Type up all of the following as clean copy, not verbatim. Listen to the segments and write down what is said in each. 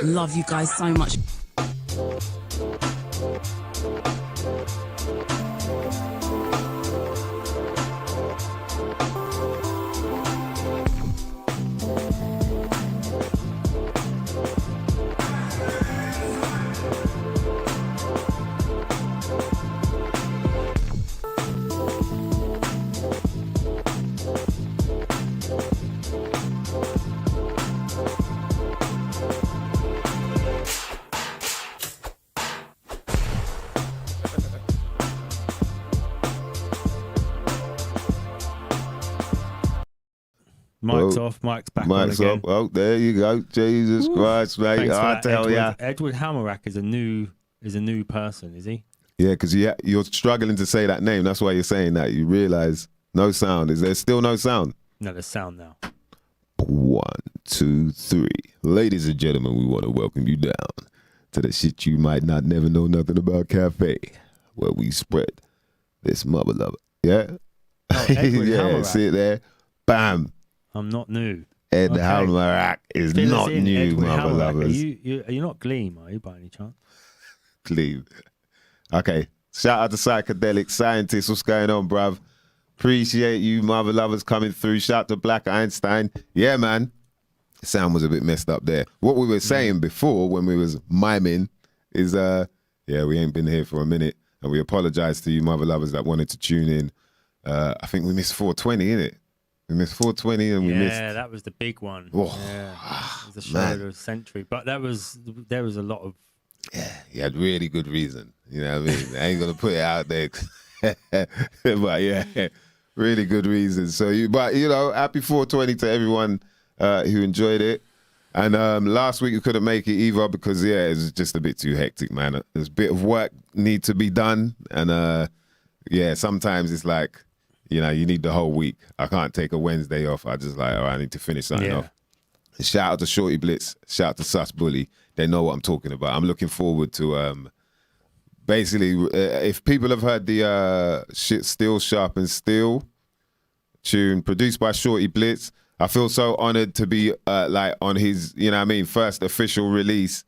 Love you guys so much. Mic's off, Mic's back on again. Off. Oh, there you go. Jesus Christ, mate. I tell ya. Edward Hammerack is a new person, is he? Yeah, because you're struggling to say that name. That's why you're saying that. You realise no sound. Is there still no sound? No, there's sound now. 1, 2, 3. Ladies and gentlemen, we want to welcome you down to the shit you might not never know nothing about cafe, where we spread this mother lover. Yeah? Oh, Edward yeah, Hammerack. sit there. Bam. I'm not new. Ed Hammerack is Fill not us in, new, Edward mother Hammerack. lovers. Are you not Gleam, are you, by any chance? Gleam. Okay. Shout out to Psychedelic Scientists. What's going on, bruv? Appreciate you, mother lovers, coming through. Shout out to Black Einstein. Yeah, man. The sound was a bit messed up there. What we were saying before when we was miming is, yeah, we ain't been here for a minute. And we apologize to you, mother lovers, that wanted to tune in. I think we missed 420, innit? We missed 420 and we missed... Yeah, that was the big one. Oh, yeah. It was the show of the century. But there was a lot of... Yeah, he had really good reason. You know what I mean? I ain't going to put it out there. But yeah, really good reason. So, but you know, happy 420 to everyone who enjoyed it. And last week we couldn't make it either because, yeah, it was just a bit too hectic, man. There's a bit of work need to be done. And yeah, sometimes it's like, you know, you need the whole week. I can't take a Wednesday off. I just like, all right, I need to finish something off. Shout out to Shorty Blitz. Shout out to Sus Bully. They know what I'm talking about. I'm looking forward to basically, if people have heard the Shit Still Sharp and Steel tune produced by Shorty Blitz, I feel so honored to be like on his, you know what I mean, first official release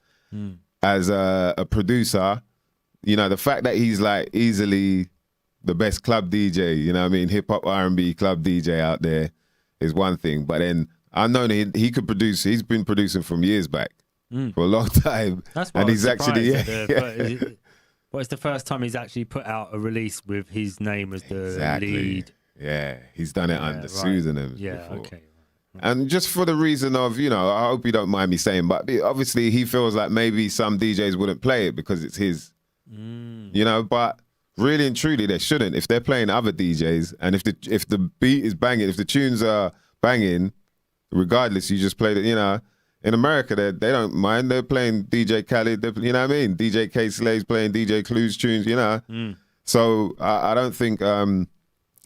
as a producer. You know, the fact that he's like easily the best club DJ, you know what I mean, hip-hop R&B club DJ out there is one thing. But then I know that he could produce, he's been producing from years back for a long time. That's why and he's actually, well, it's the first time he's actually put out a release with his name as the lead. Yeah, he's done it under pseudonyms before. Okay. And just for the reason of, you know, I hope you don't mind me saying, but obviously he feels like maybe some DJs wouldn't play it because it's his, you know, but really and truly they shouldn't. If they're playing other DJs and if the beat is banging, if the tunes are banging, regardless, you just play it, you know. In America, they don't mind. They're playing DJ Khaled, you know what I mean? DJ K Slave's playing DJ Clue's tunes, you know. So I don't think, and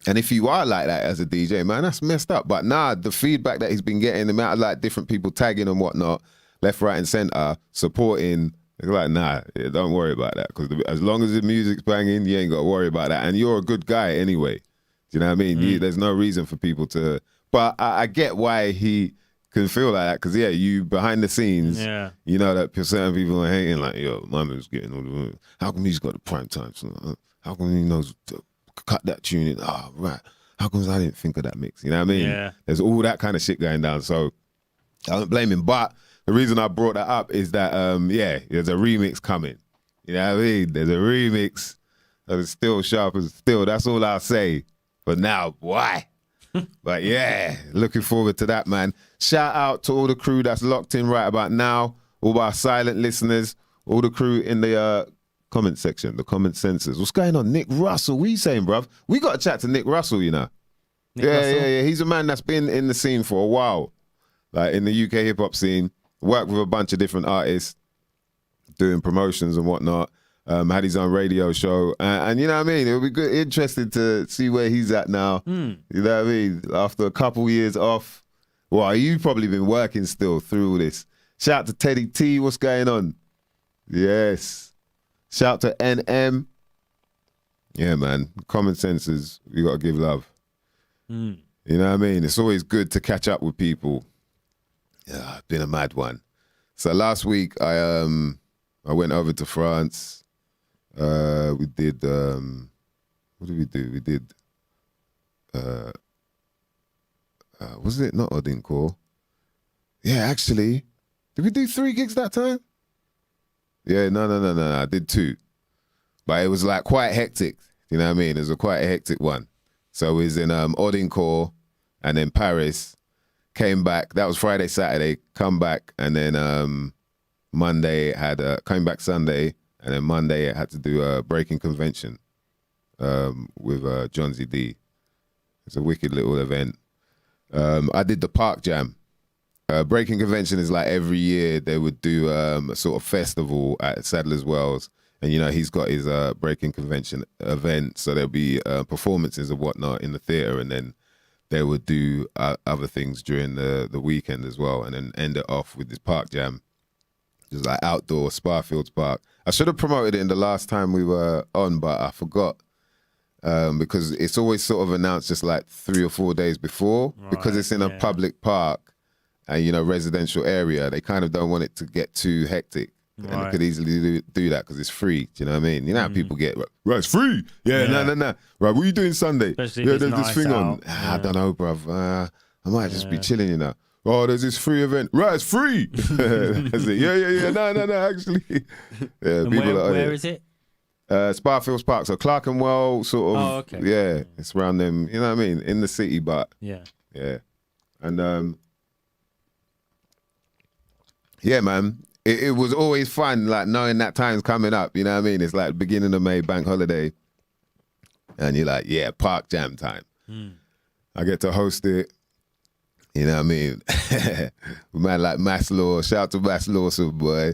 if you are like that as a DJ, man, that's messed up. But nah, the feedback that he's been getting, the amount of like different people tagging and whatnot, left, right, and center, supporting, it's like, nah, don't worry about that. Because as long as the music's banging, you ain't got to worry about that. And you're a good guy anyway. Do you know what I mean? There's no reason for people to, but I get why he can feel like that. Because, yeah, you behind the scenes, you know that certain people are hating, like, yo, my man's getting all the, how come he's got the prime time? So, how come he knows to cut that tune in? Oh, right. How come I didn't think of that mix? You know what I mean? Yeah. There's all that kind of shit going down. So I don't blame him. But the reason I brought that up is that, yeah, there's a remix coming. You know what I mean? There's a remix that is still sharp as still. That's all I'll say for now, boy. But yeah, looking forward to that, man. Shout out to all the crew that's locked in right about now, all our silent listeners, all the crew in the comment section, the comment sensors. What's going on? Nick Russell, what are you saying, bruv? We got to chat to Nick Russell, you know. Nick Russell? Yeah. He's a man that's been in the scene for a while, like in the UK hip-hop scene. Worked with a bunch of different artists, doing promotions and whatnot. Had his own radio show. And you know what I mean? It'll be good, interesting to see where he's at now. You know what I mean? After a couple years off. Well, you've probably been working still through all this. Shout out to Teddy T. What's going on? Yes. Shout out to NM. Yeah, man. Common senses, you got to give love. You know what I mean? It's always good to catch up with people. Yeah, been a mad one. So last week I went over to France. We did what did we do? We did was it not Odincourt? Yeah, actually. Did we do 3 gigs that time? Yeah, no. I did 2. But it was like quite hectic. You know what I mean? It was quite a hectic one. So it was in Odincourt and then Paris. Came back. That was Friday, Saturday. Come back. And then Monday came back Sunday. And then Monday I had to do a Breakin Convention with John Z.D. It's a wicked little event. I did the Park Jam. Breakin Convention is like every year they would do a sort of festival at Sadler's Wells. And, you know, he's got his Breakin Convention event. So there'll be performances and whatnot in the theatre. And then they would do other things during the weekend as well. And then end it off with this Park Jam. Just like outdoor, Sparfields Park. I should have promoted it in the last time we were on, but I forgot. Because it's always sort of announced just like 3 or 4 days before. Right, because it's in a public park and, you know, residential area. They kind of don't want it to get too hectic. Right. And they could easily do that because it's free. Do you know what I mean? You know how people get, right, it's free. Yeah. No. Right, what are you doing Sunday? Especially there's nice this thing out. On. I don't know, bruv. I might just be chilling, you know. Oh, there's this free event. Right, it's free. That's it. Yeah. No, actually. Yeah, and people where is it? Sparfields Park. So Clerkenwell, sort of. Oh, okay. Yeah, it's around them, you know what I mean? In the city, but. Yeah. And, yeah, man. It was always fun, like, knowing that time's coming up, you know what I mean? It's like beginning of May, bank holiday. And you're like, yeah, Park Jam time. I get to host it. You know what I mean? Man like Maslow, shout out to Mass Lawson, boy.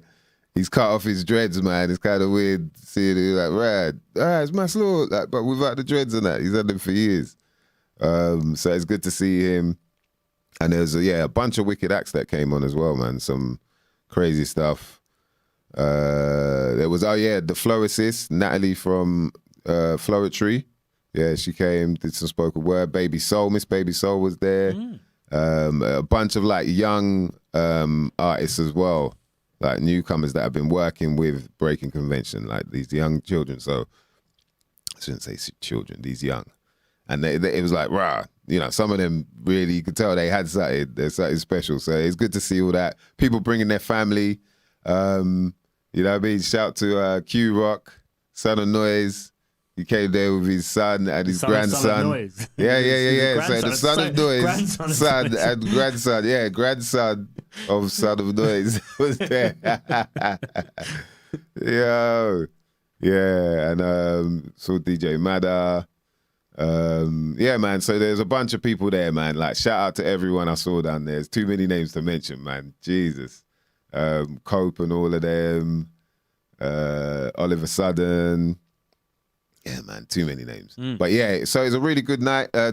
He's cut off his dreads, man. It's kind of weird seeing it like, right, it's Maslow, like, but without the dreads and that. He's had them for years. So it's good to see him. And there's a bunch of wicked acts that came on as well, man. Some crazy stuff. There was, the Florist, Natalie from Floristry. Yeah, she came, did some spoken word. Baby Soul, Miss Baby Soul was there. A bunch of like young artists as well, like newcomers that have been working with Breakin Convention, like these young children. So I shouldn't say children, these young. And it was like, rah, you know, some of them really, you could tell they had something, there's something special. So it's good to see all that. People bringing their family. You know what I mean? Shout to Q Rock, Son of Noise. He came there with his son and his grandson. Son of Noise. Yeah. So the Son of Noise, son and grandson. Yeah, grandson of Son of Noise was there. Yo. Yeah, and saw DJ Madda. Yeah, man, so there's a bunch of people there, man. Like, shout out to everyone I saw down there. There's too many names to mention, man. Jesus. Cope and all of them. Oliver Sudden. Yeah, man, too many names. But yeah, so it's a really good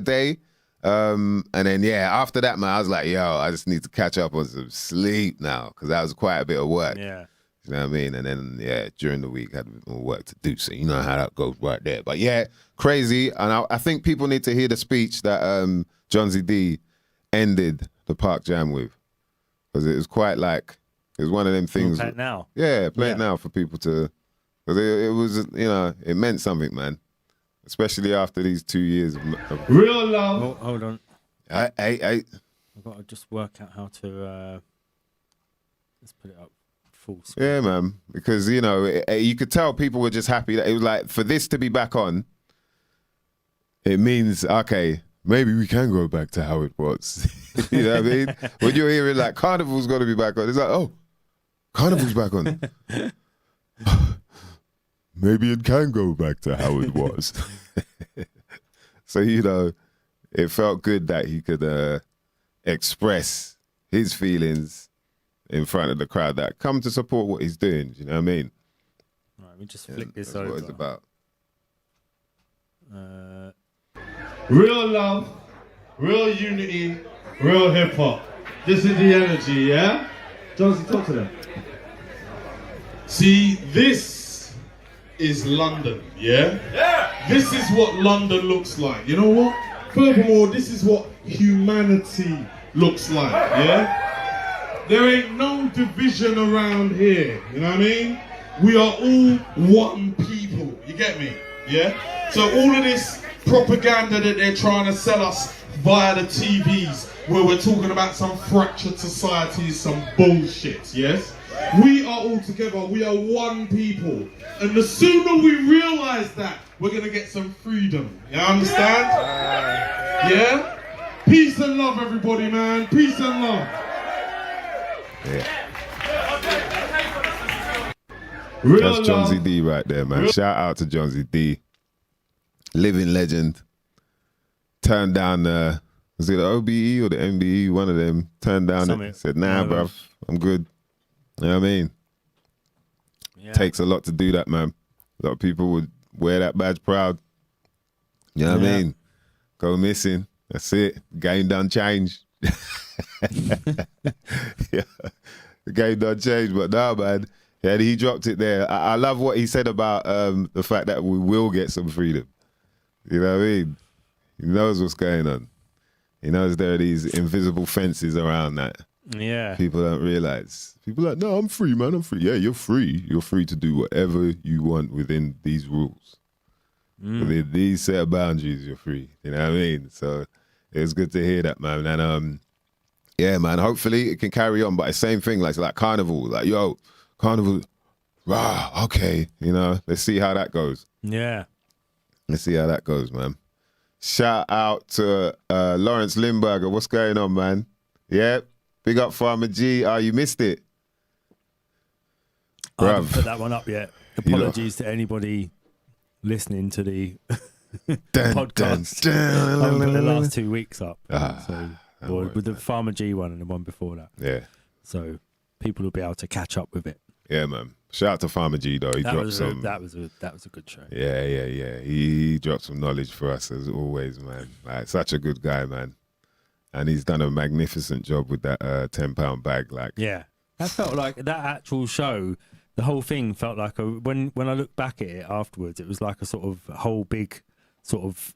day. And then, after that, man, I was like, yo, I just need to catch up on some sleep now because that was quite a bit of work. Yeah. You know what I mean? And then, during the week, I had a bit more work to do. So you know how that goes right there. But yeah, crazy. And I think people need to hear the speech that John Z.D. ended the Park Jam with. Because it was quite like, it was one of them things. Play it now. Yeah, play it now for people to, because it was, you know, it meant something, man. Especially after these 2 years of real love. Oh, hold on. Hey. I've got to just work out how to, let's put it up. Yeah, man, because, you know, you could tell people were just happy that it was like, for this to be back on, it means, okay, maybe we can go back to how it was. You know what I mean? When you're hearing like, Carnival's got to be back on, it's like, oh, Carnival's back on. Maybe it can go back to how it was. So, you know, it felt good that he could express his feelings in front of the crowd that come to support what he's doing. You know what I mean? Right, let me just flick this that's over. what it's about. Real love, real unity, real hip hop. This is the energy, yeah? Jonesy, talk to them. See, this is London, yeah? Yeah! This is what London looks like. You know what? Furthermore, this is what humanity looks like, yeah? There ain't no division around here, you know what I mean? We are all one people, you get me? Yeah? So all of this propaganda that they're trying to sell us via the TVs, where we're talking about some fractured society, is some bullshit, yes? We are all together, we are one people. And the sooner we realise that, we're gonna get some freedom, you understand? Yeah? Peace and love, everybody, man. Peace and love. Yeah. Real That's John love. Z D right there, man. Shout out to John Z D. Living legend. Turned down the, was it the OBE or the MBE? One of them turned down Summit. it. Said, nah, bruv, I'm good. You know what I mean? Yeah. Takes a lot to do that, man. A lot of people would wear that badge proud. You know what I mean? Go missing. That's it. Game done changed. Yeah. The game done changed, but nah, man. Yeah, he dropped it there. I love what he said about the fact that we will get some freedom. You know what I mean? He knows what's going on. He knows there are these invisible fences around that. Yeah. People don't realize. People are like, no, I'm free, man. I'm free. Yeah, you're free. You're free to do whatever you want within these rules. Within these set of boundaries, you're free. You know what I mean? So it was good to hear that, man. And yeah, man, hopefully it can carry on. But the same thing, like Carnival. Like, yo, Carnival, rah, okay. You know, let's see how that goes. Yeah. Let's see how that goes, man. Shout out to Lawrence Limburger. What's going on, man? Yeah, big up Farmer G. Oh, you missed it. I haven't Bruv. put that one up yet. Apologies to anybody listening to the podcast. I haven't put the last 2 weeks up. Or with the Farmer G one and the one before that. Yeah. So people will be able to catch up with it. Yeah, man. Shout out to Farmer G, though. He That dropped was some. that was a good show. Yeah. He dropped some knowledge for us as always, man. Like, such a good guy, man. And he's done a magnificent job with that £10 bag. Like, Yeah, that felt like that actual show. The whole thing felt like when I look back at it afterwards, it was like a sort of whole big sort of.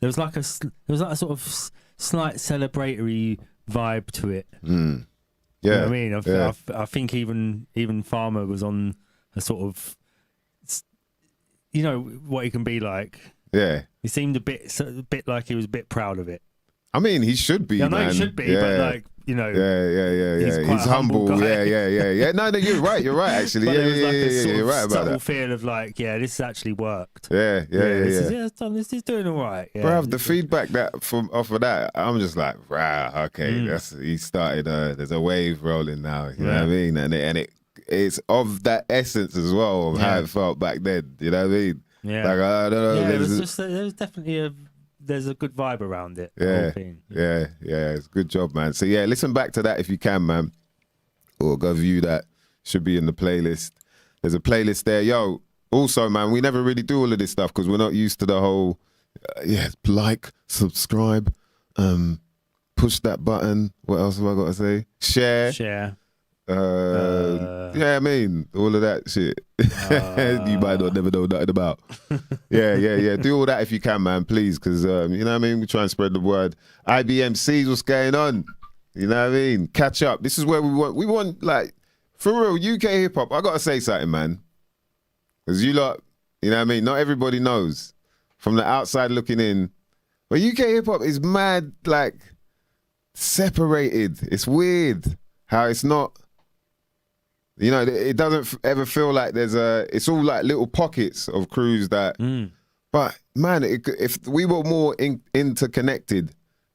There was like a sort of slight celebratory vibe to it. yeah. You know what I mean, Yeah. I think even Farmer was on a sort of, you know what he can be like. Yeah. He seemed a bit like he was a bit proud of it. I mean, he should be, Yeah, I know man. he should be, yeah. but like, you know. Yeah. He's quite He's a humble humble. guy. Yeah. No, you're right. You're right, actually. But Yeah, there was like a sort you're of right about subtle that. feel of like, yeah, this has actually worked. Yeah. It's done. This is doing all right. Yeah, Bruv, the feedback that from off of that, I'm just like, rah, okay, he started. There's a wave rolling now. You know what I mean? And it's of that essence as well of how it felt back then. You know what I mean? Yeah. Like, I don't know. Yeah, it there's was a- just there's definitely there's a good vibe around it. The Yeah, whole thing. yeah. It's a good job, man. So yeah, listen back to that if you can, man, or go view that. Should be in the playlist. There's a playlist there, yo. Also, man, we never really do all of this stuff because we're not used to the whole, like, subscribe, push that button. What else have I got to say? Share. Yeah, I mean, all of that shit. You might not never know nothing about. Yeah. Do all that if you can, man, please, because, you know what I mean? We try and spread the word. IBMCs, what's going on? You know what I mean? Catch up. This is where we want, like, for real, UK hip-hop. I got to say something, man. Because you lot, you know what I mean? Not everybody knows. From the outside looking in. But UK hip-hop is mad, like, separated. It's weird how it's not... You know, it doesn't ever feel like it's all like little pockets of crews that, but man, if we were more interconnected,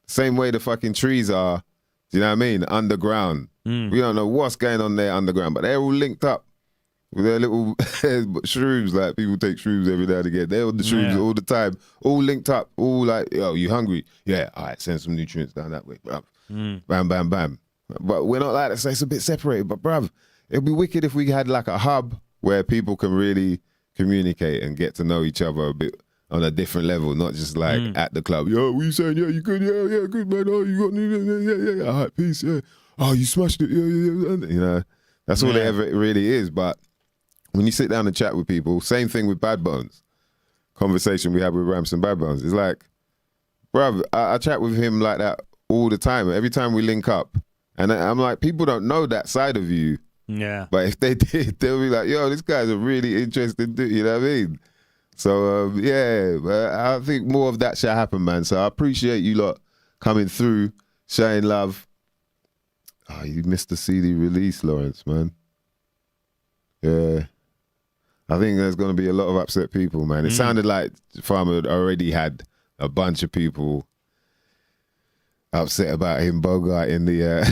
same way the fucking trees are, do you know what I mean? Underground. We don't know what's going on there underground, but they're all linked up with their little shrooms, like people take shrooms every now and again. They're on the shrooms all the time, all linked up, all like, yo, you hungry? Yeah, all right, send some nutrients down that way, bruv. Bam, bam, bam. But we're not like that, so it's a bit separated, but bruv, it'd be wicked if we had like a hub where people can really communicate and get to know each other a bit on a different level, not just like at the club. Yo, what you saying? Yeah, you good? Yeah, good, man. Oh, you got yeah. All right, peace. Yeah. Oh, you smashed it. Yeah. You know, that's all it ever really is. But when you sit down and chat with people, same thing with Bad Bones. Conversation we had with Ramson Bad Bones. It's like, bruv, I chat with him like that all the time. Every time we link up, And I'm like, people don't know that side of you. Yeah. But if they did, they'll be like, yo, this guy's a really interesting dude, you know what I mean? So, yeah, I think more of that should happen, man. So I appreciate you lot coming through, showing love. Oh, you missed the CD release, Lawrence, man. Yeah. I think there's going to be a lot of upset people, man. It sounded like Farmer already had a bunch of people upset about him bogarting the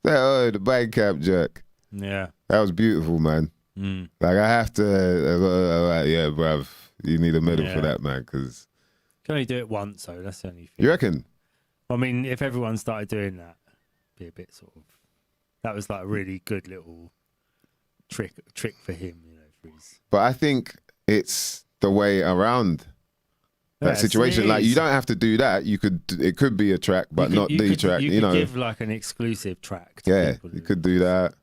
Bandcamp jerk. Yeah. That was beautiful, man. Like, I have to, yeah, bruv, you need a medal for that, man, because... Can only do it once, though. That's the only thing. You reckon? I mean, if everyone started doing that, it'd be a bit sort of... That was like a really good little trick for him, you know, for his... But I think it's the way around that situation. Like, you don't have to do that. It could be a track, but not the track, you know. You could give like an exclusive track to people. You could do that.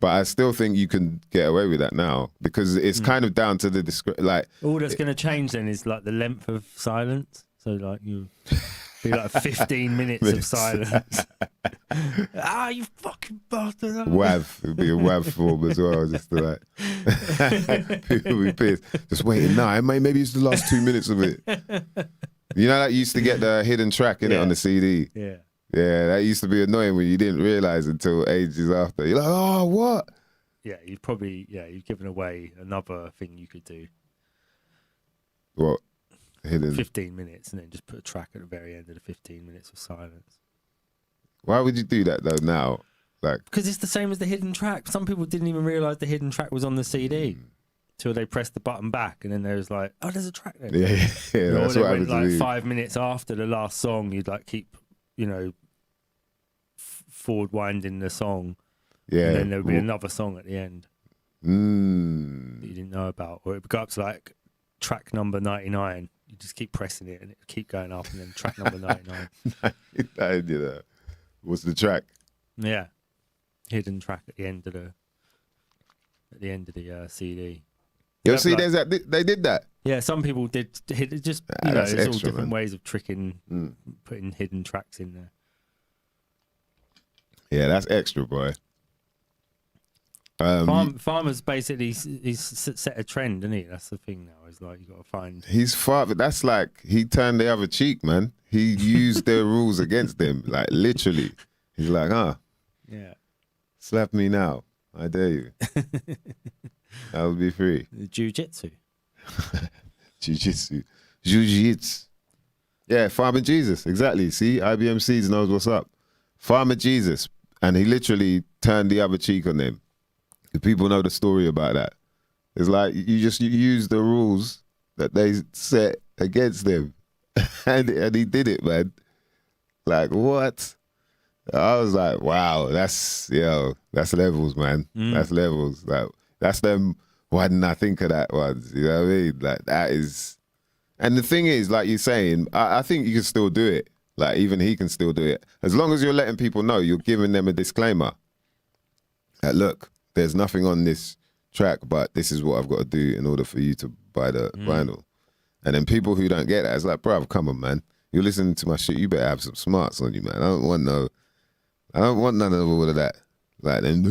But I still think you can get away with that now because it's kind of down to the like. All that's going to change then is like the length of silence. So like you be like 15 minutes of silence. You fucking bastard! WAV, it'd be a WAV form as well, just to like people be pissed. Just waiting. No, maybe it's the last 2 minutes of it. You know, that used to get the hidden track in it on the CD. Yeah. Yeah, that used to be annoying when you didn't realize until ages after. You're like, oh, what? Yeah, you've given away another thing you could do. What? Hidden? 15 minutes and then just put a track at the very end of the 15 minutes of silence. Why would you do that though now? Like, because it's the same as the hidden track. Some people didn't even realize the hidden track was on the CD till they pressed the button back, and then there was like, oh, there's a track there. Yeah, that's what went, like 5 minutes after the last song, you'd like keep, you know, forward winding the song. Yeah, and then there would be another song at the end that you didn't know about, or it would go up to like track number 99. You just keep pressing it, and it would keep going up, and then track number 99. I did that. What's the track? Yeah, hidden track at the end of the CD. You'll see, there's that they did that. Yeah, some people did hit it. Just you know, there's all different ways of tricking, putting hidden tracks in there. Yeah, that's extra, boy. Farmer's basically he's set a trend, isn't he? That's the thing now. Is like you got to find. He's father. That's like he turned the other cheek, man. He used their rules against them, like literally. He's like, yeah, slap me now, I dare you. I will be free. Jiu-jitsu. Jiu-jitsu. Yeah, Farmer Jesus, exactly. See, IBMCs knows what's up. Farmer Jesus, and he literally turned the other cheek on them. The people know the story about that. It's like you use the rules that they set against them, and he did it, man. Like what? I was like, wow, that's levels, man. That's levels. Like that's them. Why didn't I think of that once? You know what I mean? Like that is. And the thing is, like you're saying, I think you can still do it. Like even he can still do it as long as you're letting people know. You're giving them a disclaimer. Like, look, there's nothing on this track, but this is what I've got to do in order for you to buy the vinyl. And then people who don't get that, it's like, bruv, come on, man. You're listening to my shit. You better have some smarts on you, man. I don't want none of all of that. Like then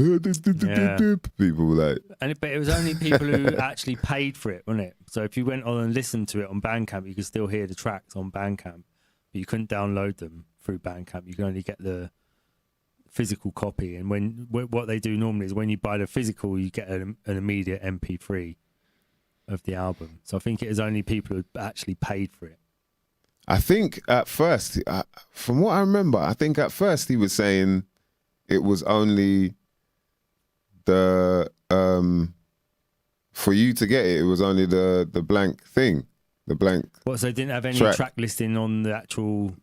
people like. But it was only people who actually paid for it, wasn't it? So if you went on and listened to it on Bandcamp, you could still hear the tracks on Bandcamp, but you couldn't download them through Bandcamp. You could only get the physical copy. And what they do normally is when you buy the physical, you get an immediate MP3 of the album. So I think it is only people who actually paid for it. I think at first, from what I remember, I think at first he was saying it was only the for you to get it. It was only the blank thing, the blank. What? So they didn't have any track listing on the actual.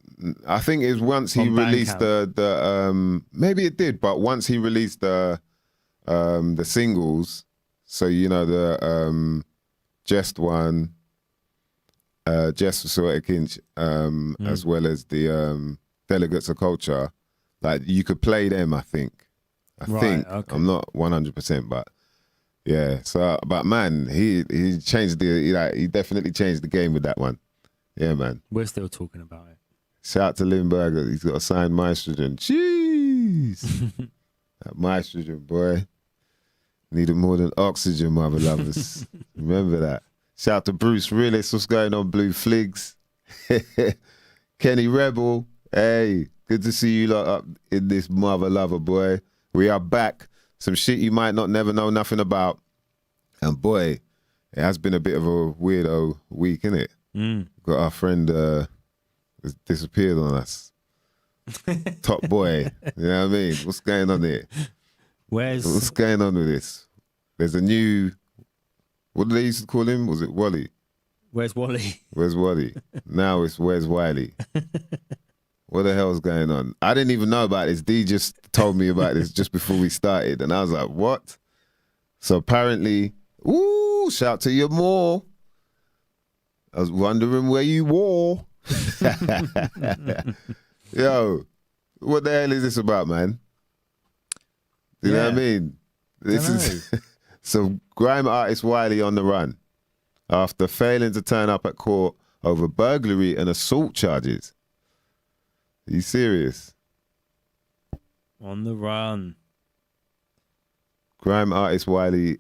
I think it was once he released the maybe it did, but once he released the singles, so you know the Jest one, Jest Sortekinch, as well as the Delegates of Culture. Like you could play them, I think. Okay. I'm not 100%, but yeah. So, but man, he changed he definitely changed the game with that one. Yeah, man. We're still talking about it. Shout out to Limburger. He's got a signed Mystrogen. Jeez. That Mystrogen, boy. Needed more than oxygen, my beloveds. Remember that. Shout out to Bruce Willis. What's going on, Blue Fligs? Kenny Rebel. Hey, good to see you lot up in this mother lover, boy. We are back. Some shit you might not never know nothing about. And boy, it has been a bit of a weirdo week, innit? Got our friend has disappeared on us. Top boy. You know what I mean? What's going on here? What's going on with this? There's a new, what did they used to call him? Was it Wally? Where's Wally? Where's Wally? Now it's Where's Wiley? What the hell's going on? I didn't even know about this. D just told me about this just before we started. And I was like, what? So apparently, ooh, shout to your more. I was wondering where you were. Yo, what the hell is this about, man? You know what I mean? This is so grime artist Wiley on the run after failing to turn up at court over burglary and assault charges. Are you serious? On the run. Grime artist Wiley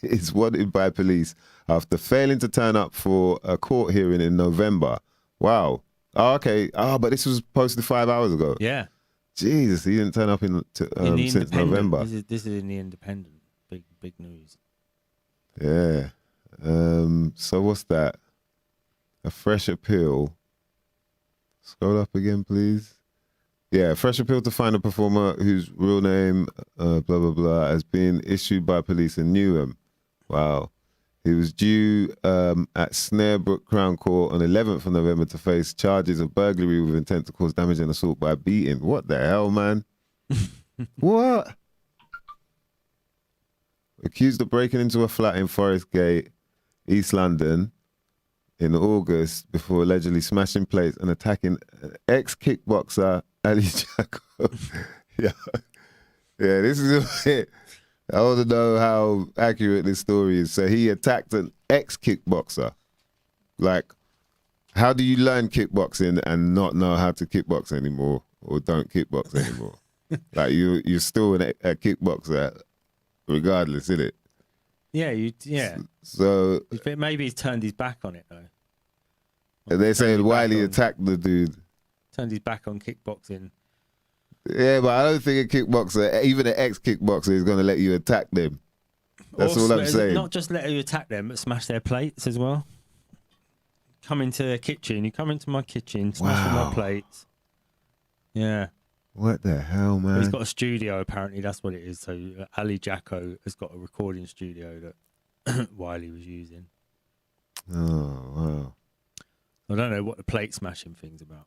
is wanted by police after failing to turn up for a court hearing in November. Wow. Oh, okay. Oh, but this was posted 5 hours ago. Yeah. Jesus, he didn't turn up since November. This is in the Independent. Big news. Yeah. So what's that? A fresh appeal. Scroll up again, please. Yeah, fresh appeal to find a performer whose real name, blah, blah, blah, has been issued by police in Newham. Wow. He was due at Snarebrook Crown Court on 11th of November to face charges of burglary with intent to cause damage and assault by beating. What the hell, man? What? Accused of breaking into a flat in Forest Gate, East London, in August before allegedly smashing plates and attacking ex-kickboxer Ali Jacko. Yeah, this is it. I want to know how accurate this story is. So he attacked an ex-kickboxer. Like, how do you learn kickboxing and not know how to kickbox anymore or don't kickbox anymore? Like, you're still a kickboxer regardless, isn't it? Yeah, So maybe he's turned his back on it, though. They're saying Wiley attacked the dude. Turned his back on kickboxing. Yeah, but I don't think a kickboxer, even an ex-kickboxer, is going to let you attack them. That's all I'm saying. Not just let you attack them, but smash their plates as well. Come into their kitchen. You come into my kitchen, smash my plates. Yeah. What the hell, man? He's got a studio, apparently. That's what it is. So Ali Jacko has got a recording studio that Wiley was using. Oh, wow. I don't know what the plate smashing thing's about.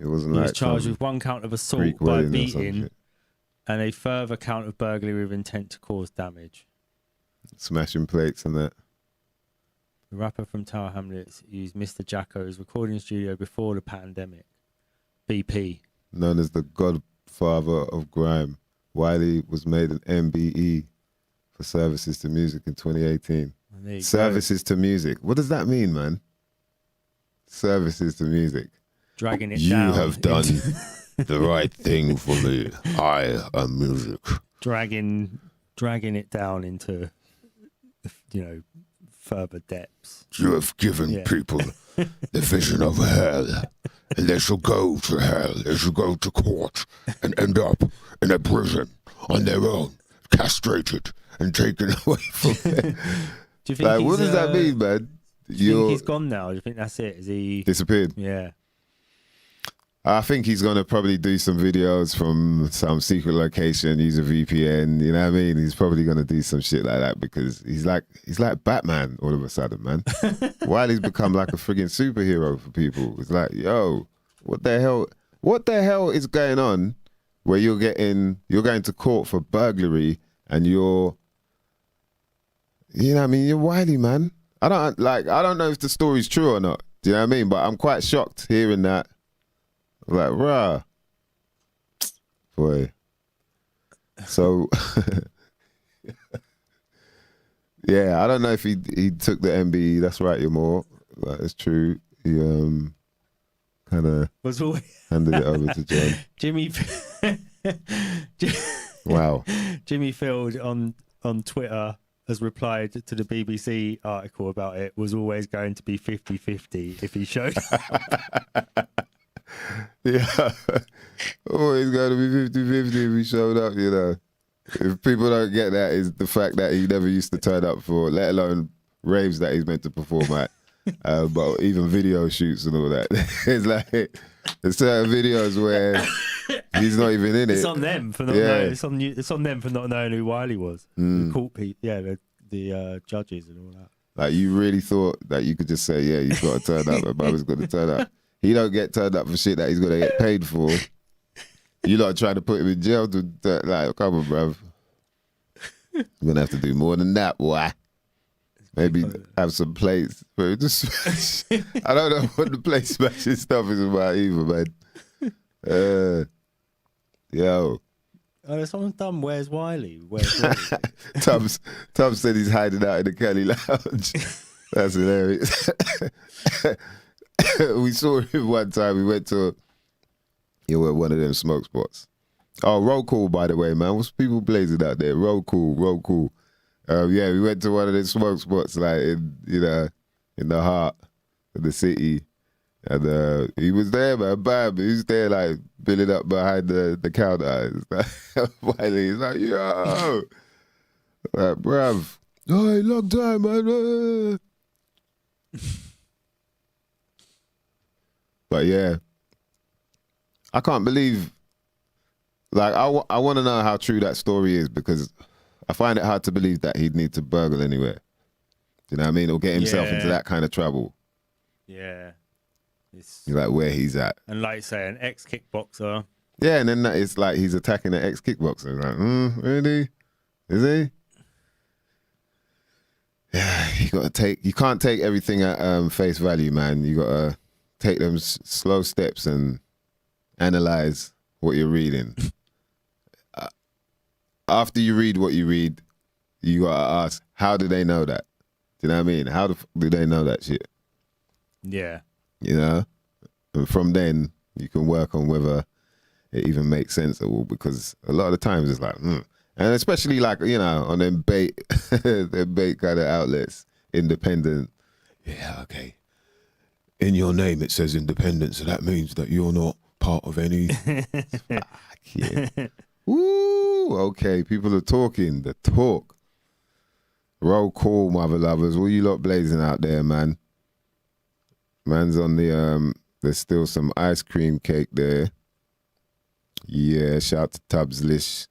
It wasn't he like was charged with one count of assault by beating and a further count of burglary with intent to cause damage. Smashing plates and that. The rapper from Tower Hamlets used Mr. Jacko's recording studio before the pandemic. BP. Known as the godfather of grime, Wiley was made an MBE for services to music in 2018. Services to music. What does that mean, man? Services to music. Dragging it down. You have done the right thing for me. I am music. Dragging it down into, further depths. You have given people the vision of hell, and they shall go to hell. They shall go to court and end up in a prison on their own, castrated and taken away from them. Do you think what does that mean, man? Do you think he's gone now? Do you think that's it? Is he disappeared? Yeah. I think he's going to probably do some videos from some secret location, use a VPN, you know what I mean? He's probably going to do some shit like that because he's like Batman all of a sudden, man. Wiley's become like a friggin' superhero for people. It's like, yo, what the hell is going on where you're going to court for burglary and you're Wiley, man. I don't know if the story's true or not. Do you know what I mean? But I'm quite shocked hearing that. Like, rah. Boy. So, yeah, I don't know if he took the MBE. That's right, you're more. That is true. He Hannah was always handed it over to John. Jimmy. Wow. Jimmy Field on Twitter has replied to the BBC article about it. Was always going to be 50-50 if he showed up. Yeah. Always going to be 50-50 if he showed up, you know. If people don't get that, is the fact that he never used to turn up for, let alone raves that he's meant to perform at. But even video shoots and all that. It's like, there's certain videos where he's not even in it. It's on them for not knowing. It's on them for not knowing who Wiley was. The court people, the judges and all that. Like, you really thought that you could just say, yeah, you've got to turn up, and Bubba's got to turn up. He don't get turned up for shit that he's going to get paid for. You lot trying to put him in jail to, like, come on, bruv. You're going to have to do more than that, boy. Maybe have some plates. But just, I don't know what the plate smashing stuff is about either, man. Yo. Oh, someone's done Where's Wiley? Where's Wiley? Tom said he's hiding out in the Kelly Lounge. That's hilarious. We saw him one time. We went to one of them smoke spots. Oh, roll call, by the way, man. What's people blazing out there? Roll call, roll call. Yeah, we went to one of the smoke spots, like in the heart of the city, and he was there, man. Bam, he was there, like building up behind the counter. Wiley, he's like, yo, like, bruv, hey, long time, man. But yeah, I can't believe. Like, I want to know how true that story is, because I find it hard to believe that he'd need to burgle anywhere. You know what I mean? Or get himself into that kind of trouble. Yeah. Like where he's at. And like say an ex-kickboxer. Yeah, and then it's like he's attacking an ex-kickboxer. Like, really? Is he? Yeah, you can't take everything at face value, man. You gotta take them slow steps and analyze what you're reading. After you read what you read, you gotta ask, how do they know that? Do you know what I mean? How do they know that shit? Yeah. You know? And from then, you can work on whether it even makes sense at all, because a lot of the times it's like, And especially like, you know, on them bait, them bait kind of outlets, independent. Yeah, okay. In your name it says independent, so that means that you're not part of any. Fuck yeah. Woo, okay, people are talking, the talk. Roll call, mother lovers. What you lot blazing out there, man? Man's on the, there's still some ice cream cake there. Yeah, shout to Tubbs Lish.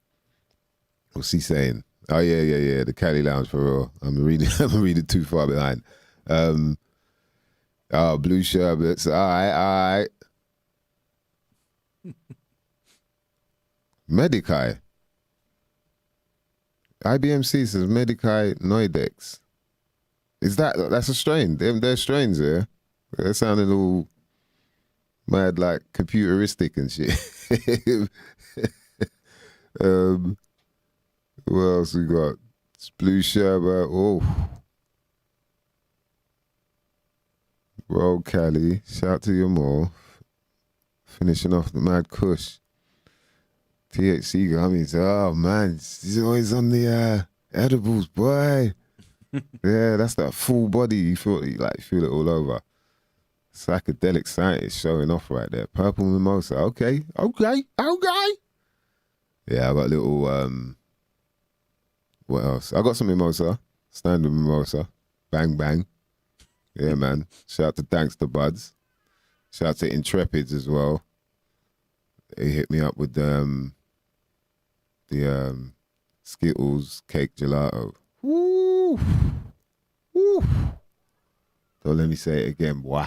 What's he saying? Oh, yeah, the Cali Lounge for real. I'm reading too far behind. Oh, blue sherbets. All right. Mysdiggi. IBMC says Mysdiggi Noidex. That's a strain? They're strains there. They're sounding all mad, like computeristic and shit. What else we got? It's blue sherbet. Oh. Roll Cali. Shout to you more. Finishing off the Mad Kush. THC gummies. Oh man, he's always on the edibles, boy. Yeah, that's that full body. You feel it all over. Psychedelic scientist showing off right there. Purple mimosa. Okay. Yeah, I got a little. What else? I got some mimosa. Standard mimosa. Bang bang. Yeah, man. Shout out to Thanks to Buds. Shout out to Intrepids as well. They hit me up with the Skittles cake gelato. Woo! Woo! Don't let me say it again, boy.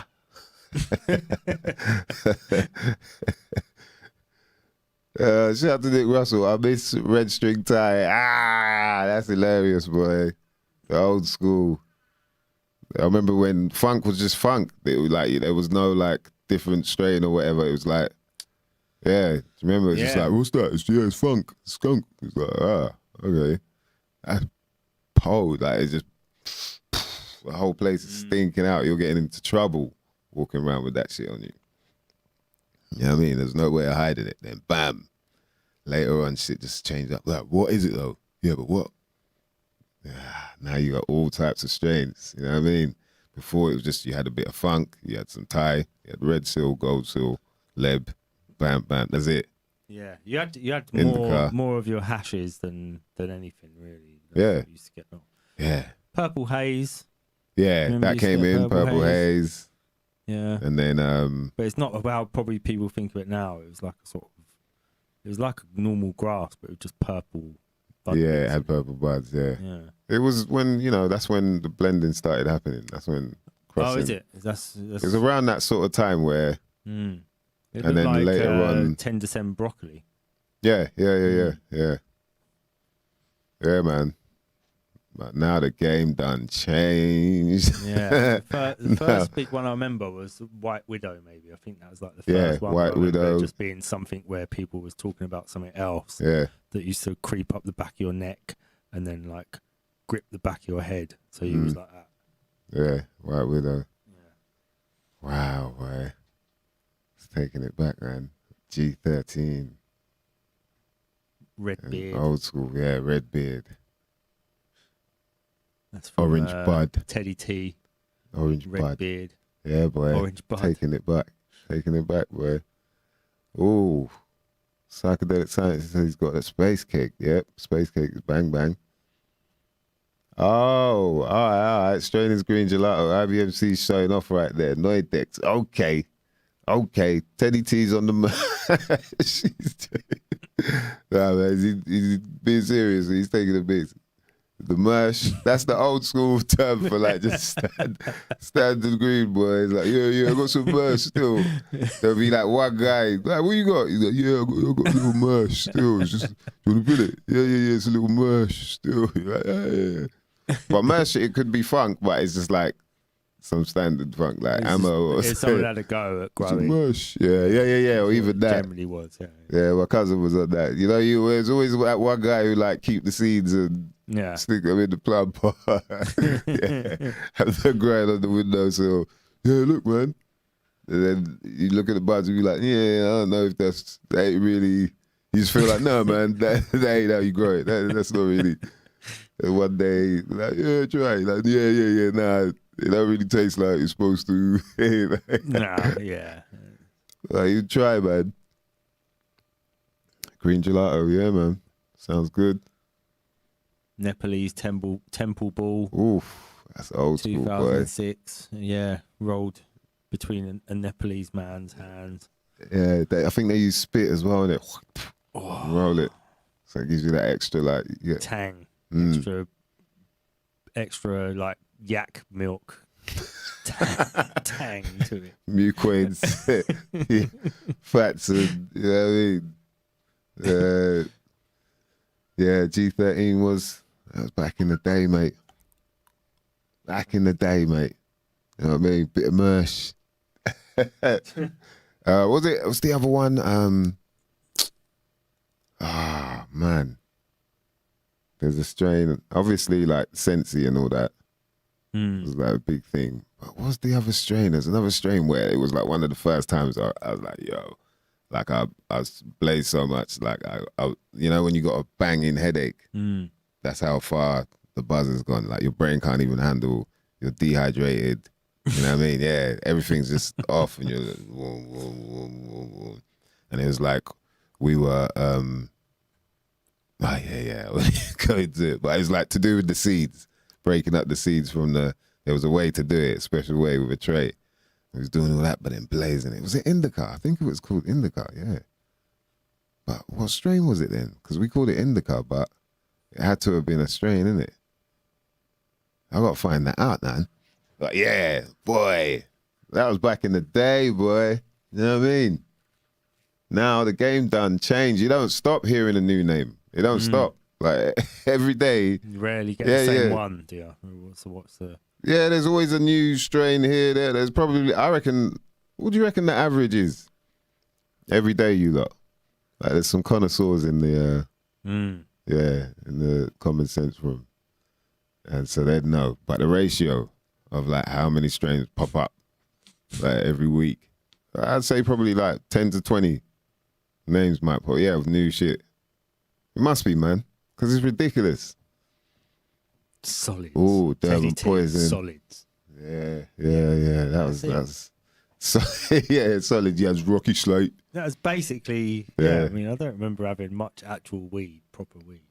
Shout out to Nick Russell. I miss red string tie. That's hilarious, boy. The old school. I remember when funk was just funk. It was like there was no like different strain or whatever. It was like, yeah. Remember, it's just like, what's that? It's funk, skunk. It's like, okay. That's cold. Like it's just the whole place is stinking out. You're getting into trouble walking around with that shit on you. You know what I mean? There's no way of hiding it. Then bam, later on, shit just changed up. Like, what is it though? Yeah, but what? Now you got all types of strains. You know what I mean? Before it was just you had a bit of funk, you had some Thai, you had red seal, gold seal, leb, bam, bam. That's it. Yeah, you had Indica. more of your hashes than anything really. Yeah. You used to get. Yeah. Purple haze. Yeah, Remember that you used to came get in, purple haze. Yeah. And then But it's not about probably people think of it now. It was like it was like a normal grass, but it was just purple. Buds. yeah, it had purple buds, yeah. It was when, that's when the blending started happening. That's when crossing. Oh, is it? That's It was around that sort of time where It and then like, later on 10 December broccoli. Yeah, man. But now the game done changed. Yeah. The first big one I remember was White Widow, maybe. I think that was like the first one. White Widow. Just being something where people was talking about something else. Yeah. That used to creep up the back of your neck and then like grip the back of your head. So you was like that. Yeah, White Widow. Yeah. Wow, boy. It's taking it back, man. G13. Red beard. Old school, yeah, red beard. That's from, Orange bud. Teddy T. Orange Red bud. beard. Yeah, boy. Orange bud. Taking it back. Taking it back, boy. Ooh. Psychedelic Science says he's got a space cake. Yep, space cake is bang bang. Oh, all right. Strainers Green Gelato. IBMC showing off right there. Noidex. Okay. Teddy T's on the nah, man, he's being serious. He's taking a bit. The mush, that's the old school term for like just standard green boys. Like, yeah, I got some mush still. There'll be like one guy, like, what you got? He's like, yeah, I got a little mush still. It's just, you want to feel it? Yeah, it's a little mush still. You're like, yeah. But mush, it could be funk, but it's just like some standard funk, like ammo or something. Someone had a go at growing. Mush. Yeah, or even that. Generally was, yeah. Yeah, my cousin was on that. You know, there's always that one guy who like keep the seeds and stick them in the plant pot. Yeah. Have them growing on the windowsill. Yeah, look, man. And then you look at the buds and be like, yeah, I don't know if that ain't really. You just feel like, no, man, that ain't how you grow it. That's not really. And one day, like, yeah, try it. Like, yeah, nah, it don't really taste like it's supposed to. Nah, yeah. Like, you try, man. Green Gelato, yeah, man. Sounds good. Nepalese temple ball. Oof, that's old school, boy. 2006. Yeah, rolled between a Nepalese man's hands. Yeah, I think they use spit as well, innit? Roll it. So it gives you that extra, like, yeah. Tang. Extra, like, yak milk. Tang to it. Mucoids. Fats and, you know what I mean? Yeah, G13 that was back in the day, mate. You know what I mean? Bit of mush. What's the other one? Man. There's a strain, obviously like Sensi and all that. Was like a big thing. But what's the other strain? There's another strain where it was like one of the first times I was like, yo, like I was blazed so much. Like I you know, when you got a banging headache, that's how far the buzz has gone. Like your brain can't even handle, you're dehydrated. You know what I mean? Yeah, everything's just off and you're like, whoa. And it was like we were going to it. But it was like to do with the seeds, breaking up the seeds from there was a way to do it, a special way with a tray. It was doing all that, but then blazing it. Was it indica? I think it was called indica, yeah. But what strain was it then? Because we called it indica, but it had to have been a strain, innit? I got to find that out, man. But yeah, boy, that was back in the day, boy. You know what I mean? Now the game done changed. You don't stop hearing a new name. It don't stop. Like every day. You rarely get the same one, do you? What's the... Yeah, there's always a new strain here, there. There's probably, I reckon, what do you reckon the average is? Every day you lot. Like there's some connoisseurs in the, in the common sense room. And so they'd know. But the ratio of like how many strains pop up like every week, I'd say probably like 10 to 20 names might put. Yeah, with new shit. It must be, man, because it's ridiculous. Solids. Oh, Teddy Durban T, Poison. Solids. Yeah. That's so, yeah, solid. Yeah, it's Rocky Slate. That was basically, Yeah. I mean, I don't remember having much actual weed, proper weed.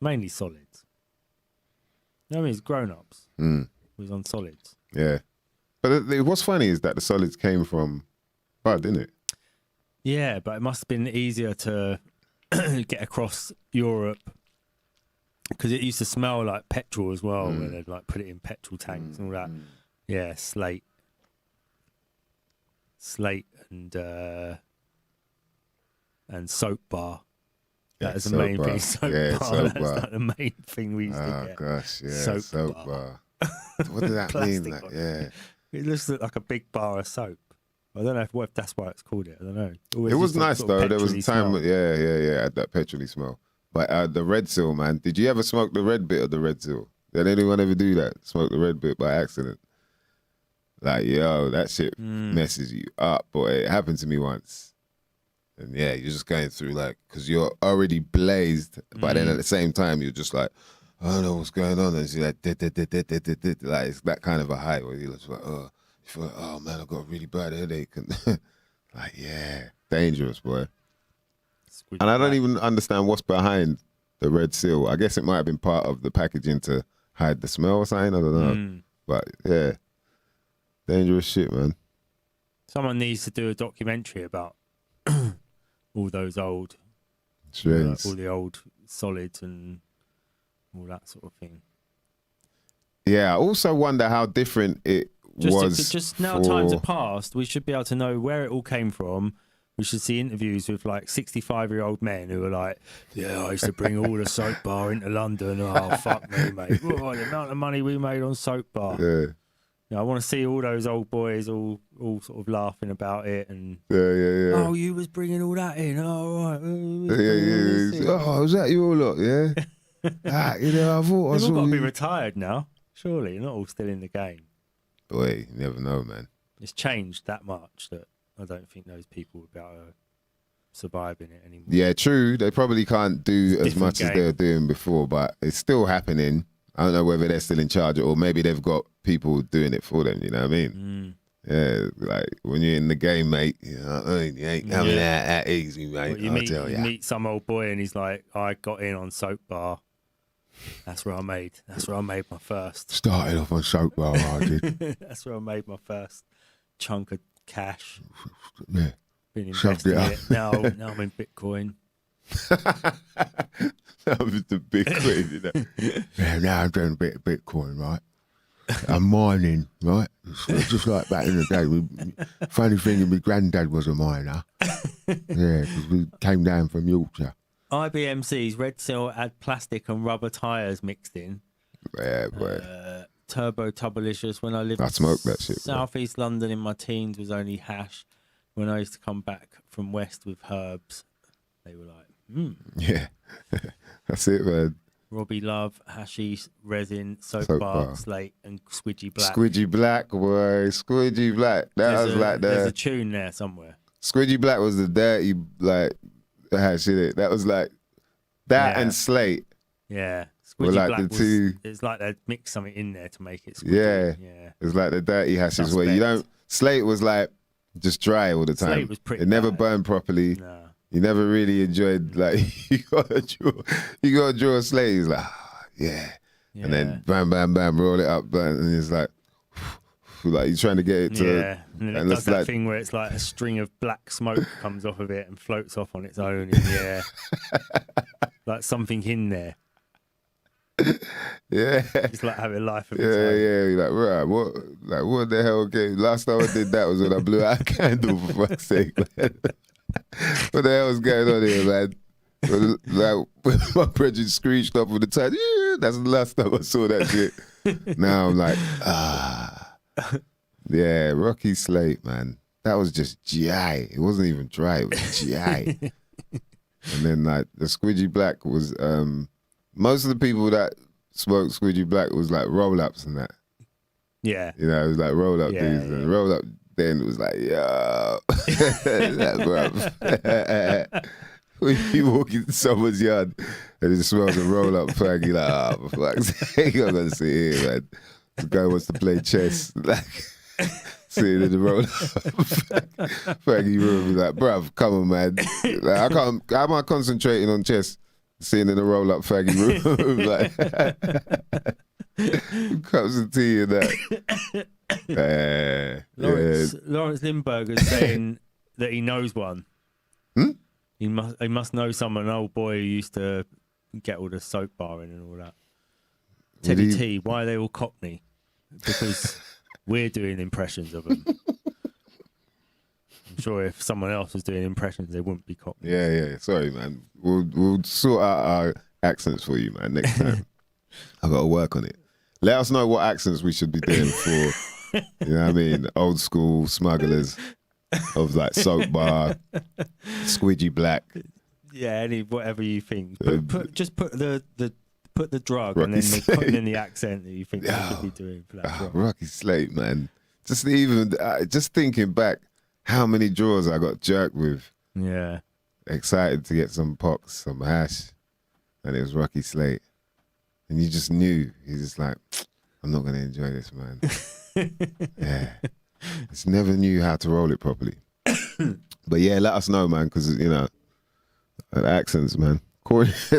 Mainly solids. I mean, it's grown-ups. It was on solids. Yeah. But what's funny is that the solids came from bud, didn't it? Yeah, but it must have been easier to get across Europe because it used to smell like petrol as well, where they'd like put it in petrol tanks and all that. Yeah, slate and soap bar. That is the main thing. Soap bar. That's like the main thing we used to get. Oh gosh, yeah, Soap bar. What does that mean? Like, yeah, it looks like a big bar of soap. I don't know if that's why it's called it. I don't know. It was nice though. There was a time, yeah, had that petrol-y smell. But the red seal, man. Did you ever smoke the red bit of the red seal? Did anyone ever do that? Smoke the red bit by accident? Like, yo, that shit messes you up, boy. It happened to me once. And yeah, you're just going through like, because you're already blazed, but then at the same time, you're just like, I don't know what's going on. And you're like, like, it's that kind of a high where you're just like, oh, you feel like, oh man, I've got a really bad headache. And like, yeah, dangerous, boy. And I don't even understand what's behind the red seal. I guess it might have been part of the packaging to hide the smell or something. I don't know. But yeah, dangerous shit, man. Someone needs to do a documentary about all those old, all the old solids and all that sort of thing. Yeah, I also wonder how different it was. Just now times have passed, we should be able to know where it all came from. We should see interviews with like 65-year-old men who are like, yeah, I used to bring all the soap bar into London. Oh, fuck me, mate. Oh, the amount of money we made on soap bar. Yeah. You know, I want to see all those old boys all sort of laughing about it and yeah. Oh, you was bringing all that in. Oh, right. Oh, was that your lot? Yeah. You know, I thought They've all got to be retired now. Surely, not all still in the game. Boy, you never know, man. It's changed that much that I don't think those people would be able to survive in it anymore. Yeah, true. They probably can't do as much as they were doing before, but it's still happening. I don't know whether they're still in charge or maybe they've got people doing it for them, you know what I mean? Yeah, like when you're in the game, mate, you know, you ain't coming out that easy, mate. Well, you meet some old boy and he's like, I got in on soap bar. That's where I made my first. Started off on soap bar, I did. That's where I made my first chunk of cash. Yeah. Been investing in it. Now I'm in Bitcoin. That was the Bitcoin, you know. Yeah, now I'm doing a bit of Bitcoin, right? I'm mining, right? It's just like back in the day. Funny thing, my granddad was a miner. Yeah, because we came down from Yorkshire. IBMC's red seal had plastic and rubber tyres mixed in. Yeah, boy. Turbo Tubblicious. When I lived I smoked that shit. Southeast London in my teens was only hash. When I used to come back from West with herbs, they were like, Yeah, that's it, man. Robbie Love, hashish, resin, soap bar, slate, and Squidgy Black. Squidgy Black, boy. Squidgy Black. There's a tune there somewhere. Squidgy Black was the dirty, like, hash, innit? That was like, that and slate. Yeah. Squidgy Black like the two. It's like they'd mix something in there to make it squidgy. Yeah. It's like the dirty hashes where you don't, slate was like, just dry all the time. Slate was pretty It never bad. burned properly. No. You never really enjoyed, like, you gotta draw a slate. He's like, yeah. And then bam, bam, bam, roll it up. And it's like you're trying to get it to. Yeah. And then it does that thing where it's like a string of black smoke comes off of it and floats off on its own in the air. Like something in there. Yeah. It's like having life of its own. Yeah. You're like, what the hell? Okay. Last time I did that was when I blew out a candle, for fuck's sake, man. What the hell was going on here, man? Like, my brethren screeched up with the time. Yeah, that's the last time I saw that shit. Now I'm like, yeah, Rocky Slate, man. That was just GI. It wasn't even dry. It was GI. And then like the Squidgy Black was, most of the people that smoked Squidgy Black was like roll-ups and that. Yeah. You know, it was like roll-up dudes. And roll-up then was like, yo, bruv. When you walk into someone's yard and it smells a roll-up fag, you're like, oh, for fuck's sake, I'm going to sit here, man. This guy wants to play chess. Like, sitting in the roll-up faggy room. He's like, bruv, come on, man. Like, I can't, how am I concentrating on chess? Sitting in the roll-up faggy room. Like, cups of tea and that. Lawrence Lindbergh is saying that he knows one. Hmm? He must know someone, an old boy who used to get all the soap barring and all that. Teddy T, why are they all Cockney? Because we're doing impressions of them. I'm sure if someone else was doing impressions, they wouldn't be Cockney. Yeah. Sorry, man. We'll sort out our accents for you, man, next time. I've got to work on it. Let us know what accents we should be doing for, you know what I mean, old school smugglers of like soap bar, squidgy black. Yeah, whatever you think. Just put the drug Rocky and then Slate. put in the accent that you think you should be doing for that drug. Rocky Slate, man. Just thinking back, how many drawers I got jerked with. Yeah. Excited to get some pox, some hash, and it was Rocky Slate. And you just knew, he's just like, I'm not going to enjoy this, man. Yeah. Just never knew how to roll it properly. But yeah, let us know, man, because, you know, accents, man. Cornish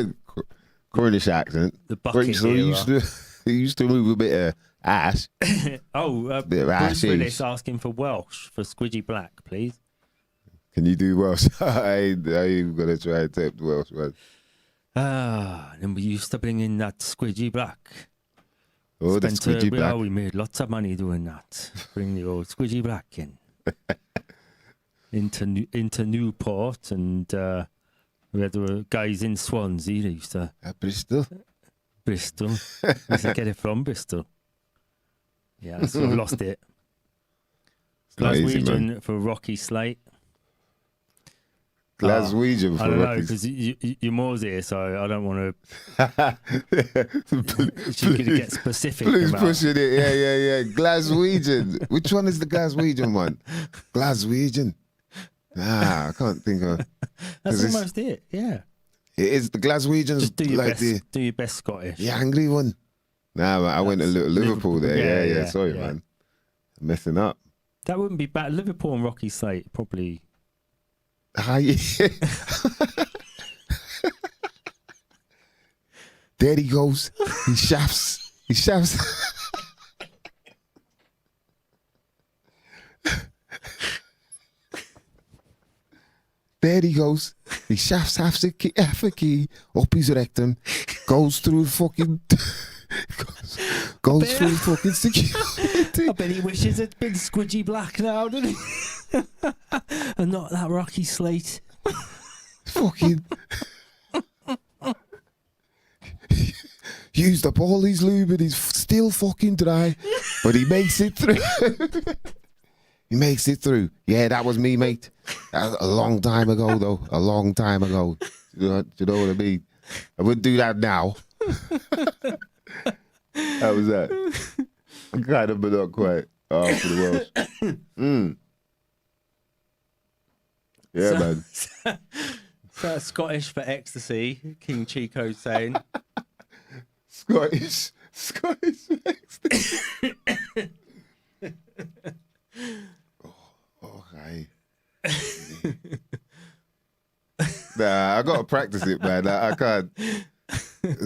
accent. The bucket so he used to move a bit of ash. Bit of Bruce ashy. Willis asking for Welsh, for Squidgy Black, please. Can you do Welsh? I ain't going to try and tape the Welsh, man. And we used to bring in that Squidgy Black. Oh, the Squidgy Black. We made lots of money doing that. Bring the old Squidgy Black in. into Newport, and we had the guys in Swansea. They used to Bristol. used to get it from Bristol. Yeah, so I've lost it. Not easy, man. Glaswegian for Rocky Slate. Glaswegian for I don't know, Rocky. because you're More's here, so I don't want to. She's going to get specific. Please about pushing it. Yeah. Glaswegian. Which one is the Glaswegian one? Glaswegian. Nah, I can't think of. That's almost it. Yeah. It is the Glaswegians. Just do your like best. Do your best Scottish. the angry one. Nah, man, I went to Liverpool there. Yeah. Sorry, man. Messing up. That wouldn't be bad. Liverpool and Rocky Slate probably. Yeah. There he goes. He shafts. There he goes. He shafts half a key up his rectum, goes through fucking goes through fucking security. I bet he wishes it'd been Squidgy Black now, didn't he? And not that Rocky Slate. Fucking used up all his lube and he's still fucking dry, but he makes it through. He makes it through. Yeah, that was me, mate. That was a long time ago, though. A long time ago. You know what I mean? I wouldn't do that now. How was that? Kind of, but not quite. Oh, for the Welsh. Yeah, man. So Scottish for ecstasy, King Chico's saying. Scottish ecstasy. Okay. Nah, I gotta practice it, man. I can't.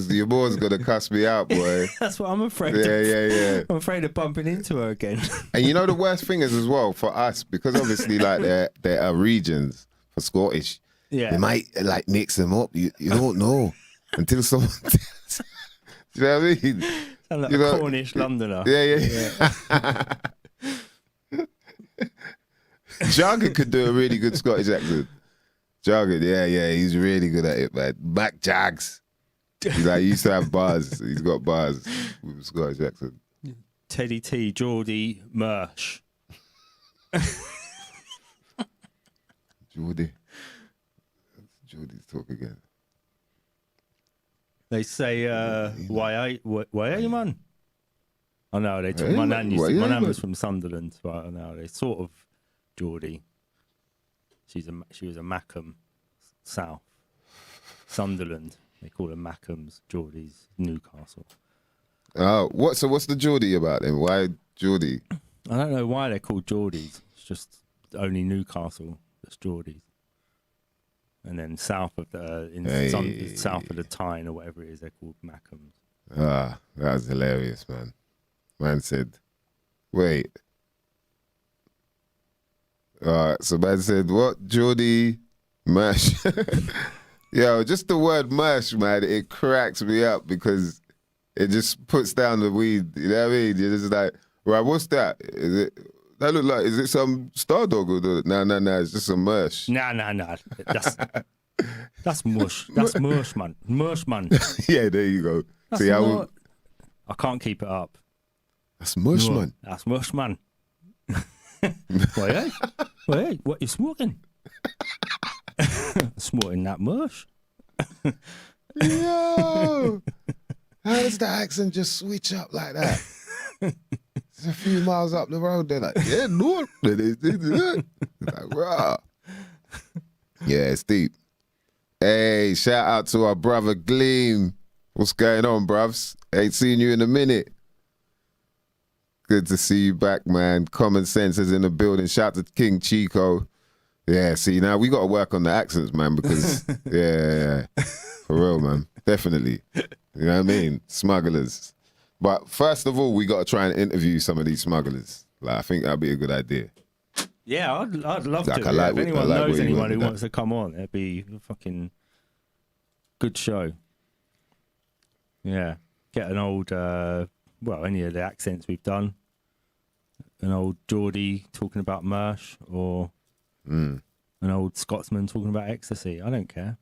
Your boy's gonna cuss me out, boy. That's what I'm afraid of. Yeah. I'm afraid of bumping into her again. And you know the worst thing is as well for us, because obviously like there are regions for Scottish. Yeah. They might like mix them up. You don't know until someone tells. Do you know what I mean? Sound like You a know- Cornish Londoner. Yeah. Jargon could do a really good Scottish accent. Jargon, yeah, he's really good at it, man. Mac Jags. He's like, he used to have bars. He's got bars with a Scottish accent. Teddy T, Geordie, Mersh. Geordie's talk again. They say, why are you, man? I know they took Hey, my nan. well, yeah, My nan but- was from Sunderland, so I know they sort of Geordie. She was a Mackham, South Sunderland. They call them Mackhams. Geordies, Newcastle. Oh, so what's the Geordie about then? Why Geordie? I don't know why they're called Geordies. It's just only Newcastle that's Geordies. And then south of the south of the Tyne or whatever it is, they're called Mackhams. Ah, that was hilarious, man. Man said, wait. So man said, what? Geordie mash? Yo, just the word mash, man, it cracks me up because it just puts down the weed. You know what I mean? You're just like, right, what's that? That look like, is it some Star Dog? No, it's just some mush. Nah. That's mush. That's mush, man. Mush, man. Yeah, there you go. That's See, not... I can't keep it up. That's mush, No, man. That's mush, man. Wait, what you smoking? Smoking that mush. Yo, how does the accent just switch up like that? It's a few miles up the road. They're like, yeah, no. Like, rah. Yeah, it's deep. Hey, shout out to our brother Gleam. What's going on, bruvs? Ain't seen you in a minute. Good to see you back, man. Common Sense is in the building. Shout out to King Chico. Yeah, see, now we got to work on the accents, man, because, yeah, for real, man. Definitely. You know what I mean? Smugglers. But first of all, we got to try and interview some of these smugglers. Like, I think that'd be a good idea. Yeah, I'd love Like, to. I like If what- anyone I like knows where you anyone went who with wants to come on, it'd be a fucking good show. Yeah, get an old, any of the accents we've done. An old Geordie talking about Mersh or an old Scotsman talking about ecstasy. I don't care.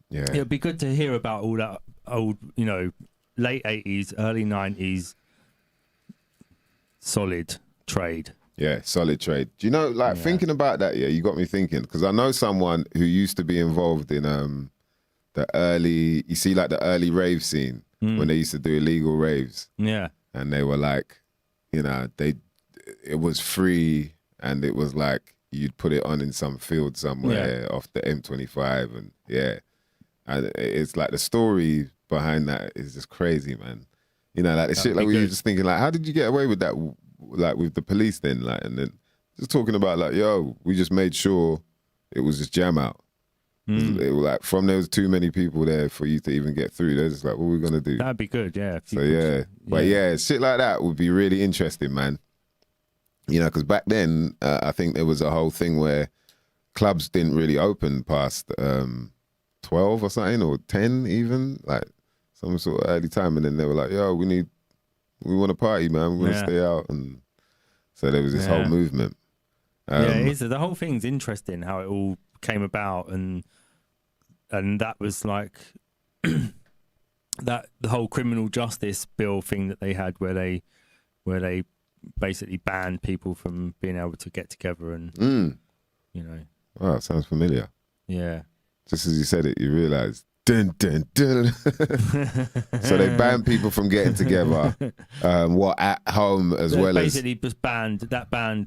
Yeah. It'd be good to hear about all that old, late 80s, early 90s solid trade. Yeah, solid trade. Do you know, like, thinking about that, yeah, you got me thinking, because I know someone who used to be involved in the early rave scene when they used to do illegal raves. Yeah. And they were like, it was free and it was like you'd put it on in some field somewhere off the M25 and and it's like the story behind that is just crazy, man. You know, like the shit, like we were just thinking, like, how did you get away with that, like with the police then, like, and then just talking about like, yo, we just made sure it was just jam out. It was like from there was too many people there for you to even get through. They're just like, what are we gonna do? That'd be good, yeah. So but shit like that would be really interesting, man. You know, because back then I think there was a whole thing where clubs didn't really open past 12 or something, or 10 even, like some sort of early time, and then they were like, yo, we want to party, man. We want to stay out, and so there was this whole movement. The whole thing's interesting how it all came about, and that was like that the whole criminal justice bill thing that they had, where they basically banned people from being able to get together and Oh, it sounds familiar. Yeah. Just as you said it, you realised. Dun, dun, dun. So they banned people from getting together, at home as well as basically just banned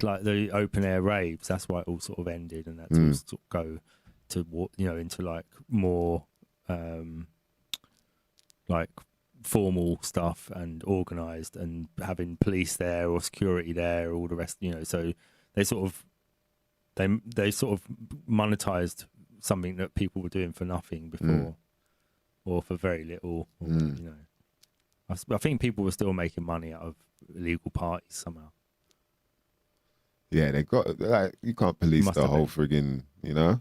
like the open air raves. That's why it all sort of ended, and that's all sort of go to into like more like formal stuff and organised, and having police there or security there, all the rest. So they sort of monetized something that people were doing for nothing before, or for very little. I think people were still making money out of illegal parties somehow. Yeah, they got like you can't police the whole friggin', No,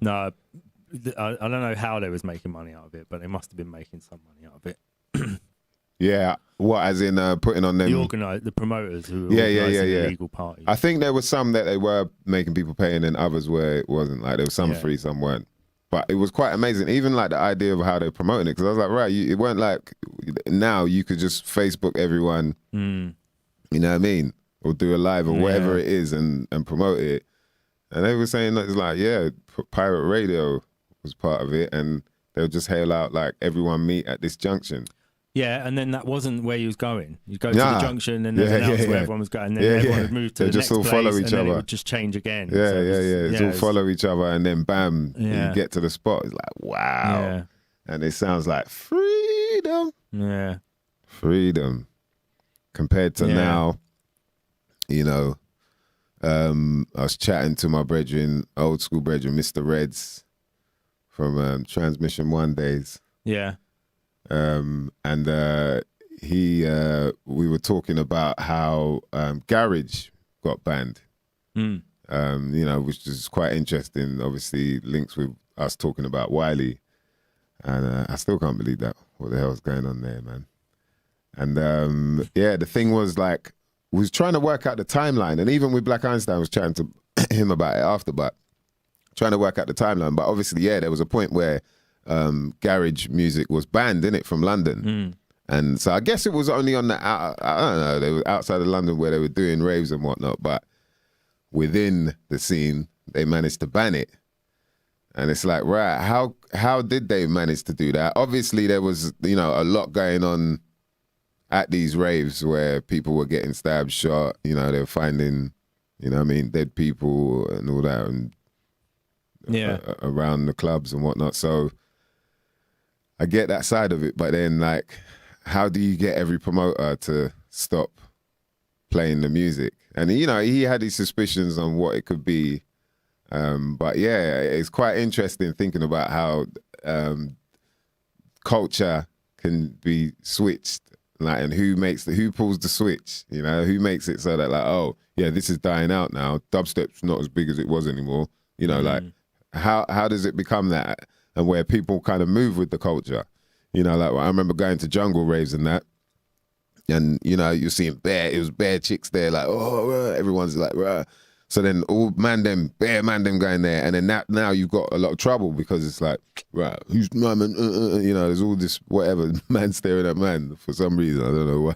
I don't know how they was making money out of it, but they must have been making some money out of it. Yeah, what as in putting on them the promoters who were organising illegal parties. I think there was some that they were making people pay, and then others where it wasn't. Like there was some free, some weren't. But it was quite amazing, even like the idea of how they're promoting it. Because I was like, right, it weren't like now you could just Facebook everyone, you know what I mean, or do a live or whatever it is and promote it. And they were saying that it's like, pirate radio was part of it, and they'll just hail out like everyone meet at this junction. Yeah, and then that wasn't where you was going. You go to the junction, and then announce where everyone was going. And then everyone would move to the just next all place, follow each and then other. it would just change again. Yeah, So It's all follow each other, and then bam, you get to the spot. It's like, wow. Yeah. And it sounds like freedom. Yeah. Freedom. Compared to now, you know, I was chatting to my brethren, old school brethren, Mr. Reds from Transmission One days. Yeah. And we were talking about how garage got banned. You know, which is quite interesting. Obviously, links with us talking about Wiley, and I still can't believe that. What the hell is going on there, man? And the thing was like, we was trying to work out the timeline, and even with Black Einstein, I was chatting to him about it after, but trying to work out the timeline. But obviously, there was a point where garage music was banned, innit, from London. And so I guess it was only on the, I don't know, they were outside of London where they were doing raves and whatnot, but within the scene, they managed to ban it. And it's like, right, how did they manage to do that? Obviously, there was, you know, a lot going on at these raves where people were getting stabbed, shot, you know, they were finding, you know what I mean, dead people and all that, and around the clubs and whatnot. So I get that side of it, but then like, how do you get every promoter to stop playing the music? And you know, he had his suspicions on what it could be, but yeah, it's quite interesting thinking about how culture can be switched, like, and who pulls the switch, you know, who makes it so that like, oh yeah, this is dying out now, dubstep's not as big as it was anymore, you know, like how does it become that, and where people kind of move with the culture, you know, like I remember going to jungle raves and that, and you know, you're seeing it was bare chicks there, like, oh, everyone's like, rah. So then all bare man them going there, and then now you've got a lot of trouble because it's like, right, who's my man? You know, there's all this whatever, man staring at man for some reason, I don't know why,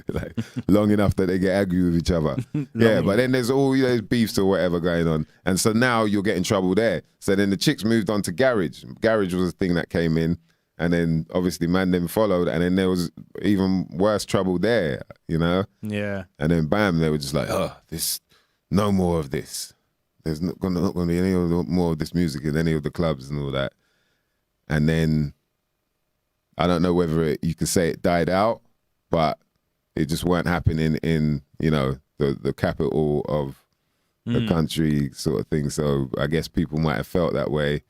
like long enough that they get angry with each other. Yeah, but then there's all those beefs or whatever going on, and so now you're getting trouble there. So then the chicks moved on to garage. Garage was a thing that came in, and then obviously man them followed, and then there was even worse trouble there, you know. Yeah. And then bam, they were just like, oh, this. No more of this. There's not going to be any more of this music in any of the clubs and all that. And then, I don't know whether you could say it died out, but it just weren't happening in, you know, the capital of the country sort of thing. So I guess people might have felt that way.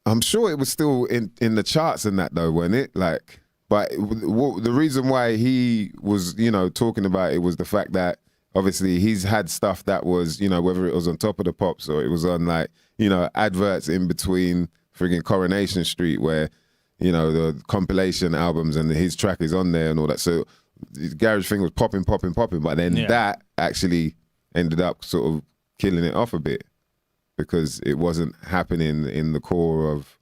I'm sure it was still in the charts and that though, wasn't it? Like, but the reason why he was, you know, talking about it was the fact that obviously he's had stuff that was, you know, whether it was on Top of the Pops or it was on like, you know, adverts in between frigging Coronation Street where, you know, the compilation albums and his track is on there and all that. So the garage thing was popping. But then that actually ended up sort of killing it off a bit because it wasn't happening in the core of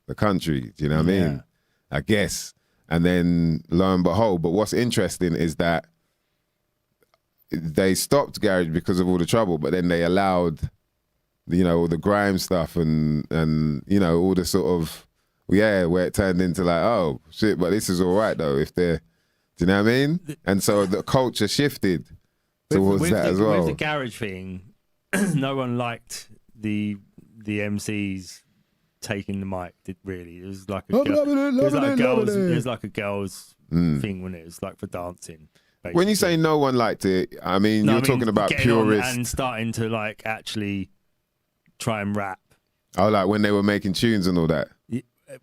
the country. Do you know what I mean? I guess. And then lo and behold, but what's interesting is that they stopped garage because of all the trouble, but then they allowed, you know, all the grime stuff and you know, all the sort of, where it turned into like, oh shit, but this is all right though if they're, do you know what I mean? And so the culture shifted towards that as well. With the garage thing, no one liked the MCs taking the mic. It was like a girl's thing when it was like for dancing. Basically. When you say no one liked it, I mean, you're talking about purists. And starting to like actually try and rap. Oh, like when they were making tunes and all that?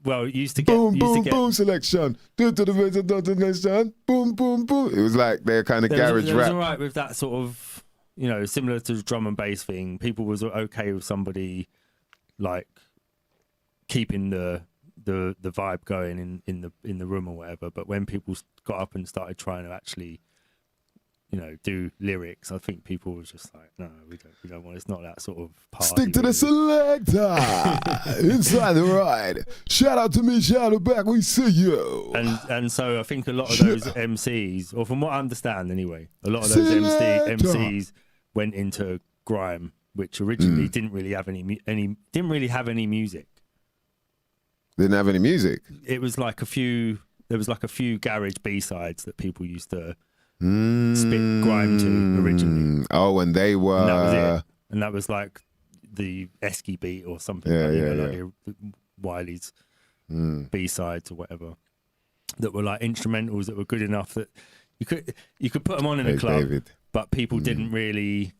Well, it used to get... Boom selection. Do to the destination. Boom. It was like their kind of garage rap. It was all right with that sort of, you know, similar to the drum and bass thing. People was okay with somebody like keeping the vibe going in the room or whatever, but when people got up and started trying to actually, you know, do lyrics, I think people was just like, no, we don't want. It's not that sort of party. Stick to the selector inside the ride. Shout out to me, shout out back. We see you. And so I think a lot of those MCs, or from what I understand anyway, a lot of those MCs went into grime, which originally didn't really have any music. Didn't have any music. It was like a few there was like a few garage B-sides that people used to spit grime to originally. Oh, and they were. And that was it. And that was like the Esky beat or something. Like the Wiley's B-sides or whatever. That were like instrumentals that were good enough that you could put them on in a club, David. But people didn't really.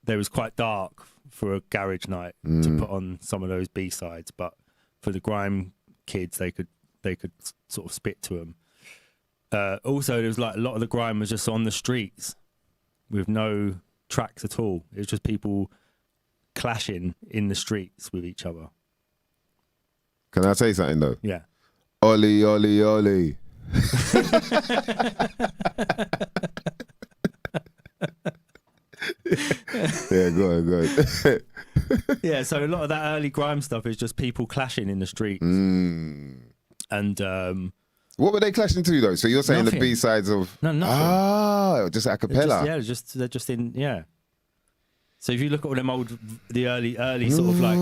They was quite dark for a garage night to put on some of those B-sides, but for the grime kids, they could sort of spit to them. Also, there was like a lot of the grime was just on the streets with no tracks at all. It was just people clashing in the streets with each other. Can I say something though? Yeah. Ollie, Ollie, Ollie. Yeah, go on. Yeah, so a lot of that early grime stuff is just people clashing in the streets. And what were they clashing to though? So you're saying nothing. The B-sides of nothing. Just a cappella. They're just in So if you look at all them the early sort of like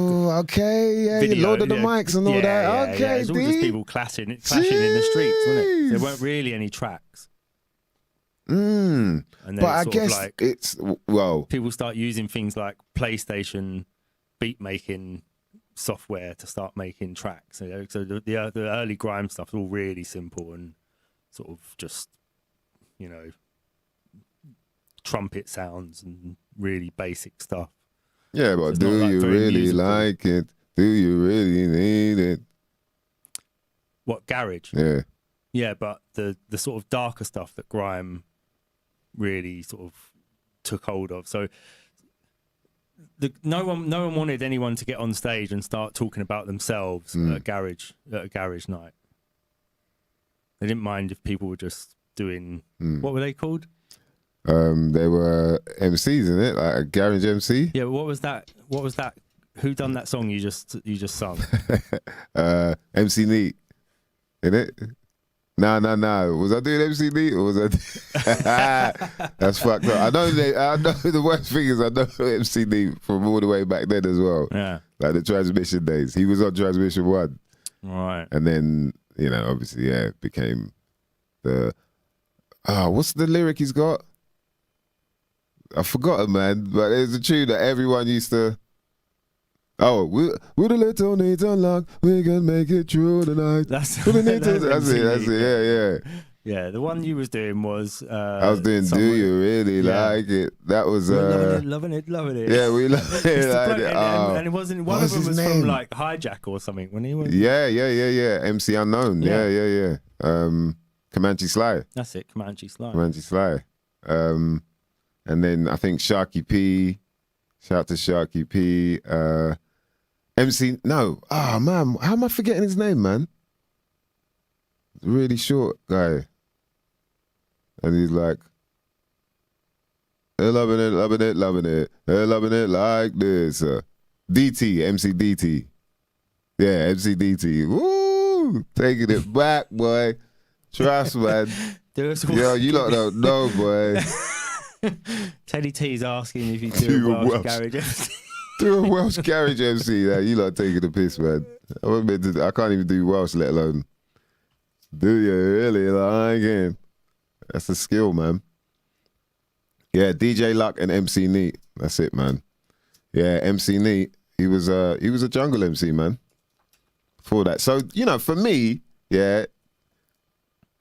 video, Lord of the Mics and all that. Okay, it's all just people clashing in the streets, wasn't it? There weren't really any tracks. And then but I guess like, it's people start using things like PlayStation beat making software to start making tracks. So the early grime stuff is all really simple and sort of just trumpet sounds and really basic stuff. Yeah, but do you really like it? Do you really need it? What, garage? Yeah. Yeah, but the sort of darker stuff that grime really sort of took hold of. So no one wanted anyone to get on stage and start talking about themselves at a garage night. They didn't mind if people were just doing what were they called? They were MCs, isn't it? Like a garage MC. Yeah, but what was that? Who done that song you just sung? MC Neat, innit? No. Was I doing MC Neat or was I? That's fucked up. I know the worst thing is I know MC Neat from all the way back then as well. Yeah, like the Transmission days. He was on Transmission 1. Right. And then obviously became the what's the lyric he's got? I forgot it, man. But there's a tune that everyone used to. Oh, with a little need unlocked, we can make it true tonight. That's it. Yeah. Yeah, the one you was doing was. I was doing. Do you really like it? That was. Loving it. Yeah, we love it. Like it. And it wasn't. One of them was from like Hijack or something when he was. Yeah. MC Unknown. Yeah. Comanche Sly. That's it, Comanche Sly. And then I think Sharky P. Shout out to Sharky P. MC. No. Oh man, how am I forgetting his name, man? Really short guy. And he's like, they're loving it. They're loving it like this. DT, MC DT. Yeah, MC DT. Woo! Taking it back, boy. Trust, man. Yo, you lot don't know, boy. Teddy T's asking if you do a Welsh garage MC. Do a Welsh garage MC. Now, you lot taking the piss, man. I can't even do Welsh, let alone. Do you really like it? That's a skill, man. Yeah, DJ Luck and MC Neat. That's it, man. Yeah, MC Neat. He was a jungle MC, man. Before that, so for me, yeah,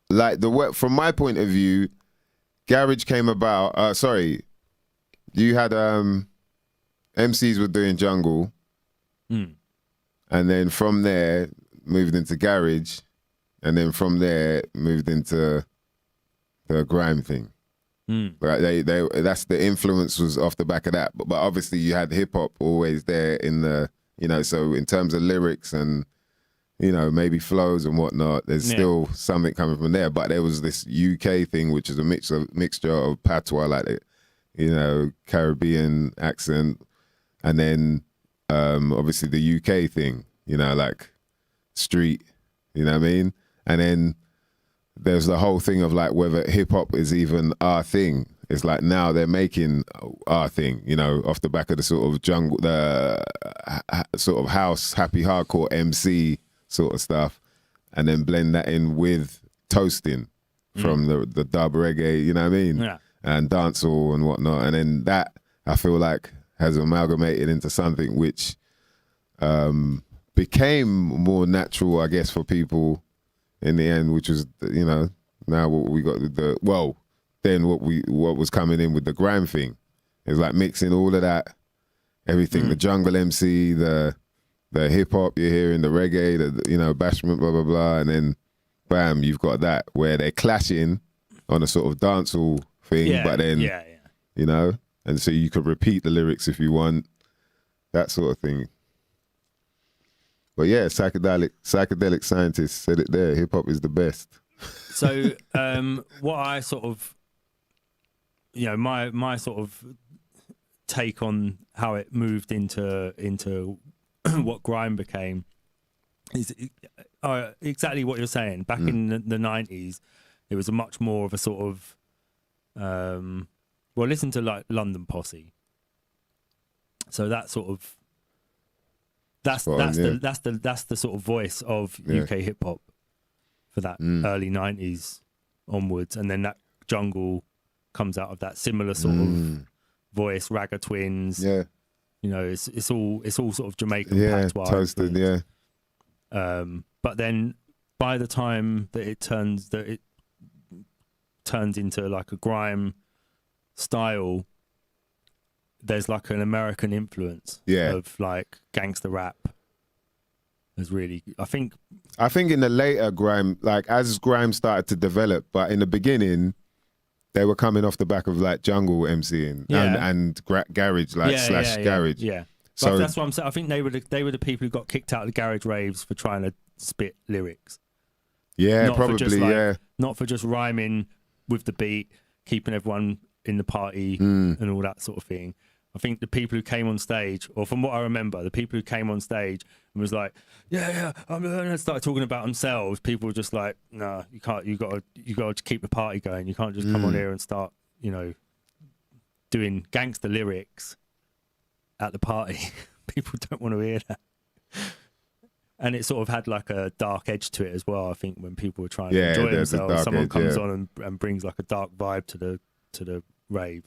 like from my point of view, garage came about. You had MCs were doing jungle, and then from there moved into garage. And then from there, moved into the grime thing. Like that's the influence was off the back of that. But obviously, you had hip hop always there in the, so in terms of lyrics and, maybe flows and whatnot, there's still something coming from there. But there was this UK thing, which is a mixture of patois, like, Caribbean accent, and then obviously the UK thing, like street, you know what I mean? And then there's the whole thing of like whether hip hop is even our thing. It's like now they're making our thing, off the back of the sort of jungle, the sort of house, happy hardcore MC sort of stuff, and then blend that in with toasting from the dub reggae, you know what I mean? Yeah. And dancehall and whatnot. And then that, I feel like, has amalgamated into something which became more natural, I guess, for people in the end, which was, you know, now what we got then what was coming in with the grime thing is like mixing all of that, everything, the jungle MC, the hip hop you're hearing, the reggae, the, you know, bashment, blah blah blah, and then bam, you've got that where they're clashing on a sort of dancehall thing, but then you know, and so you could repeat the lyrics if you want, that sort of thing. But yeah, psychedelic scientists said it there. Hip hop is the best. So what I sort of, you know, my sort of take on how it moved into what grime became is exactly what you're saying. Back in the 90s, it was a much more of a sort of, well, listen to like London Posse. So that sort of, that's the sort of voice of UK hip hop for that early 90s onwards, and then that jungle comes out of that similar sort of voice, Ragga Twins. Yeah, you know, it's all sort of Jamaican patois. Toasted, but then by the time that it turns into like a grime style, there's like an American influence of like gangster rap. There's really, I think in the later grime, like as grime started to develop, but in the beginning, they were coming off the back of like jungle MCing and garage, like garage. Yeah. So but that's what I'm saying. I think they were the people who got kicked out of the garage raves for trying to spit lyrics. Yeah, not probably. For just not for just rhyming with the beat, keeping everyone in the party and all that sort of thing. I think the people who came on stage, or from what I remember, the people who came on stage and was like, and started talking about themselves. People were just like, "Nah, you can't. You got to keep the party going. You can't just come on here and start, you know, doing gangster lyrics at the party." People don't want to hear that. And it sort of had like a dark edge to it as well. I think when people were trying to enjoy themselves, someone comes on and brings like a dark vibe to the rave,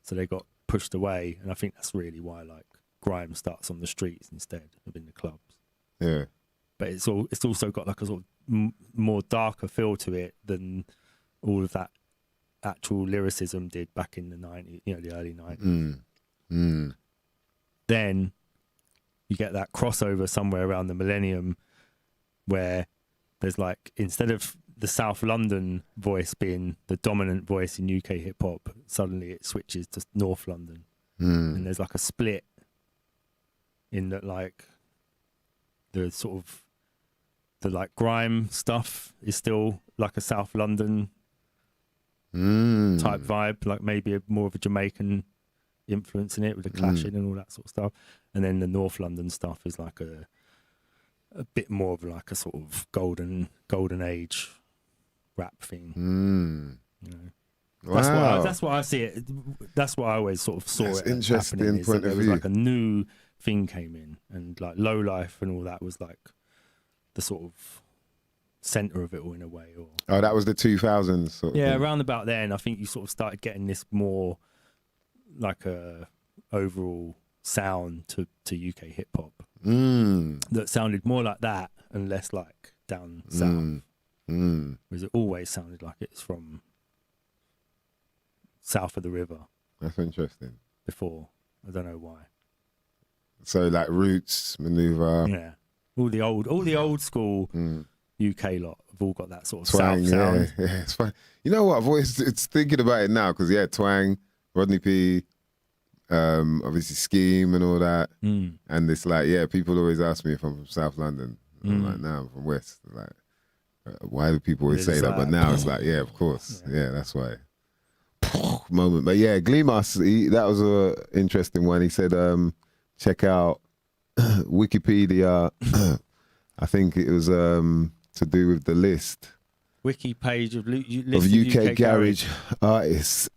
so they got pushed away. And I think that's really why like grime starts on the streets instead of in the clubs. Yeah, but it's also got like a sort of more darker feel to it than all of that actual lyricism did back in the 90s, you know, the early 90s. Then you get that crossover somewhere around the millennium where there's like, instead of the South London voice being the dominant voice in UK hip hop, suddenly it switches to North London. And there's like a split in that, like the sort of the like grime stuff is still like a South London type vibe, like maybe more of a Jamaican influence in it with the clashing and all that sort of stuff. And then the North London stuff is like a bit more of like a sort of golden age rap thing. You know? Wow. That's what I see it. That's what I always sort of saw. That's it interesting happening, point of there was view. like a new thing came in, and like Low Life and all that was like the sort of center of it all in a way. Or that was the 2000s sort of thing. around about then I think you sort of started getting this more like a overall sound to UK hip hop that sounded more like that and less like down south. Whereas it always sounded like it's from south of the river. That's interesting. Before, I don't know why. So like Roots, Maneuver. Yeah, all the old school UK lot have all got that sort of Twang, south sound. Yeah, it's fine. You know what? I've always it's thinking about it now because Twang, Rodney P, obviously Scheme and all that, and it's like people always ask me if I'm from South London. I'm like, no, I'm from West. Like, why do people always say that? But now it's like, of course, that's why. Moment, but Glimas, that was a interesting one. He said, check out Wikipedia. I think it was to do with the list. Wiki page of UK garage artists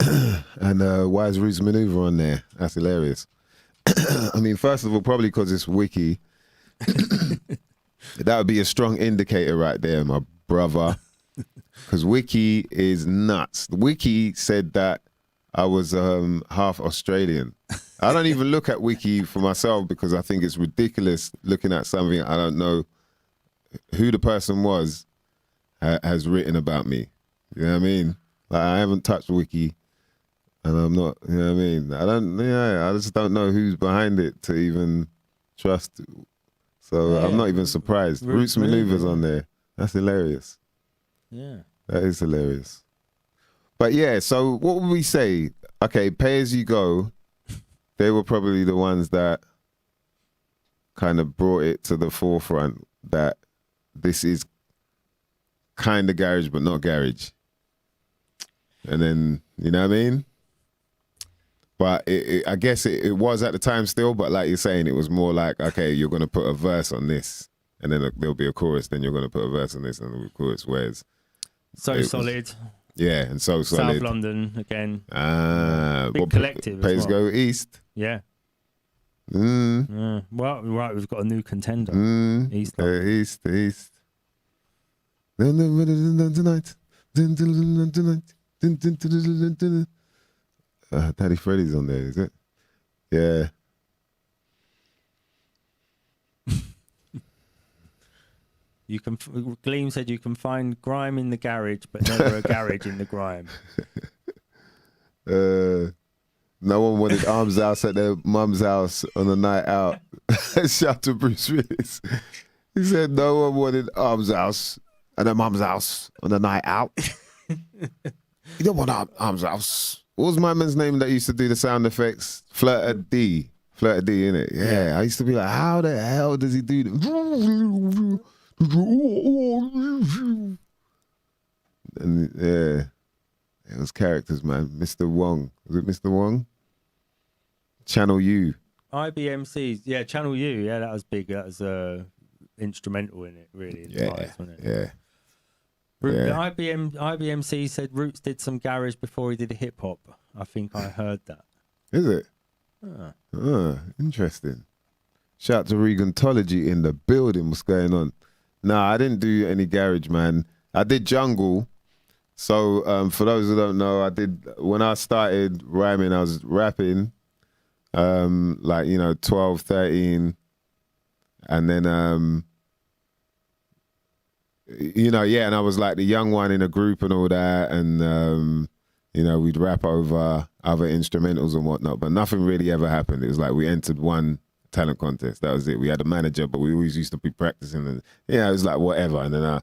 and Wise Roots Maneuver on there. That's hilarious. I mean, first of all, probably because it's wiki. That would be a strong indicator right there, my brother. because Wiki is nuts. Wiki said that I was half Australian. I don't even look at Wiki for myself because I think it's ridiculous looking at something I don't know who the person was has written about me. You know what I mean? Like, I haven't touched Wiki, and I'm not. You know what I mean? I just don't know who's behind it to even trust. So I'm not even surprised. Roots Maneuvers on there. That's hilarious. Yeah. That is hilarious. But yeah, so what would we say? Okay, Pay As You Go, they were probably the ones that kind of brought it to the forefront that this is kind of garage, but not garage. And then, you know what I mean? But I guess it was at the time still, but like you're saying, it was more like, okay, you're going to put a verse on this, and then there'll be a chorus, then you're going to put a verse on this, and the chorus, whereas... So Solid. Yeah, and So Solid. South London, again. Big collective Pay as As well. Go East. Yeah. Mm. Yeah. Well, right, we've got a new contender. East. East. Tonight. Daddy Freddy's on there, is it? Yeah. You can. Gleam said you can find grime in the garage, but never a garage in the grime. No one wanted Arms House at their mum's house on a night out. Shout to Bruce Willis. He said no one wanted Arms House at their mum's house on a night out. You don't want Arms House. What was my man's name that used to do the sound effects? Flirter D, innit? Yeah, I used to be like, how the hell does he do that? And yeah, it was characters, man. Mr. Wong. Was it Mr. Wong? Channel U. IBMC's, yeah, Channel U, yeah, that was big. That was instrumental in it, really. In the rise, wasn't it? Yeah. IBMC said Roots did some garage before he did hip hop. I think I heard that. Is it? Interesting. Shout to Regantology in the building. What's going on? Nah, I didn't do any garage, man. I did jungle. So for those who don't know, when I started rhyming, I was rapping, 12, 13. And then, and I was like the young one in a group and all that. And, we'd rap over other instrumentals and whatnot, but nothing really ever happened. It was like we entered one talent contest. That was it. We had a manager, but we always used to be practicing. And, it was like whatever. And then I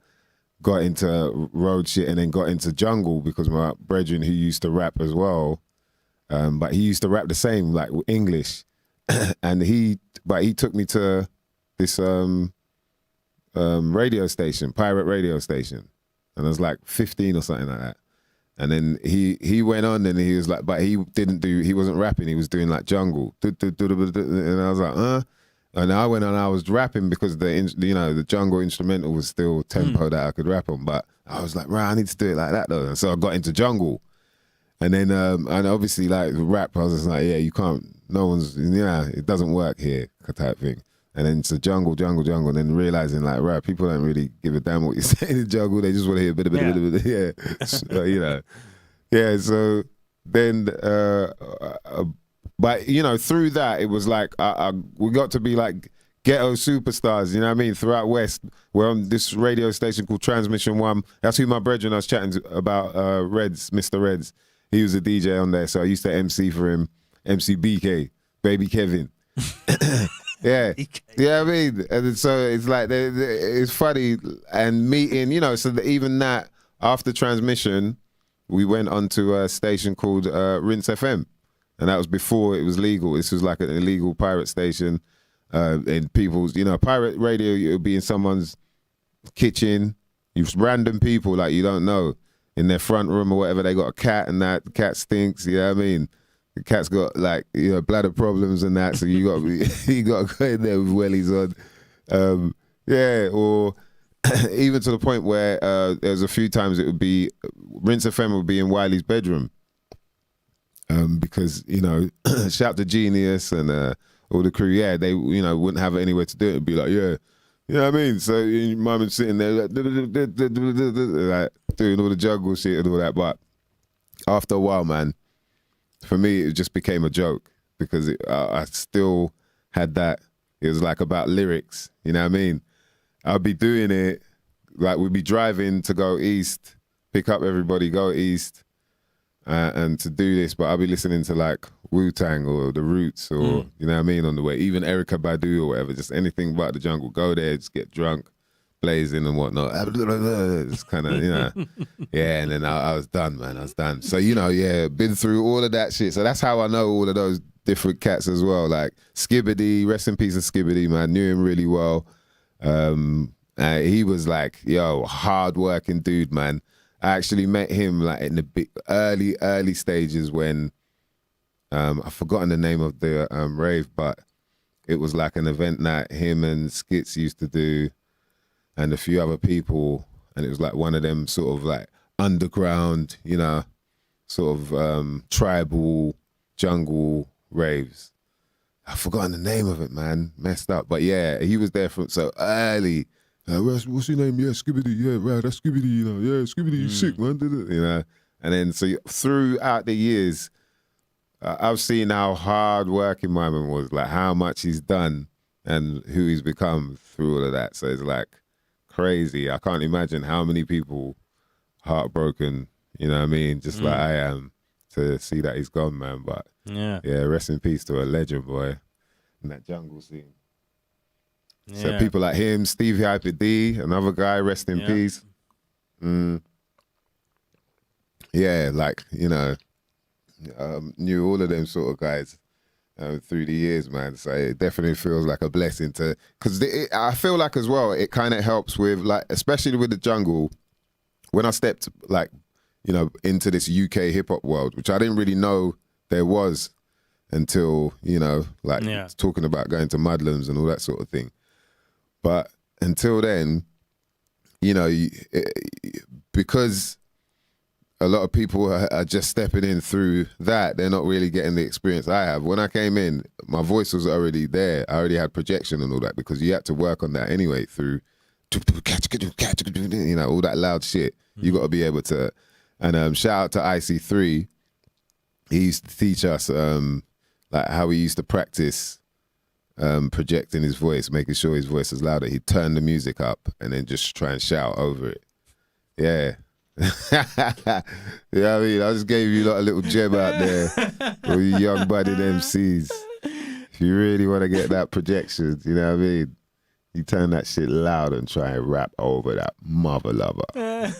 got into road shit and then got into jungle because my brethren who used to rap as well, but he used to rap the same, like English. And he took me to this radio station, pirate radio station. And I was like 15 or something like that. And then he went on and he was like, but he wasn't rapping, he was doing like jungle. And I was like, And I went on, I was rapping because the jungle instrumental was still tempo that I could rap on. But I was like, right, I need to do it like that though. And so I got into jungle. And then, and obviously like rap, I was just like, yeah, you can't, it doesn't work here type thing. And then it's a jungle, and then realizing like, right, people don't really give a damn what you're saying in jungle. They just want to hear a bit. Yeah. So, yeah. So then, but through that, it was like, we got to be like ghetto superstars, you know what I mean? Throughout West, we're on this radio station called Transmission One. That's who my brethren I was chatting about, Reds, Mr. Reds. He was a DJ on there, so I used to MC for him, MC BK, Baby Kevin. Yeah, I mean, and so it's like it's funny and meeting, so that even that after Transmission, we went onto a station called Rinse FM, and that was before it was legal. This was like an illegal pirate station, and people's, pirate radio. It would be in someone's kitchen, random people like you don't know in their front room or whatever. They got a cat and that cat stinks. You know what I mean? The cat's got like bladder problems and that, so you got to go in there with wellies on, or even to the point where there's a few times it would be Rinse FM would be in Wiley's bedroom, because shout to Genius and all the crew, they wouldn't have anywhere to do it. It'd be like, You know what I mean? So your mum is sitting there like doing all the jungle shit and all that. But after a while, man, for me, it just became a joke because I still had that. It was like about lyrics. You know what I mean? I'd be doing it, like we'd be driving to go east, pick up everybody, go east, and to do this, but I'll be listening to like Wu-Tang or The Roots or, you know what I mean, on the way, even Erykah Badu or whatever, just anything but the jungle. Go there, just get drunk, blazing and whatnot. It's kind of, you know, yeah, and then I was done, man, I was done. So, you know, yeah, been through all of that shit. So that's how I know all of those different cats as well. Like Skibbity, rest in peace of Skibbity, man, knew him really well. He was like, yo, hard-working dude, man. I actually met him like in the early stages when I've forgotten the name of the rave, but it was like an event that him and Skits used to do and a few other people, and it was like one of them sort of like underground, you know, sort of tribal jungle raves. I've forgotten the name of it, man. Messed up. But yeah, he was there from so early. What's your name? Yeah, Skibbity. Yeah, right, that's Skibbity. You know, yeah, Skibbity, you sick, man. You know, and then so throughout the years, I've seen how hard working my man was, like how much he's done and who he's become through all of that. So it's like crazy. I can't imagine how many people heartbroken, you know what I mean, just like I am, to see that he's gone, man. But yeah, rest in peace to a legend, boy, in that jungle scene. Yeah. So people like him, Stevie Hyper D, another guy, rest in peace. Yeah, like, you know, knew all of them sort of guys through the years, man. So it definitely feels like a blessing to, because I feel like as well, it kind of helps with, like, especially with the jungle, when I stepped, like, you know, into this UK hip hop world, which I didn't really know there was until, you know, like talking about going to Mudlands and all that sort of thing. But until then, you know, because a lot of people are just stepping in through that, they're not really getting the experience I have. When I came in, my voice was already there. I already had projection and all that because you had to work on that anyway through, you know, all that loud shit. You got to be able to. And shout out to IC3. He used to teach us like how we used to practice projecting his voice, making sure his voice is louder. He'd turn the music up and then just try and shout over it. Yeah. You know what I mean? I just gave you like a little gem out there for you young budding MCs. If you really want to get that projection, you know what I mean? You turn that shit loud and try and rap over that mother lover.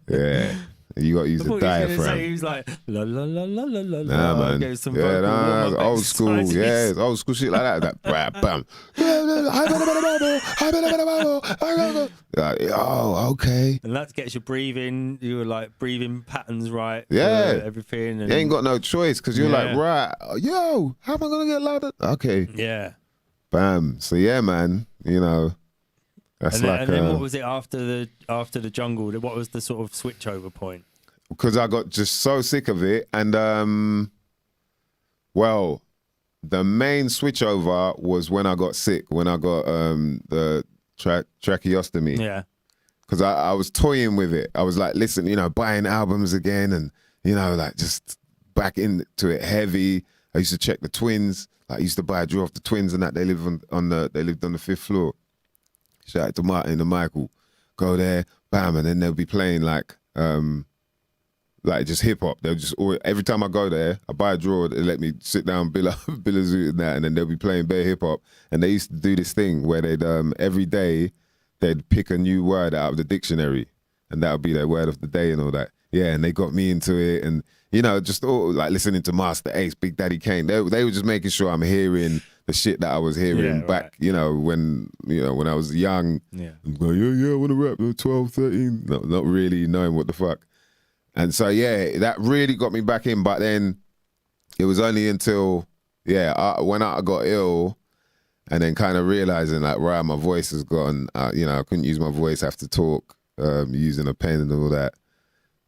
Yeah. You got to use the diaphragm. He was like, la la la la la la. Nah, man. Yeah, it's old school. Yeah, it's old school shit like that. Bam. Oh, okay. And that gets your breathing. You were like breathing patterns right. Yeah. Everything. And you ain't got no choice because you're like, right, yo, how am I going to get louder? Okay. Yeah. Bam. So yeah, man, you know. That's and then what was it after the jungle? What was the sort of switch over point? Because I got just so sick of it, and well, the main switch over was when I got sick, when I got the tracheostomy. Yeah. Because I was toying with it. I was like, listen, you know, buying albums again, and you know, like just back into it heavy. I used to check the Twins. Like, I used to buy a draw off the Twins, and that they lived on the 5th floor. Shout out to Martin and Michael. Go there, bam, and then they'll be playing like just hip hop. They'll just every time I go there, I buy a drawer. They let me sit down, Bill Zoo and that, and then they'll be playing bare hip hop. And they used to do this thing where they'd every day they'd pick a new word out of the dictionary, and that would be their word of the day and all that. Yeah, and they got me into it, and you know, just all like listening to Master Ace, Big Daddy Kane. They were just making sure I'm hearing the shit that I was hearing back, you know, when I was young. Yeah. I'm going, yeah, I want to rap 12, 13. No, not really knowing what the fuck. And so, yeah, that really got me back in. But then it was only until, when I got ill and then kind of realizing like, right, my voice has gone, you know, I couldn't use my voice, have to talk using a pen and all that.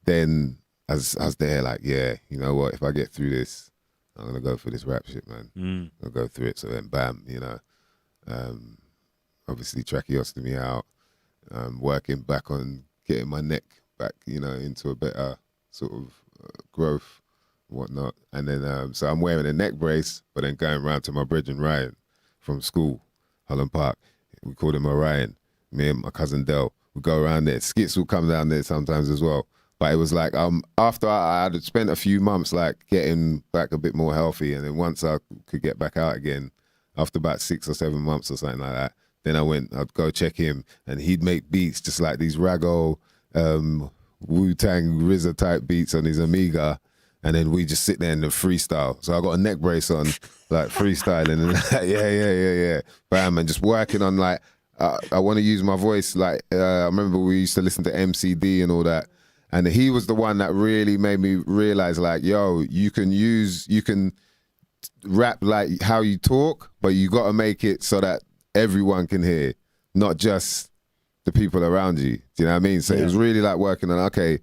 Then I was there like, yeah, you know what, if I get through this, I'm going to go for this rap shit, man. I'll go through it. So then, bam, you know, obviously tracheostomy out, working back on getting my neck back, into a better sort of growth, whatnot. And then, so I'm wearing a neck brace, but then going round to my brethren Ryan from school, Holland Park. We called him Orion. Me and my cousin Del would go around there. Skits will come down there sometimes as well. But it was like after I had spent a few months like getting back a bit more healthy, and then once I could get back out again, after about 6 or 7 months or something like that, then I'd go check him, and he'd make beats just like these raggo, Wu-Tang RZA type beats on his Amiga, and then we just sit there in the freestyle. So I got a neck brace on, like freestyling, and yeah, bam, and just working on like, I want to use my voice. Like I remember we used to listen to MCD and all that, and he was the one that really made me realize, like, yo, you can rap like how you talk, but you got to make it so that everyone can hear, not just the people around you. Do you know what I mean? So it was really like working on, okay,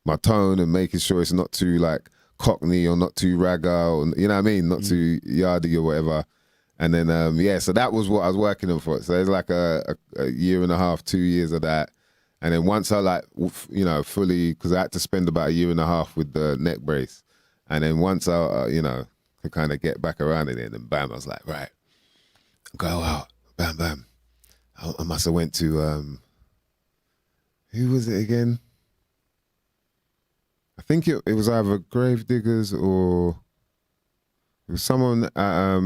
my tone and making sure it's not too like Cockney or not too ragga, or, you know what I mean? Not too yardy or whatever. And then, so that was what I was working on for. So there's like a year and a half, 2 years of that. And then once I like, fully, because I had to spend about a year and a half with the neck brace. And then once I, could kind of get back around in it, and bam, I was like, right, go out, bam, bam. I must have went to, who was it again? I think it was either Gravediggers or it was someone at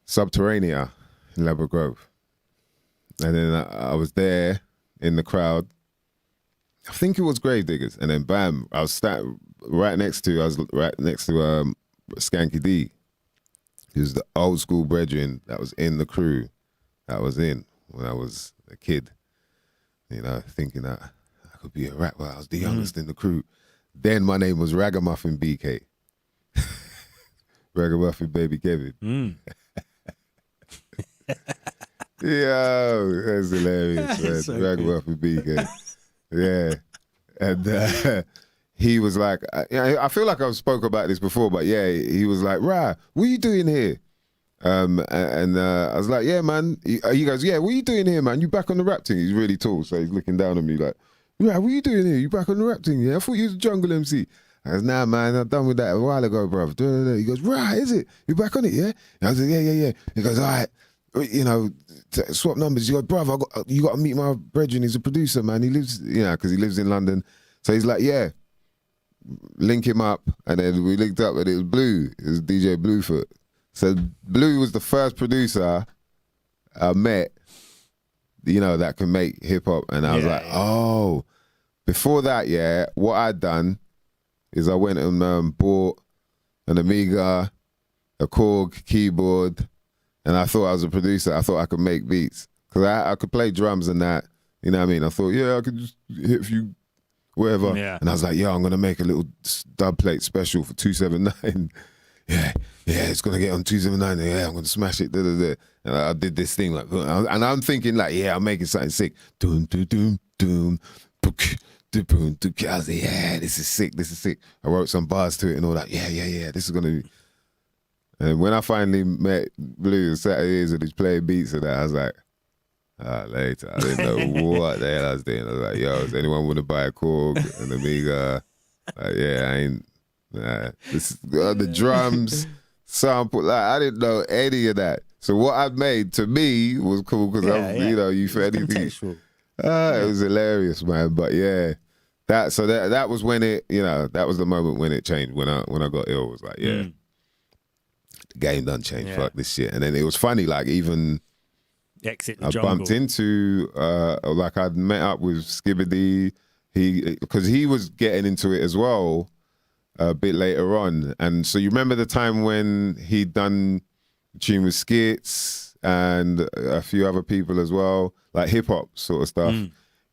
Subterranea in Ladbroke Grove. And then I was there in the crowd. I think it was Gravediggers. And then bam, I was right next to Skanky D. He was the old school brethren that was in the crew that I was in when I was a kid. Thinking that I could be a rapper. I was the youngest in the crew. Then my name was Ragamuffin BK. Ragamuffin Baby Kevin. Yo, that's hilarious, man. So Ragamuffin BK. Yeah. And he was like, I feel like I've spoke about this before, but yeah, he was like, Ra, what are you doing here? And I was like, yeah, man. He goes, yeah, what are you doing here, man? You back on the rap thing? He's really tall, so he's looking down on me like, yeah, what are you doing here? You back on the rap thing? Yeah, I thought you was a jungle MC. I was, nah, man, I'm done with that a while ago, bruv. He goes, right, is it? You back on it, yeah? And I was like, yeah. He goes, all right, swap numbers. He goes, bruv, you got to meet my brethren. He's a producer, man. He lives, because he lives in London. So he's like, yeah, link him up. And then we linked up, and it was Blue. It was DJ Bluefoot. So Blue was the first producer I met, that can make hip hop. And I was like, oh. Before that, what I'd done is I went and bought an Amiga, a Korg keyboard, and I thought I was a producer. I thought I could make beats. Because I could play drums and that, you know what I mean? I thought, I could just hit a few, whatever. Yeah. And I was like, I'm going to make a little dub plate special for 279. Yeah, it's gonna get on 279. Yeah, I'm gonna smash it. And I did this thing like, and I'm thinking like, I'm making something sick. Doom, doom, doom, doom. I was like, yeah, this is sick. I wrote some bars to it and all that. Yeah. This is gonna be. And when I finally met Blue and sat here and he's playing beats and that, I was like, later. I didn't know what the hell I was doing. I was like, yo, does anyone want to buy a Korg, an Amiga? I ain't. Nah, the drums, sample, like I didn't know any of that. So what I made to me was cool because you for anything. It was hilarious, man. But that was when it, that was the moment when it changed. When I got ill, it was like, the game done changed. Fuck this shit. And then it was funny, like even Exit the I jungle. bumped into like I'd met up with Skibbity, because he was getting into it as well. A bit later on, and so you remember the time when he'd done a tune with Skits and a few other people as well, like hip hop sort of stuff.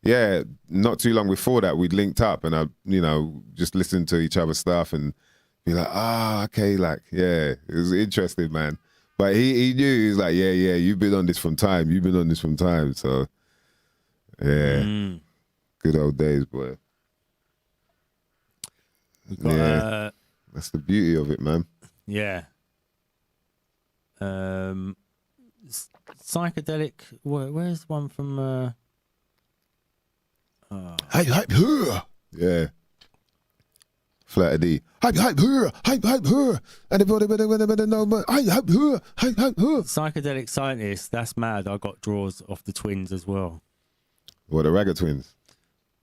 Yeah, not too long before that, we'd linked up, and I, just listened to each other's stuff and be like, okay, like, it was interesting, man. But he knew, he's like, yeah, you've been on this from time. So, good old days, boy. We've got, that's the beauty of it, man. Yeah. Psychedelic. Where's the one from? Hype, her. Yeah. Flat D. Hype, her. Hype, her. Anybody better know, but hype, her. Hype, her. Psychedelic Scientist. That's mad. I got draws off the twins as well. What, the Ragga Twins?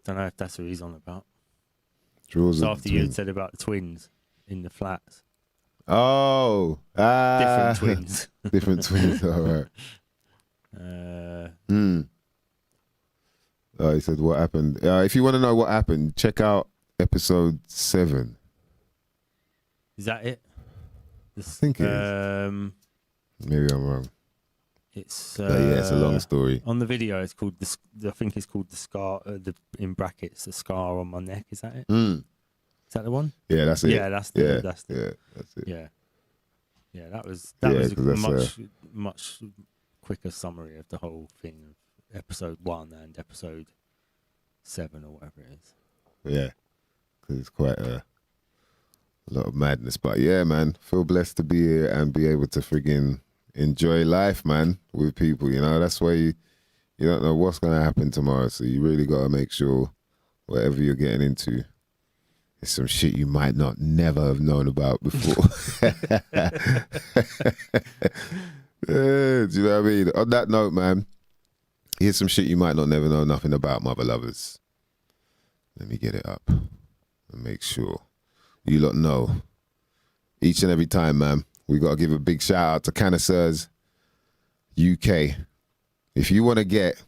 Don't know if that's what he's on about. Draws So of after the you twins. had said about the twins in the flats. Oh. Different twins. Different twins, all right. He said, what happened? If you want to know what happened, check out episode 7. Is that it? I think it is. Maybe I'm wrong. It's But yeah, it's a long story. on the video. It's called I think it's called the scar. In brackets, the scar on my neck. Is that it? Is that the one? Yeah, that's it. Yeah, that's it. Yeah. Yeah. That was Yeah, a 'cause that's, much quicker summary of the whole thing of episode 1 and episode 7 or whatever it is. Yeah, because it's quite a lot of madness. But yeah, man, feel blessed to be here and be able to friggin' enjoy life, man, with people. You know, that's why you don't know what's going to happen tomorrow. So you really got to make sure whatever you're getting into is some shit you might not never have known about before. Do you know what I mean? On that note, man, here's some shit you might not never know nothing about, mother lovers. Let me get it up and make sure you lot know. Each and every time, man, we got to give a big shout out to Connoisseurs UK. If you want to get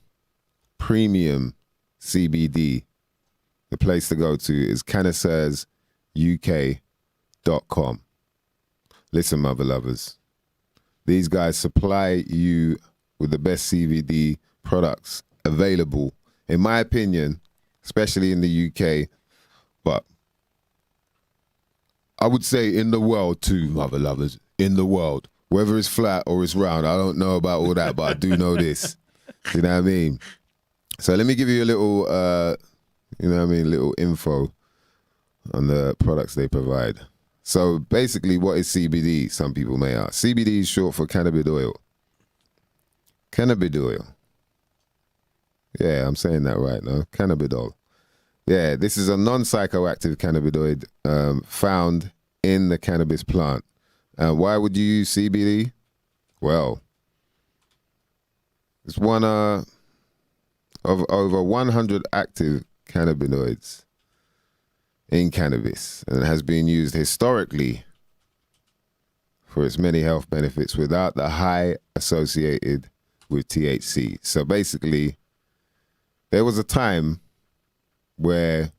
premium CBD, the place to go to is connoisseursuk.com. Listen, mother lovers, these guys supply you with the best CBD products available, in my opinion, especially in the UK, but I would say in the world too, mother lovers, in the world. Whether it's flat or it's round, I don't know about all that, but I do know this. You know what I mean? So let me give you a little, little info on the products they provide. So basically, what is CBD? Some people may ask. CBD is short for cannabis oil. Cannabis oil. Yeah, I'm saying that right now. Cannabidol. Yeah, this is a non-psychoactive cannabinoid found in the cannabis plant. Why would you use CBD? Well, it's one of over 100 active cannabinoids in cannabis, and it has been used historically for its many health benefits without the high associated with THC. So basically, there was a time where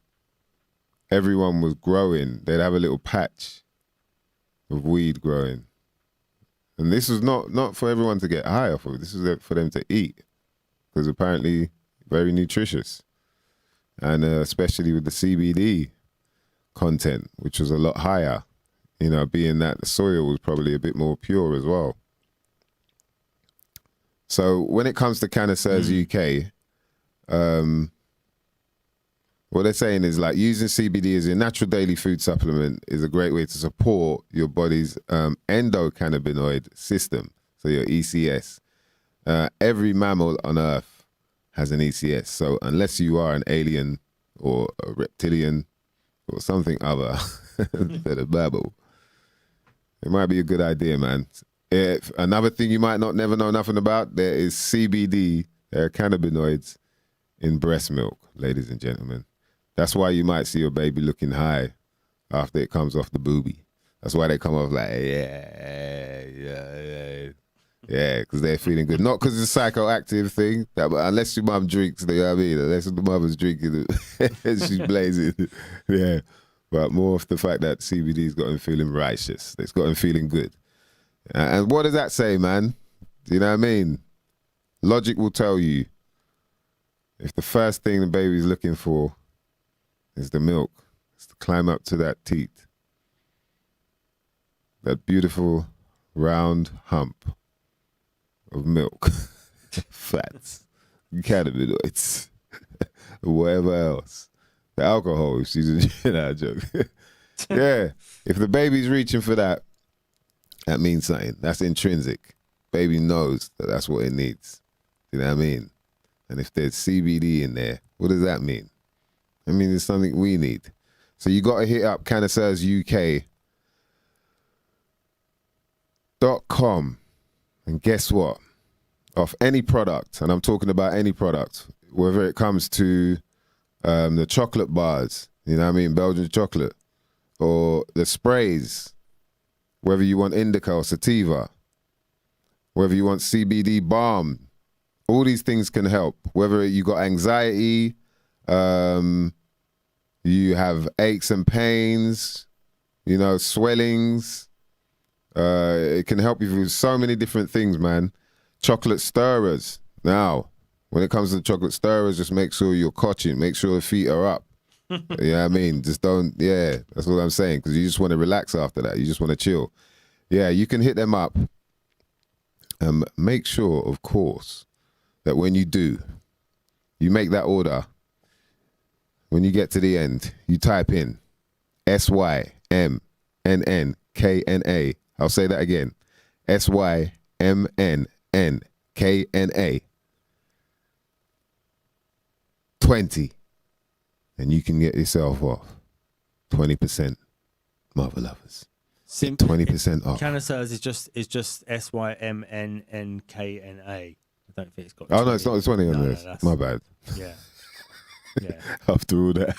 everyone was growing. They'd have a little patch of weed growing. And this was not for everyone to get high off of. This was for them to eat, because apparently very nutritious. And especially with the CBD content, which was a lot higher, you know, being that the soil was probably a bit more pure as well. So when it comes to Connoisseurs UK, what they're saying is, like, using CBD as a natural daily food supplement is a great way to support your body's endocannabinoid system, so your ECS. Every mammal on Earth has an ECS, so unless you are an alien or a reptilian or something other than a babble, it might be a good idea, man. If another thing you might not never know nothing about, there is CBD, there are cannabinoids in breast milk, ladies and gentlemen. That's why you might see your baby looking high after it comes off the boobie. That's why they come off like, yeah, because they're feeling good. Not because it's a psychoactive thing, but unless your mum drinks, you know what I mean? Unless the mother's drinking it, she's blazing. Yeah, but more of the fact that CBD's got them feeling righteous. It's got them feeling good. And what does that say, man? Do you know what I mean? Logic will tell you, if the first thing the baby's looking for is the milk, it's to climb up to that teat, that beautiful round hump of milk, fats, cannabinoids, whatever else, the alcohol, if she's a joke. Yeah, if the baby's reaching for that, that means something. That's intrinsic. Baby knows that that's what it needs. You know what I mean? And if there's CBD in there, what does that mean? I mean, it's something we need. So you got to hit up cannacersuk.com, and guess what? Off any product, and I'm talking about any product, whether it comes to the chocolate bars, you know what I mean, Belgian chocolate, or the sprays, whether you want indica or sativa, whether you want CBD balm, all these things can help. Whether you got anxiety, you have aches and pains, you know, swellings. It can help you with so many different things, man. Chocolate stirrers. Now, when it comes to chocolate stirrers, just make sure you're cotching. Make sure the feet are up. You know what I mean? Just don't, yeah, that's what I'm saying, because you just want to relax after that. You just want to chill. Yeah, you can hit them up. Make sure, of course, that when you do, you make that order. When you get to the end, you type in SYMNNKNA. I'll say that again. SYMNNKNA 20. And you can get yourself off 20%. Mother lovers. 20% off. Cannaceres is just SYMNNKNA. I don't think it's got. Oh no, it's not the 20 on this. My bad. Yeah. Yeah. After all that.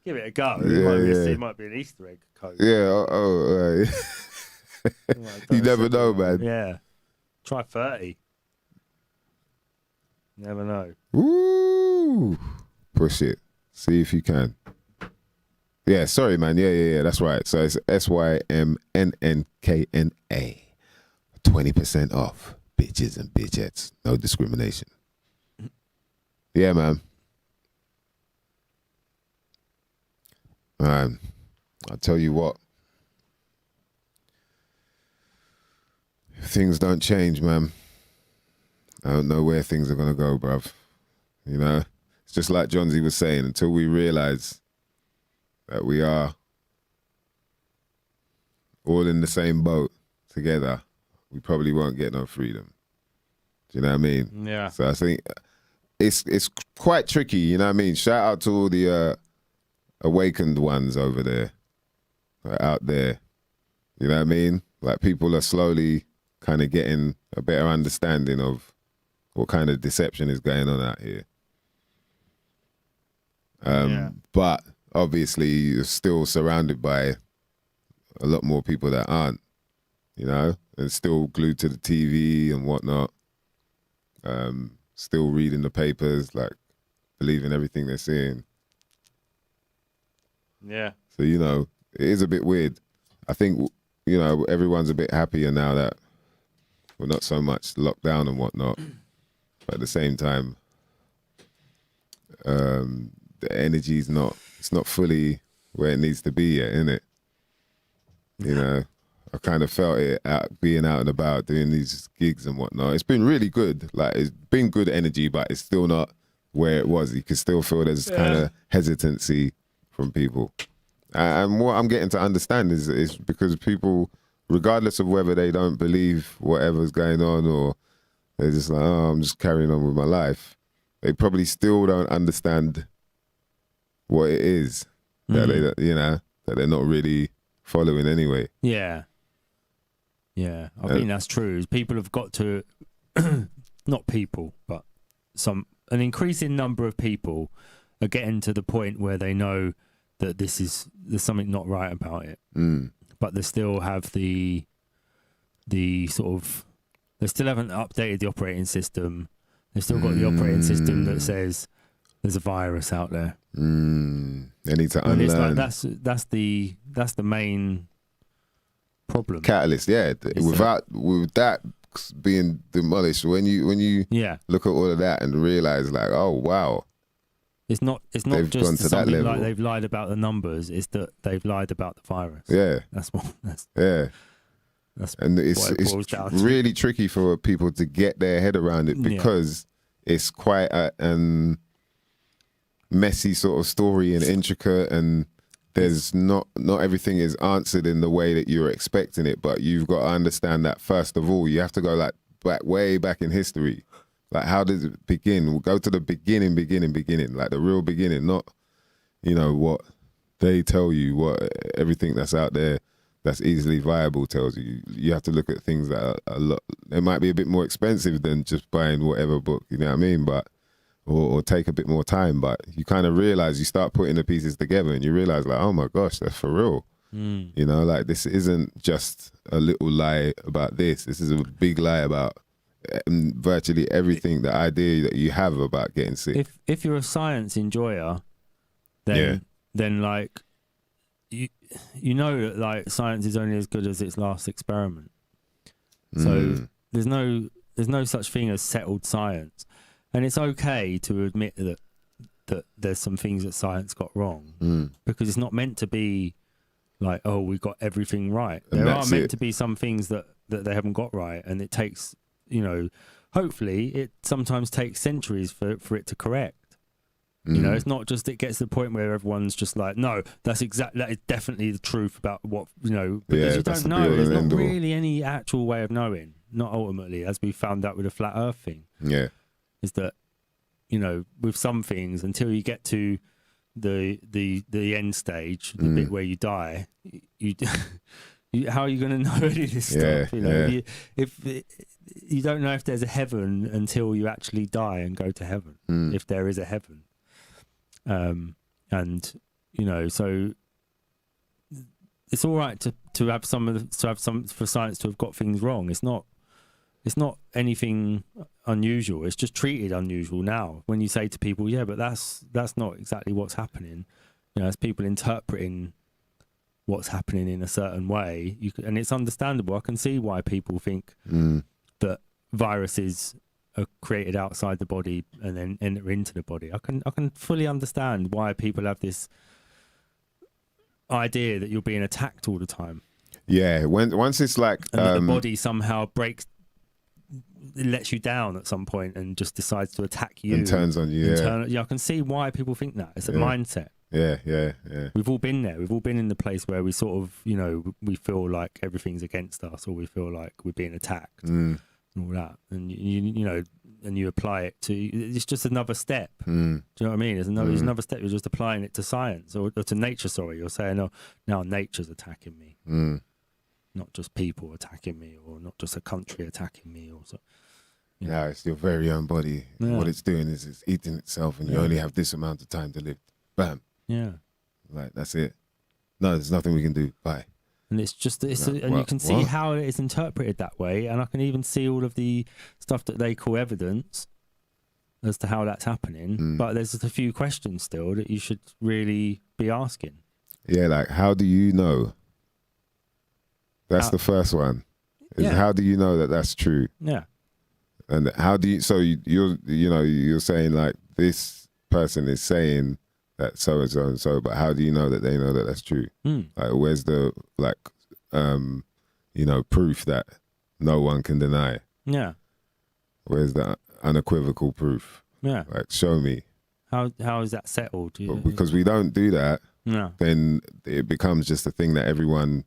Give it a go. It might be an Easter egg code. Yeah. You never know, man. Yeah. Try 30. Never know. Ooh. Push it. See if you can. Yeah, sorry, man. Yeah. That's right. So it's SYMNNKNA. 20% off. Bitches and bitchettes. No discrimination. Yeah, man. I'll tell you what. If things don't change, man, I don't know where things are going to go, bruv. You know? It's just like John Z was saying, until we realize that we are all in the same boat together, we probably won't get no freedom. Do you know what I mean? Yeah. So I think it's quite tricky, you know what I mean? Shout out to all the awakened ones over there, out there. You know what I mean? Like, people are slowly kind of getting a better understanding of what kind of deception is going on out here. But obviously you're still surrounded by a lot more people that aren't, you know, and still glued to the TV and whatnot. Still reading the papers, like believing everything they're seeing. Yeah. So, you know, it is a bit weird. I think, you know, everyone's a bit happier now that we're not so much locked down and whatnot. But at the same time, the energy's it's not fully where it needs to be yet, innit? You know, I kind of felt it being out and about, doing these gigs and whatnot. It's been really good. Like, it's been good energy, but it's still not where it was. You can still feel there's kind of hesitancy from people. And what I'm getting to understand is because people, regardless of whether they don't believe whatever's going on or they're just like, oh, I'm just carrying on with my life, they probably still don't understand what it is that they, you know, that they're not really following anyway. Yeah. Yeah, I think that's true. People have got to, not people, but an increasing number of people are getting to the point where they know that there's something not right about it. But they still have they still haven't updated the operating system. They've still got the operating system that says there's a virus out there. They need to unlearn. It's like that's the main problem. Catalyst, yeah. With that being demolished, when you look at all of that and realize, like, oh wow, it's not just something like they've lied about the numbers. It's that they've lied about the virus. Yeah, that's and it's really tricky for people to get their head around it because it's quite a messy sort of story and intricate, and there's not everything is answered in the way that you're expecting it, but you've got to understand that first of all, you have to go like way back in history. Like, how does it begin? We'll go to the beginning, like the real beginning, not, you know, what they tell you, what everything that's out there that's easily viable tells you. You have to look at things that are a lot, they might be a bit more expensive than just buying whatever book, you know what I mean? But, or take a bit more time, but you kind of realize, you start putting the pieces together and you realize like, oh my gosh, that's for real. You know, like this isn't just a little lie about this. This is a big lie about virtually everything, the idea that you have about getting sick. If you're a science enjoyer, then like you know that like science is only as good as its last experiment. So there's no such thing as settled science, and it's okay to admit that there's some things that science got wrong, because it's not meant to be like, oh, we got everything right. There are meant to be some things that they haven't got right, and it takes, you know, hopefully it sometimes takes centuries for it to correct. You know, it's not just, it gets to the point where everyone's just like, no, that is definitely the truth about what, you know, because you don't know. There's not really any actual way of knowing. Not ultimately, as we found out with the flat Earth thing. Yeah, is that, you know, with some things, until you get to the end stage, the bit where you die, you how are you going to know any of this stuff? You know, you don't know if there's a heaven until you actually die and go to heaven, if there is a heaven. And you know, so it's all right to have some for science to have got things wrong. It's not anything unusual. It's just treated unusual now. When you say to people, yeah, but that's not exactly what's happening. You know, as people interpreting what's happening in a certain way, and it's understandable. I can see why people think that viruses are created outside the body and then enter into the body. I can fully understand why people have this idea that you're being attacked all the time. Yeah, once it's like, and that the body somehow breaks, it lets you down at some point and just decides to attack you and turns on you. Yeah, I can see why people think that. It's a mindset. Yeah. We've all been there. We've all been in the place where we sort of, you know, we feel like everything's against us, or we feel like we're being attacked. And all that, and you know, and you apply it to, it's just another step. Do you know what I mean? There's another step. You're just applying it to science, or to nature. Sorry, you're saying, oh, now nature's attacking me, not just people attacking me, or not just a country attacking me, or so. You know. No, it's your very own body. What it's doing is it's eating itself, and you only have this amount of time to live. Bam. Yeah. Like, that's it. No, there's nothing we can do. Bye. And it's just, and you can see how it is interpreted that way. And I can even see all of the stuff that they call evidence as to how that's happening. But there's just a few questions still that you should really be asking. Yeah, like, how do you know? That's the first one. How do you know that that's true? Yeah. And how do you, so you're saying like, this person is saying that so and so and so, but how do you know that they know that that's true? Like, where's the proof that no one can deny? Yeah. Where's the unequivocal proof? Yeah. Like, show me. How is that settled? Because we don't do that. Yeah. Then it becomes just a thing that everyone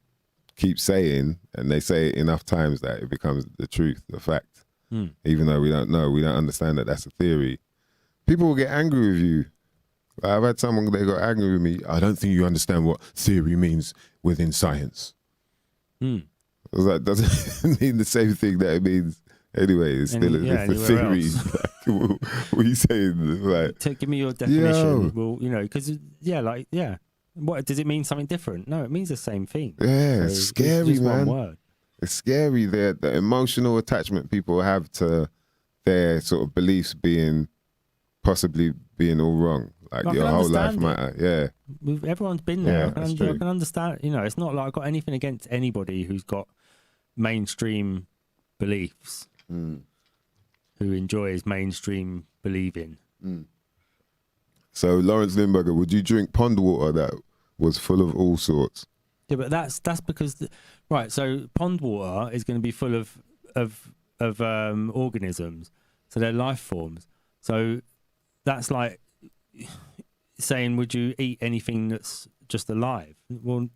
keeps saying, and they say it enough times that it becomes the truth, the fact. Even though we don't know, we don't understand that that's a theory. People will get angry with you. I've had someone, they got angry with me. I don't think you understand what theory means within science. I was like, doesn't mean the same thing that it means anyway. It's still a theory. Like, what are you saying? Like, give me your definition. Well, you know, because what does it mean? Something different? No, it means the same thing. Yeah, it's scary, it's man. One word. It's scary the emotional attachment people have to their sort of beliefs possibly being all wrong. Like, your whole life matter. Everyone's been there. I can understand. You know, it's not like I've got anything against anybody who's got mainstream beliefs, who enjoys mainstream believing. So, Lawrence Limburger, would you drink pond water that was full of all sorts? Yeah, but that's because right. So pond water is going to be full of organisms, so they're life forms. So that's like saying, would you eat anything that's just alive. Well,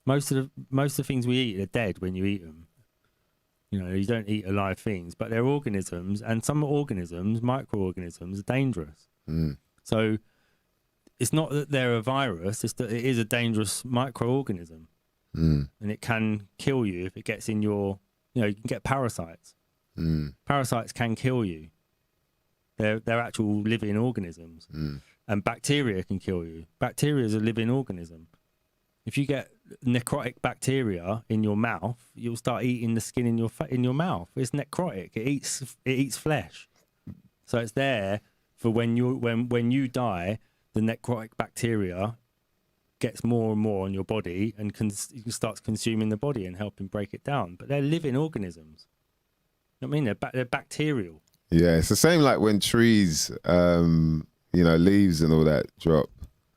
most of the things we eat are dead when you eat them. You know, you don't eat alive things, but they're organisms, and some organisms, microorganisms, are dangerous. So it's not that they're a virus; it's that it is a dangerous microorganism, and it can kill you if it gets in your. You know, you can get parasites. Parasites can kill you. They're actual living organisms, and bacteria can kill you. Bacteria is a living organism. If you get necrotic bacteria in your mouth, you'll start eating the skin in your mouth. It's necrotic. It eats flesh. So it's there for when you die, the necrotic bacteria gets more and more on your body and starts consuming the body and helping break it down. But they're living organisms. You know what I mean? They're bacterial. Yeah, it's the same like when trees, leaves and all that drop.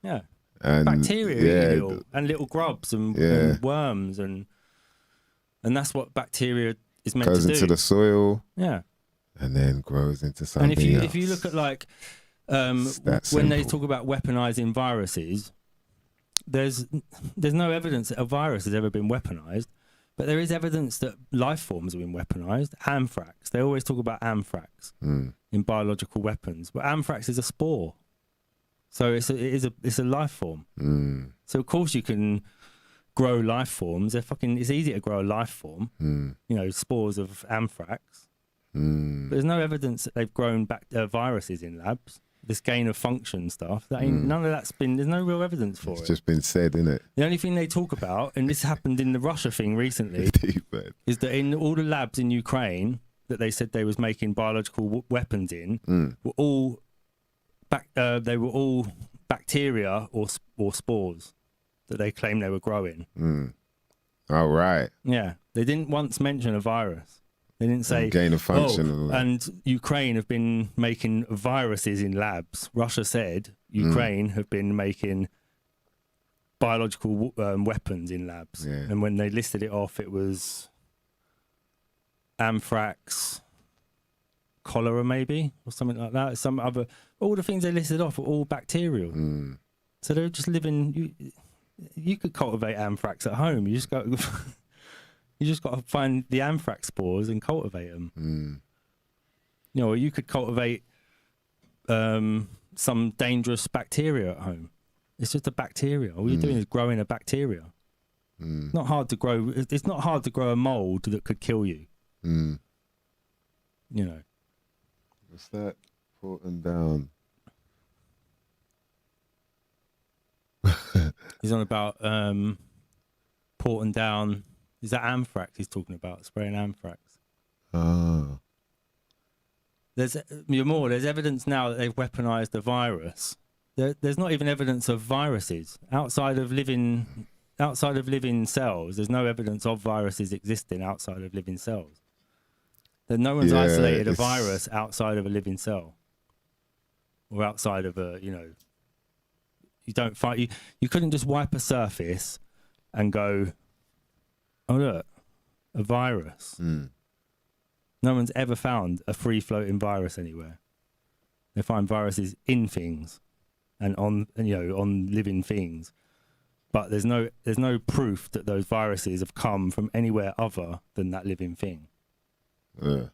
Yeah. And bacteria and little grubs and worms and that's what bacteria is meant to do. Goes into the soil. Yeah. And then grows into something else. And if you look at like when they talk about weaponizing viruses, there's no evidence that a virus has ever been weaponized, but there is evidence that life forms have been weaponized. Anthrax. They always talk about anthrax in biological weapons, but anthrax is a spore. So it's a life form. So of course you can grow life forms. It's easy to grow a life form. You know, spores of anthrax. But there's no evidence that they've grown viruses in labs. This gain of function stuff. None of that's been. There's no real evidence for it. It's just been said, isn't it? The only thing they talk about, and this happened in the Russia thing recently, is that in all the labs in Ukraine that they said they was making biological weapons in were all. They were all bacteria or spores that they claimed they were growing. All right. Yeah, they didn't once mention a virus. They didn't say gain of function. And Ukraine have been making viruses in labs. Russia said Ukraine have been making biological weapons in labs. Yeah. And when they listed it off, it was anthrax, cholera maybe, or something like that. Some other, all the things they listed off are all bacterial. So they're just living. You could cultivate anthrax at home. You just got to find the anthrax spores and cultivate them. You know, or you could cultivate some dangerous bacteria at home. It's just a bacteria. All you're doing is growing a bacteria. It's not hard to grow. It's not hard to grow a mold that could kill you. You know. What's that? Porting down. He's on about porting down. Is that anthrax he's talking about? Spraying anthrax. Oh. There's evidence now that they've weaponized the virus. There's not even evidence of viruses outside of living cells. There's no evidence of viruses existing outside of living cells. That no one's isolated a virus outside of a living cell, or outside of a, you know. You don't find you couldn't just wipe a surface and go, oh look, a virus. No one's ever found a free floating virus anywhere. They find viruses in things and on living things, but there's no proof that those viruses have come from anywhere other than that living thing. Do you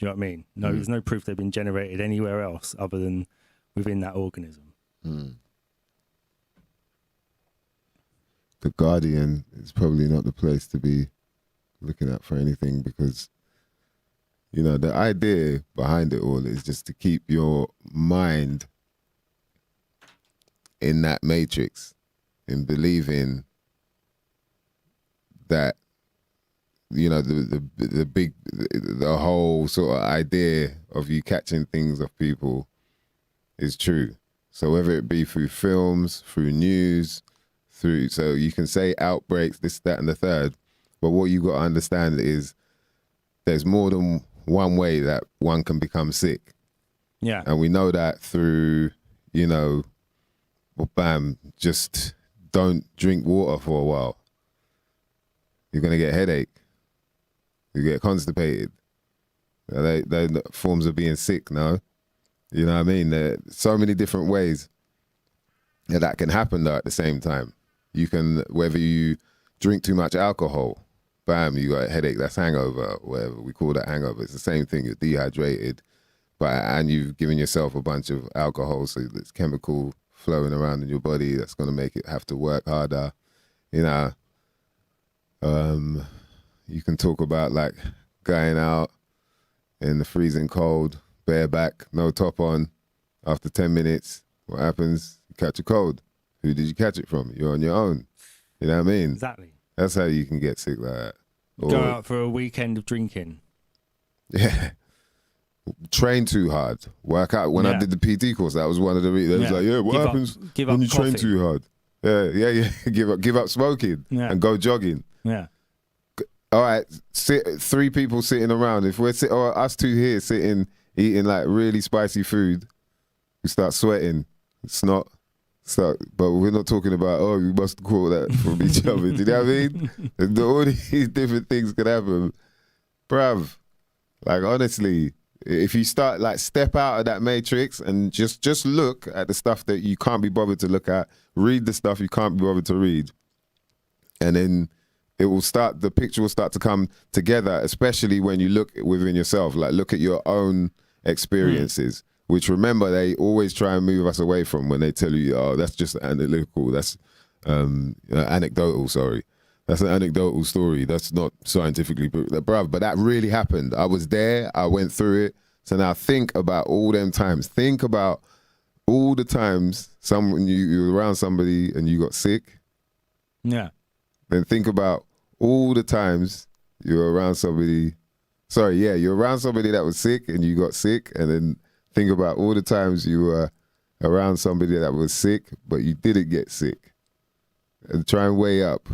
know what I mean? No, there's no proof they've been generated anywhere else other than within that organism. The Guardian is probably not the place to be looking at for anything, because, you know, the idea behind it all is just to keep your mind in that matrix, in believing that, you know, the whole sort of idea of you catching things off people is true. So whether it be through films, through news, so you can say outbreaks, this, that, and the third, but what you got to understand is there's more than one way that one can become sick. Yeah. And we know that through, you know, well, bam, just don't drink water for a while. You're going to get a headache. You get constipated. They're forms of being sick, no? You know what I mean? There's so many different ways. Yeah, that can happen though at the same time. You can, whether you drink too much alcohol, bam, you got a headache, that's hangover, whatever we call that hangover. It's the same thing, you're dehydrated, and you've given yourself a bunch of alcohol, so there's chemical flowing around in your body that's going to make it have to work harder. You know, you can talk about like going out in the freezing cold, bareback, no top on. After 10 minutes, what happens? You catch a cold. Who did you catch it from? You're on your own. You know what I mean? Exactly. That's how you can get sick like that. Go out for a weekend of drinking. Yeah. Train too hard. Work out. When I did the PT course, that was one of the reasons. It was like, what happens when you train too hard? Yeah. Give up smoking and go jogging. Yeah. All right, three people sitting around. If we're or us two here sitting, eating like really spicy food, we start sweating. But we're not talking about, we must call that from each other. Do you know what I mean? All these different things can happen. Bruv, like honestly, if you start like step out of that matrix and just look at the stuff that you can't be bothered to look at, read the stuff you can't be bothered to read, and then the picture will start to come together, especially when you look within yourself, like look at your own experiences. Which remember, they always try and move us away from when they tell you, that's just analytical, that's anecdotal, sorry. That's an anecdotal story. That's not scientifically, bruv, but that really happened. I was there, I went through it. So now think about all them times. Think about all the times you were around somebody and you got sick. Yeah. Then think about all the times you were around somebody, you're around somebody that was sick and you got sick, and then think about all the times you were around somebody that was sick, but you didn't get sick. And try and weigh up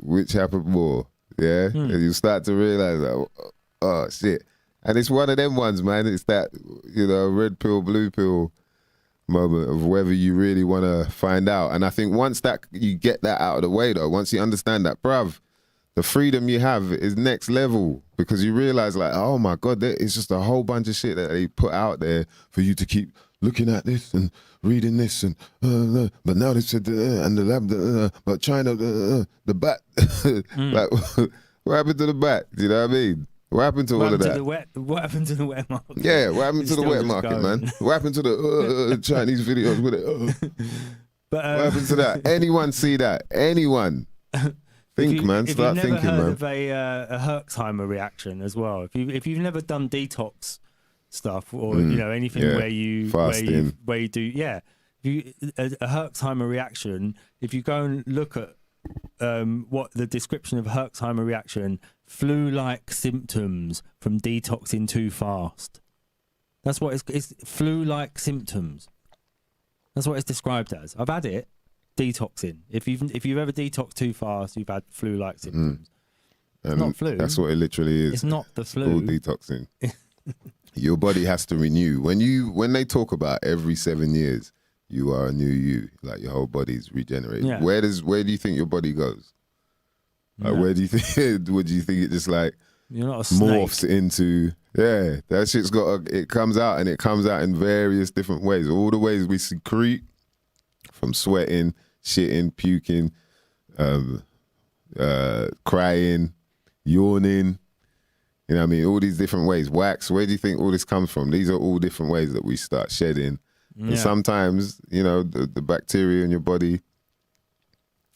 which happened more, yeah? And you start to realize, oh, shit. And it's one of them ones, man. It's that, red pill, blue pill moment of whether you really want to find out. And I think once that you get that out of the way, though, once you understand that, bruv, the freedom you have is next level, because you realize like, oh my God, it's just a whole bunch of shit that they put out there for you to keep looking at this and reading this and but now they said and the lab but China the bat like what happened to the bat? Do you know what I mean? What happened to all of that? What happened to the wet market? Yeah, what happened to the wet market, man? What happened to the Chinese videos with it? But, what happened to that? Anyone see that? Anyone? Think, man. Start thinking, man. If you've never heard of a Herxheimer reaction as well, if you've never done detox stuff or anything where you do a Herxheimer reaction, if you go and look at what the description of Herxheimer reaction, flu-like symptoms from detoxing too fast. That's what it's flu-like symptoms. That's what it's described as. I've had it. Detoxing. If you've ever detoxed too fast, you've had flu-like symptoms. It's not flu. That's what it literally is. It's not the flu. It's called detoxing. Your body has to renew. When they talk about every 7 years, you are a new you. Like your whole body's regenerated. Yeah. Where do you think your body goes? Like where do you think? Would you think it just like you're not a snake. Morphs into? Yeah, that shit's it comes out, and it comes out in various different ways. All the ways we secrete, from sweating, shitting, puking, crying, yawning, you know what I mean? All these different ways. Wax, where do you think all this comes from? These are all different ways that we start shedding. Yeah. And sometimes, the bacteria in your body,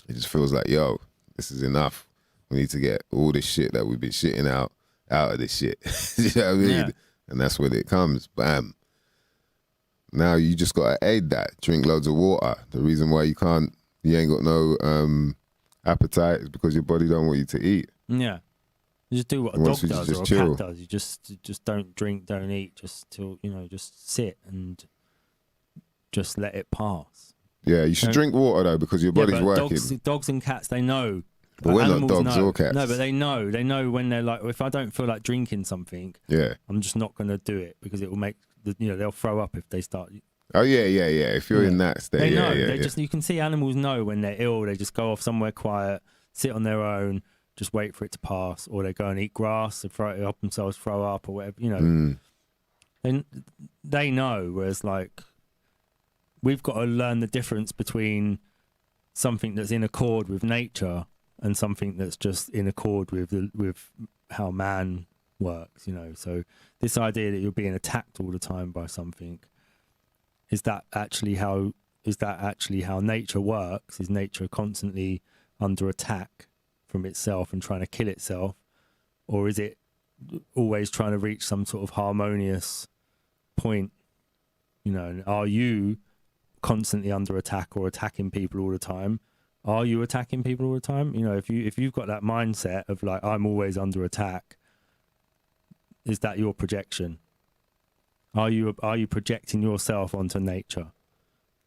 it just feels like, yo, this is enough. We need to get all this shit that we've been shitting out of this shit. You know what I mean? Yeah. And that's when it comes. Bam. Now you just got to aid that. Drink loads of water. The reason why you ain't got no appetite is because your body don't want you to eat. Yeah. You just do what a dog does or a cat does. You just don't drink, don't eat, just sit and just let it pass. Yeah, you should drink water though, because your body's working. Dogs and cats, they know. But we're not dogs or cats. No, but they know. They know when they're like, if I don't feel like drinking something, I'm just not going to do it, because it will make they'll throw up if they start. Oh yeah. If you're in that state, they know. You can see animals know when they're ill. They just go off somewhere quiet, sit on their own, just wait for it to pass, or they go and eat grass, they help themselves throw up or whatever. And they know. Whereas like we've got to learn the difference between something that's in accord with nature and something that's just in accord with how man works, you know. So this idea that you're being attacked all the time by something, is that actually how nature works? Is nature constantly under attack from itself and trying to kill itself, or is it always trying to reach some sort of harmonious point? You know, and are you constantly under attack or attacking people all the time? Are you attacking people all the time? You know, if you've got that mindset of like, I'm always under attack, is that your projection? Are you projecting yourself onto nature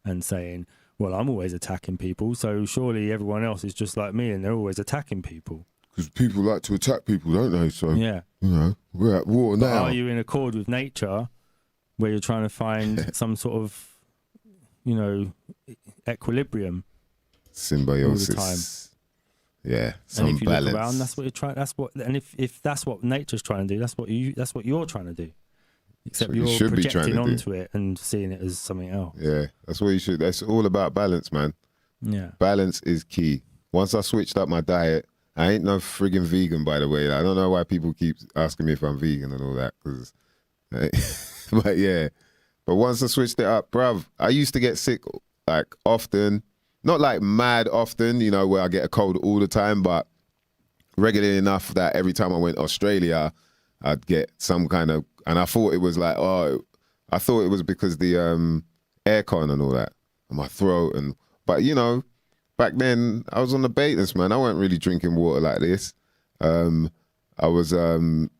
and saying, well, I'm always attacking people, so surely everyone else is just like me and they're always attacking people? Because people like to attack people, don't they? So, yeah, you know, we're at war now. Are you in accord with nature where you're trying to find some sort of, you know, equilibrium? Symbiosis. All the time. Yeah, some and if you balance. look around, that's what you're trying. And if that's what nature's trying to do, that's what you're trying to do. Except you you're should be projecting trying to onto it and seeing it as something else. Yeah, that's what you should. That's all about balance, man. Yeah, balance is key. Once I switched up my diet, I ain't no friggin' vegan, by the way. I don't know why people keep asking me if I'm vegan and all that, because, but yeah. But once I switched it up, bruv, I used to get sick like often. Not like mad often, you know, where I get a cold all the time, but regularly enough that every time I went to Australia, I'd get some kind of, and I thought it was like, I thought it was because the aircon and all that, and my throat, but you know, back then I was on the Baiters, man. I wasn't really drinking water like this. I was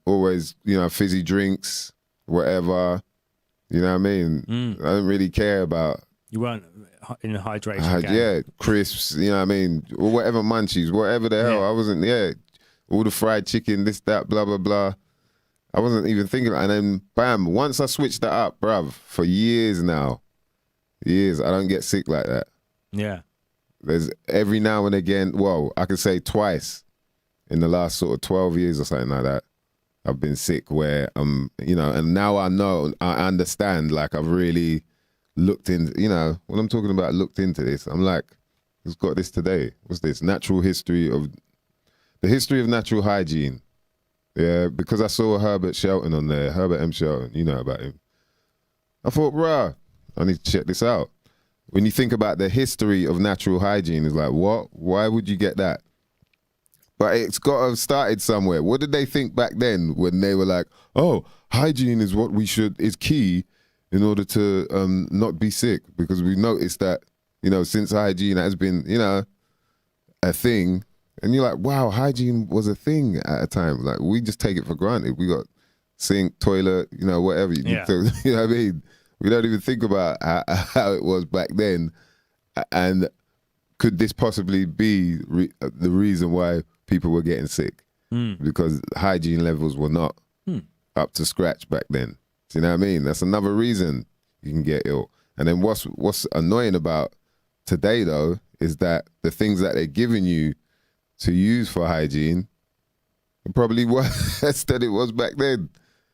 always, you know, fizzy drinks, whatever, you know what I mean? I didn't really care about. You weren't in a hydration game. Yeah, crisps, you know what I mean? Or whatever munchies, whatever the hell. I wasn't, all the fried chicken, this, that, blah, blah, blah. I wasn't even thinking. And then, bam, once I switched that up, bruv, for years now, I don't get sick like that. Yeah. There's every now and again, well, I could say twice in the last sort of 12 years or something like that, I've been sick where, you know, and now I know, I understand, like I've really looked in, you know, when I'm talking about looked into this, I'm like, who's got this today? What's this? The history of natural hygiene. Yeah, because I saw Herbert Shelton on there, Herbert M. Shelton, you know about him. I thought, bruh, I need to check this out. When you think about the history of natural hygiene, it's like, what? Why would you get that? But it's got to have started somewhere. What did they think back then when they were like, oh, hygiene is what is key in order to not be sick? Because we noticed that, you know, since hygiene has been, you know, a thing, and you're like, wow, hygiene was a thing at a time. Like, we just take it for granted. We got sink, toilet, you know, whatever. You know what I mean? We don't even think about how it was back then. And could this possibly be the reason why people were getting sick? Because hygiene levels were not up to scratch back then. Do you know what I mean? That's another reason you can get ill. And then what's annoying about today, though, is that the things that they're giving you to use for hygiene are probably worse than it was back then.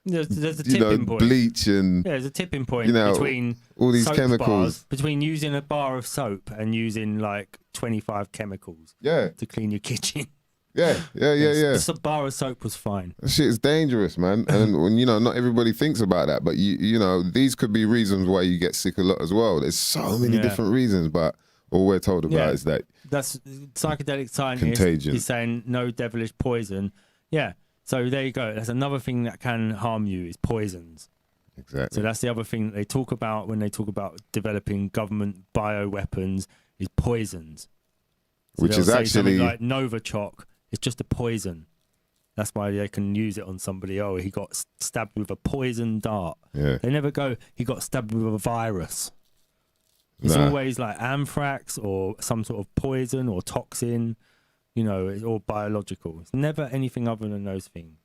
There's a tipping point. Bleach and there's a tipping point, you know, between all these soap chemicals. bars, between using a bar of soap and using like 25 chemicals to clean your kitchen. Yeah. The bar of soap was fine. That shit is dangerous, man. And when, you know, not everybody thinks about that, but you know, these could be reasons why you get sick a lot as well. There's so many different reasons, but all we're told about is that that's psychedelic scientist contagion. Is saying no devilish poison. Yeah. So there you go. That's another thing that can harm you is poisons. Exactly. So that's the other thing that they talk about when they talk about developing government bioweapons is poisons. So which is say actually like Novichok. It's just a poison. That's why they can use it on somebody. Oh, he got stabbed with a poison dart. Yeah. They never go, he got stabbed with a virus. It's always like anthrax or some sort of poison or toxin, you know, or biological. It's never anything other than those things.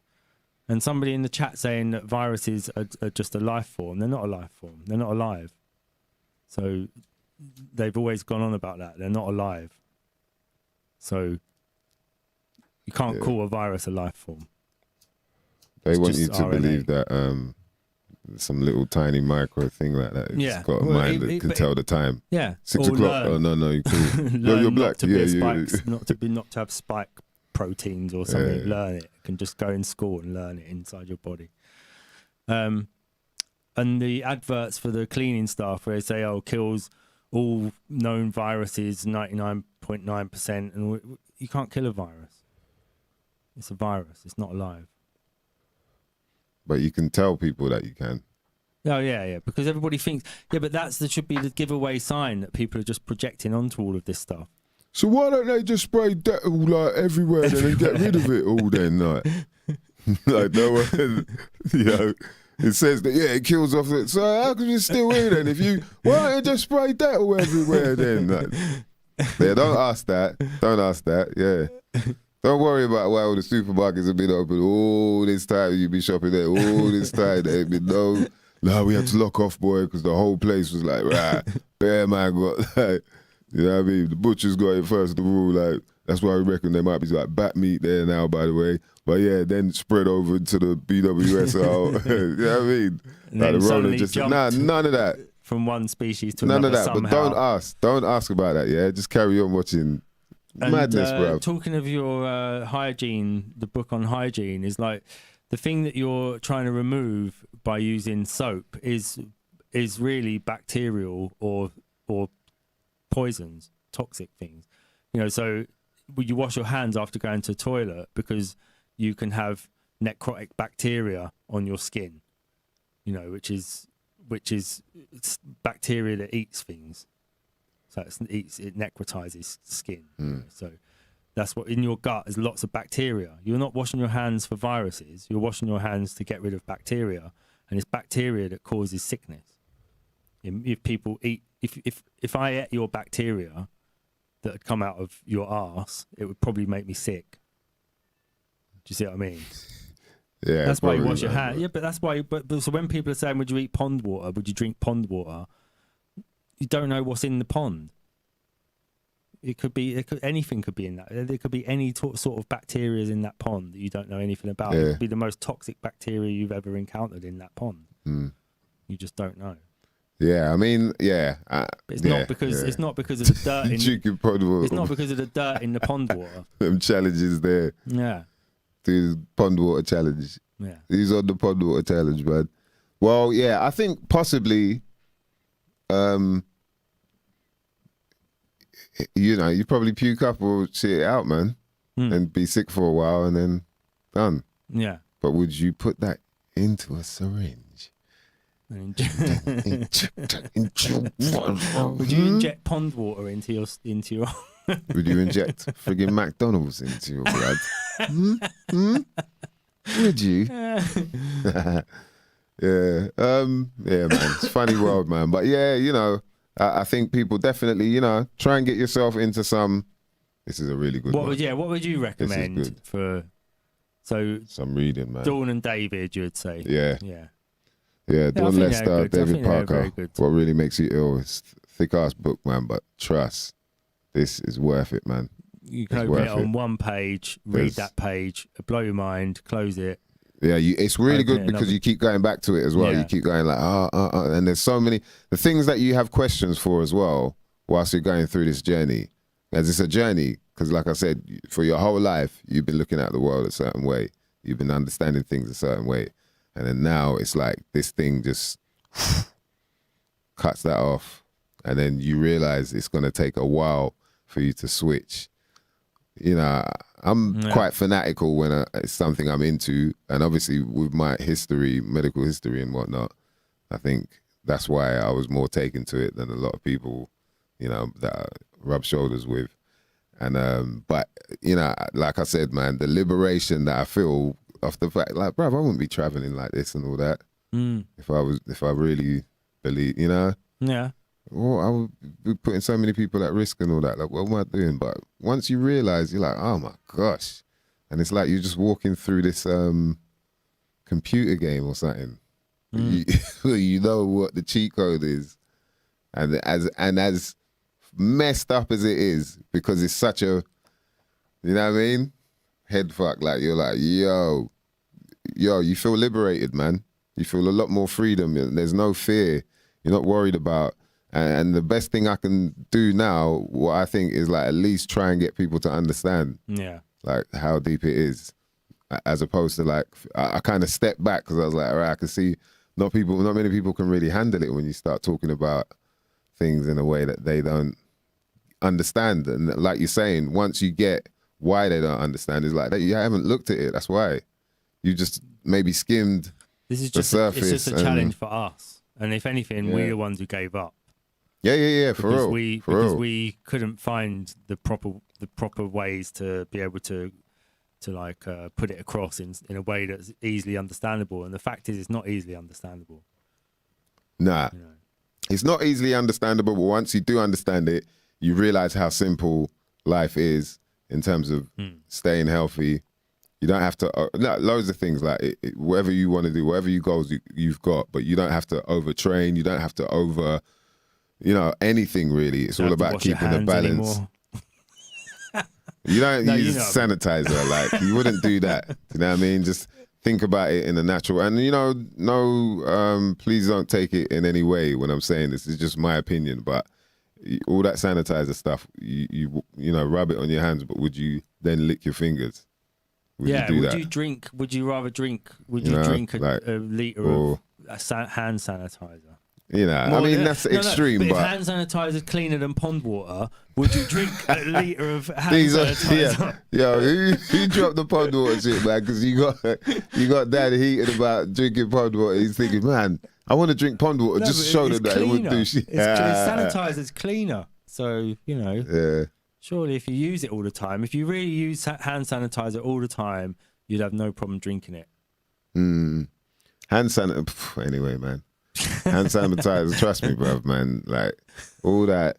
And somebody in the chat saying that viruses are just a life form. They're not a life form. They're not alive. So they've always gone on about that. They're not alive. So you can't call a virus a life form. They It's want you just to RNA. believe that some little tiny micro thing like that. It's Yeah. got a Well, mind that can tell the time. Yeah. 6 Or o'clock. learn. Oh no, you're cool. Learn No, you're black. Not to be a Yeah, spikes, not to have spike proteins or something. Yeah. Learn it. You can just go in school and learn it inside your body. And the adverts for the cleaning stuff where they say, "Oh, kills all known viruses 99.9%," and you can't kill a virus. It's a virus. It's not alive. But you can tell people that you can. Oh yeah, because everybody thinks, yeah, but that should be the giveaway sign that people are just projecting onto all of this stuff. So why don't they just spray Dettol like everywhere then and get rid of it all then? Like, like no one, you know, it says that, yeah, it kills off it. So how come it's still here then? Why don't you just spray Dettol everywhere then? Like, yeah, don't ask that. Yeah. Don't worry about why all the supermarkets have been open all this time. You be shopping there all this time. There ain't been no, we had to lock off, boy, because the whole place was like, right, bear man got, like, you know what I mean? The butcher's got it first of all, like, that's why we reckon there might be like bat meat there now, by the way. But yeah, then spread over to the BWSO. You know what I mean? And Like then the Rona suddenly just, jumped none of that. from one species to None another of that, somehow. but don't ask about that, yeah? Just carry on watching madness, bro. Talking of your hygiene, the book on hygiene is like the thing that you're trying to remove by using soap is really bacterial or poisons, toxic things. You know, so you wash your hands after going to the toilet because you can have necrotic bacteria on your skin. You know, which is it's bacteria that eats things. So it necrotizes skin. So that's what in your gut is lots of bacteria. You're not washing your hands for viruses. You're washing your hands to get rid of bacteria, and it's bacteria that causes sickness. If people eat, if I ate your bacteria that had come out of your arse, it would probably make me sick. Do you see what I mean? Yeah, that's why you probably, wash your man, hands. Yeah, but that's why. But so when people are saying, "Would you eat pond water? Would you drink pond water?" You don't know what's in the pond. Anything could be in that. There could be any sort of bacteria in that pond that you don't know anything about. Yeah. It could be the most toxic bacteria you've ever encountered in that pond. You just don't know. Yeah, I mean, yeah. But it's not because of the dirt in. Drinking pond water. It's not because of the dirt in the pond water. Them challenges there. Yeah. Do the pond water challenge. Yeah. He's on the pond water challenge, man. Well, yeah, I think possibly, you know, you probably puke up or shit it out, man, and be sick for a while and then done. Yeah. But would you put that into a syringe? Would you inject pond water into your? Would you inject friggin' McDonald's into your blood? Would you? Yeah, man. It's a funny world, man. But yeah, you know, I think people definitely, you know, try and get yourself into some. This is a really good one. What would you recommend for? So some reading, man. Dawn and David, you would say. Yeah. I Dawn think Lester, they're good. I David think they're Parker. very good. What really makes you ill? It's a thick ass book, man. But trust, this is worth it, man. You can open it on one page, read that page, blow your mind, close it. Yeah, it's really good because you keep going back to it as well. Yeah. You keep going like, and there's so many, the things that you have questions for as well whilst you're going through this journey. As it's a journey, because like I said, for your whole life, you've been looking at the world a certain way. You've been understanding things a certain way. And then now it's like this thing just cuts that off. And then you realize it's going to take a while for you to switch. You know, I'm quite fanatical when it's something I'm into. And obviously with my history, medical history and whatnot, I think that's why I was more taken to it than a lot of people, you know, that I rub shoulders with. And, but, you know, like I said, man, the liberation that I feel off the fact, like, bruv, I wouldn't be traveling like this and all that if I really believe, you know? Yeah. Well, I would be putting so many people at risk and all that. Like, what am I doing? But once you realize, you're like, oh my gosh. And it's like you're just walking through this computer game or something. You know what the cheat code is. And as messed up as it is, because it's such a, you know what I mean? Head fuck. Like, you're like, yo, you feel liberated, man. You feel a lot more freedom. There's no fear. You're not worried about. And the best thing I can do now, what I think is like at least try and get people to understand, like how deep it is, as opposed to like I kind of stepped back because I was like, all right, I can see not many people can really handle it when you start talking about things in a way that they don't understand. And like you're saying, once you get why they don't understand, it's like that you haven't looked at it. That's why you just maybe skimmed the surface. It's just a challenge for us. And if anything, we're the ones who gave up. Yeah, for real. Because we couldn't find the proper ways to be able to like put it across in a way that's easily understandable. And the fact is, it's not easily understandable. Nah, you know? It's not easily understandable. But once you do understand it, you realize how simple life is in terms of staying healthy. You don't have to, loads of things like whatever you want to do, whatever you goals you've got, but you don't have to overtrain. You don't have to anything really. It's all about keeping the balance. You don't use sanitizer. Like you wouldn't do that. You know what I mean? Just think about it in a natural, and please don't take it in any way when I'm saying this. It's just my opinion, but all that sanitizer stuff, you rub it on your hands, but would you then lick your fingers? Would you do that? Would you rather drink a litre of hand sanitizer? That's extreme. But if hand sanitizer is cleaner than pond water, would you drink a litre of hand sanitizer? Who dropped the pond water shit, man? Because you got Dad heated about drinking pond water. He's thinking, man, I want to drink pond water. Just show them that it wouldn't do shit. Sanitizer's cleaner, so Yeah. Surely, if you use it all the time, if you really use hand sanitizer all the time, you'd have no problem drinking it. Hand sanitizer. Anyway, man. Hand sanitizer, trust me, bruv, man. Like all that.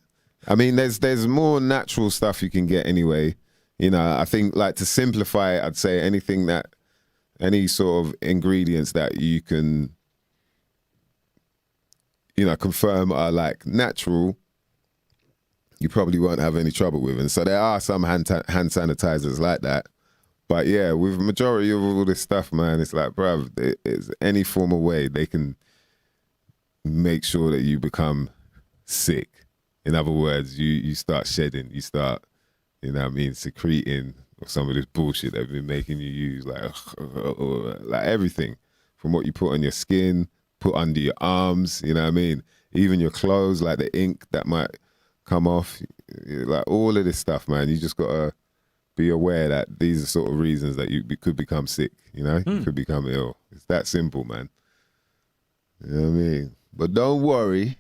I mean, there's more natural stuff you can get anyway. I think like to simplify it, I'd say any sort of ingredients that you can, confirm are like natural, you probably won't have any trouble with. And so there are some hand sanitizers like that. But yeah, with the majority of all this stuff, man, it's like, bruv, it's any form of way they can make sure that you become sick. In other words, you start shedding, you start, secreting some of this bullshit they've been making you use, like everything from what you put on your skin, put under your arms, even your clothes, like the ink that might come off, like all of this stuff, man. You just gotta be aware that these are sort of reasons that you could become sick, you could become ill. It's that simple, man. You know what I mean? But don't worry.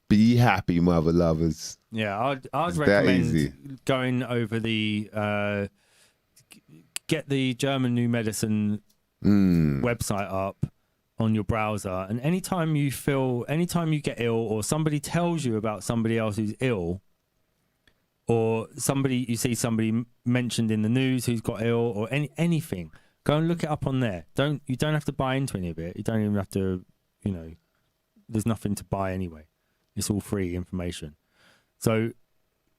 Be happy, mother lovers. Yeah, I'd recommend going over the get the German New Medicine website up on your browser, and anytime you get ill, or somebody tells you about somebody else who's ill, or you see somebody mentioned in the news who's got ill, or anything, go and look it up on there. You don't have to buy into any of it. You don't even have to, there's nothing to buy anyway. It's all free information. So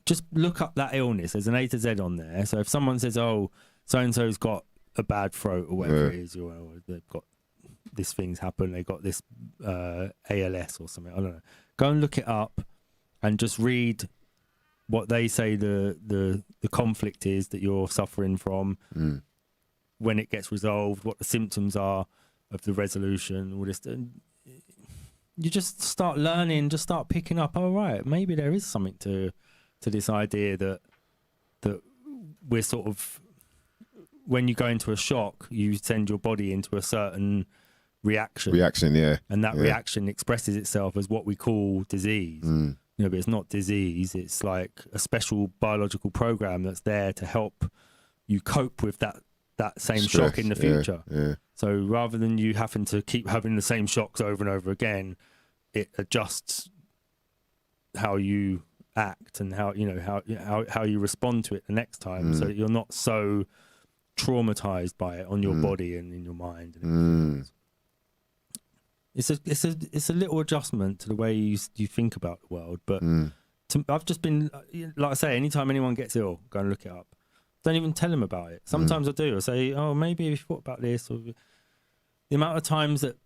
just look up that illness. There's an A to Z on there. So if someone says, oh, so-and-so's got a bad throat or whatever it is, or they've got this thing's happened, they got this ALS or something, I don't know. Go and look it up and just read what they say the conflict is that you're suffering from, when it gets resolved, what the symptoms are of the resolution, all this. You just start learning, just start picking up, oh, right, maybe there is something to this idea that we're sort of, when you go into a shock, you send your body into a certain reaction, yeah, and that reaction expresses itself as what we call disease. But it's not disease. It's like a special biological program that's there to help you cope with that same stress, shock in the future. Yeah. So rather than you having to keep having the same shocks over and over again, it adjusts how you act and how you respond to it the next time, so that you're not so traumatized by it on your body and in your mind. And it's a little adjustment to the way you think about the world. But I've just been, like I say, anytime anyone gets ill, go and look it up. Don't even tell them about it. Sometimes I do. I say, oh, maybe have you thought about this? Or the amount of times that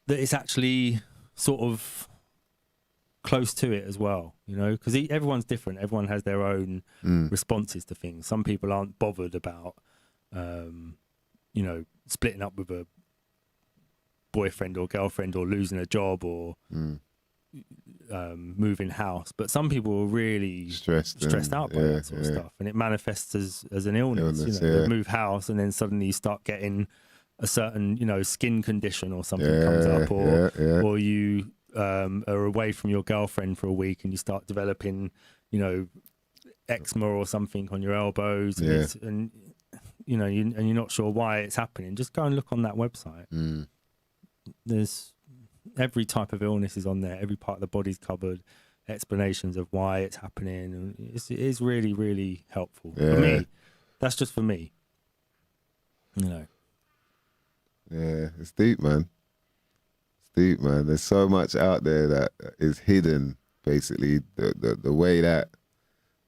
that it's actually sort of close to it as well, you know, because everyone's different. Everyone has their own responses to things. Some people aren't bothered about, you know, splitting up with a boyfriend or girlfriend or losing a job or moving house, but some people are really stressed out by that sort of stuff, and it manifests as an illness. You know, they move house and then suddenly you start getting a certain, you know, skin condition or something comes up, or you are away from your girlfriend for a week and you start developing, you know, eczema or something on your elbows, and you know, and you're not sure why it's happening. Just go and look on that website. There's every type of illness is on there. Every part of the body's covered. Explanations of why it's happening. And it is really, really helpful for me. That's just for me. You know. Yeah, it's deep, man. It's deep, man. There's so much out there that is hidden. Basically, the way that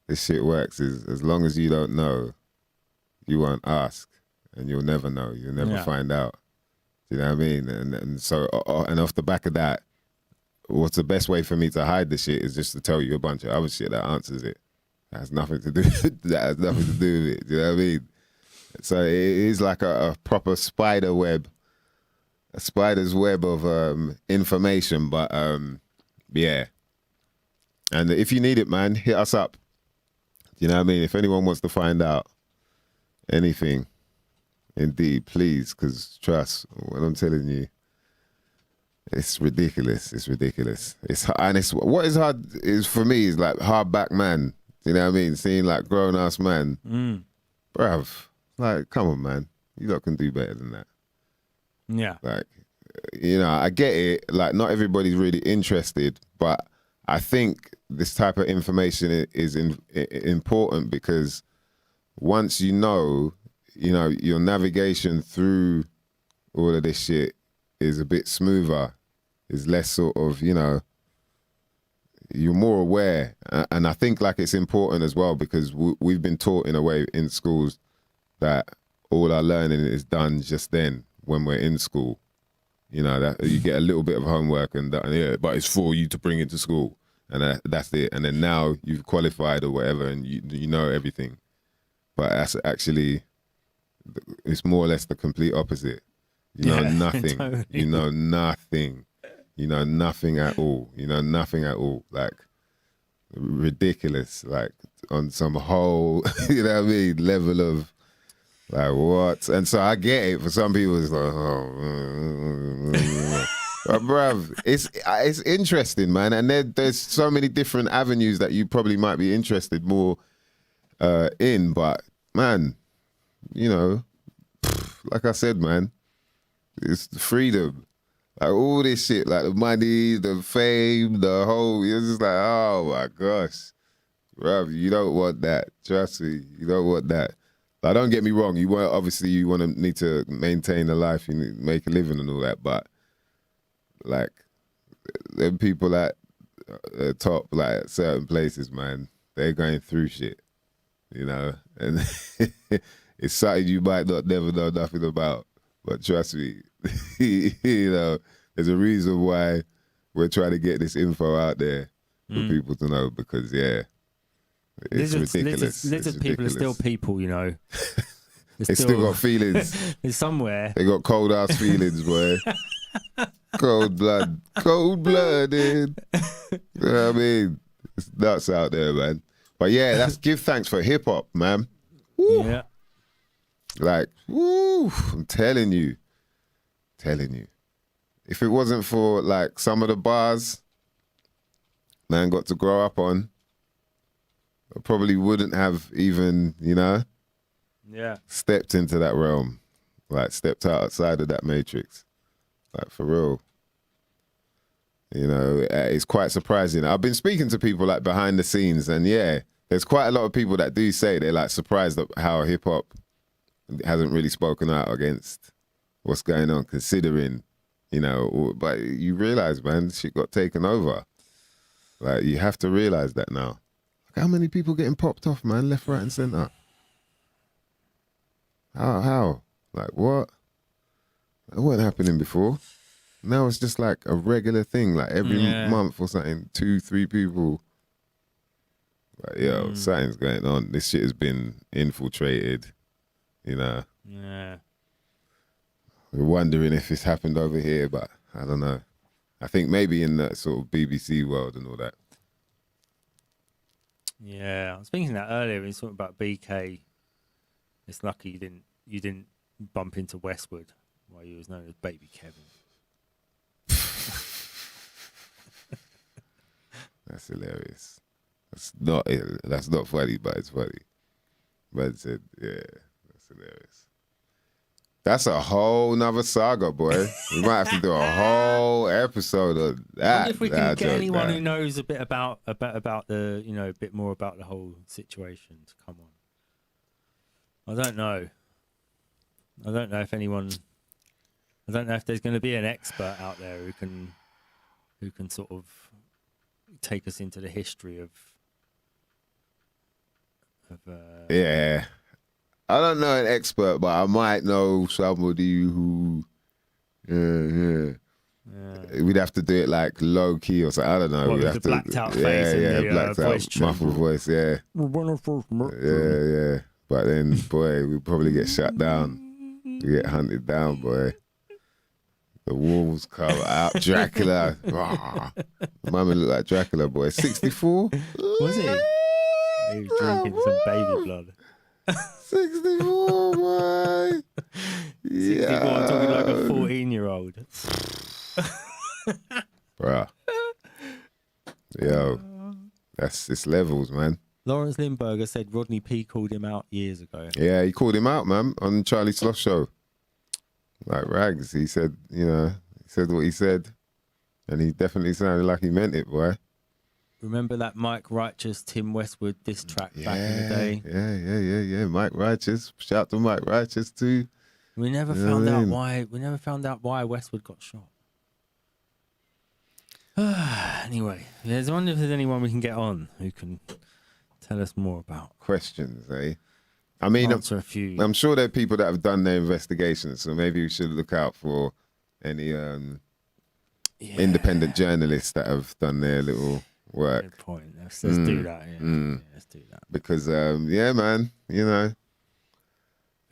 this shit works is, as long as you don't know, you won't ask, and you'll never know. You'll never find out. You know what I mean? And so, and off the back of that, what's the best way for me to hide the shit is just to tell you a bunch of other shit that answers it. That has nothing to do. That has nothing to do with it. You know what I mean? So it is like a proper spider web, a spider's web of information. But yeah. And if you need it, man, hit us up. You know what I mean? If anyone wants to find out anything. Indeed, please, because trust, what I'm telling you, it's ridiculous. It's ridiculous. What is hard is for me is like hardback man. You know what I mean? Seeing like grown ass man, bruv. Like, come on, man. You lot can do better than that. Yeah. Like, you know, I get it. Like, not everybody's really interested, but I think this type of information is important because once you know, your navigation through all of this shit is a bit smoother, is less sort of, you know, you're more aware. And I think like it's important as well because we've been taught in a way in schools that all our learning is done just then when we're in school. You know, that you get a little bit of homework and but it's for you to bring it to school. And that's it. And then now you've qualified or whatever and you know everything. But that's actually... it's more or less the complete opposite. You know nothing. Totally. You know nothing. You know nothing at all. You know nothing at all. Like, ridiculous. Like, on some whole, you know what I mean, level of, like, what? And so I get it. For some people, it's like, but bruv, it's interesting, man. And there's so many different avenues that you probably might be interested more in. But, man, you know, like I said, man, it's the freedom. Like all this shit, like the money, the fame, the whole, you're just like, oh my gosh. Bruv, you don't want that. Trust me, you don't want that. Like, don't get me wrong, you want to need to maintain a life, you need to make a living and all that, but like, them people at the top, like at certain places, man, they're going through shit, you know, and it's something you might not never know nothing about, but trust me, you know, there's a reason why we're trying to get this info out there for people to know because, yeah, it's ridiculous. Lizard people are still people, you know. They still got feelings. They're somewhere. They got cold ass feelings, boy. Cold-blooded. You know what I mean? It's nuts out there, man. But yeah, that's give thanks for hip hop, man. Woo. Yeah. Like, woo, I'm telling you. If it wasn't for like some of the bars man got to grow up on, I probably wouldn't have even, you know, stepped into that realm. Like stepped outside of that matrix. Like for real. You know, it's quite surprising. I've been speaking to people like behind the scenes and yeah, there's quite a lot of people that do say they're like surprised at how hip hop hasn't really spoken out against what's going on, considering, you know, but you realize, man, shit got taken over. Like, you have to realize that now. Look how many people getting popped off, man, left, right, and center. How? Like, what? That wasn't happening before. Now it's just like a regular thing, like every Yeah. month or something, 2-3 people. Like, yo, something's going on. This shit has been infiltrated, you know. Yeah. We're wondering if it's happened over here, but I don't know. I think maybe in that sort of BBC world and all that. Yeah. I was thinking that earlier when you talking about BK. It's lucky you didn't bump into Westwood while you was known as Baby Kevin. That's hilarious. That's not funny, but it's funny. But said, yeah, that's hilarious. That's a whole nother saga, boy. We might have to do a whole episode of I that. wonder if we can get anyone that. who knows a bit about the, you know, a bit more about the whole situation to come on. I don't know. I don't know if there's going to be an expert out there who can sort of take us into the history of Yeah. I don't know an expert, but I might know somebody who we'd have to do it like low key or something. I don't know. What, We'd with have the blacked out face and the blacked voice out, muffled voice, yeah. Yeah. But then, boy, we'd probably get shut down. We get hunted down, boy. The wolves come out. Dracula. Mama looked like Dracula, boy. 64? Was he? He was drinking some baby blood. 64, boy. 64, I'm talking like a 14-year-old. Bruh. Yo. It's levels, man. Lawrence Lindbergh said Rodney P called him out years ago. Yeah, he called him out, man, on Charlie Sloth show. Like rags. He said, you know, he said what he said. And he definitely sounded like he meant it, boy. Remember that Mike Righteous, Tim Westwood diss track back in the day? Yeah. Mike Righteous. Shout out to Mike Righteous too. We never found out why Westwood got shot. Anyway, I wonder if there's anyone we can get on who can tell us more about. Questions, eh? I mean, Answer a few. I'm sure there are people that have done their investigations, so maybe we should look out for any independent journalists that have done their little work. Good point. Let's do that. Yeah, let's do that. Because, yeah, man, you know.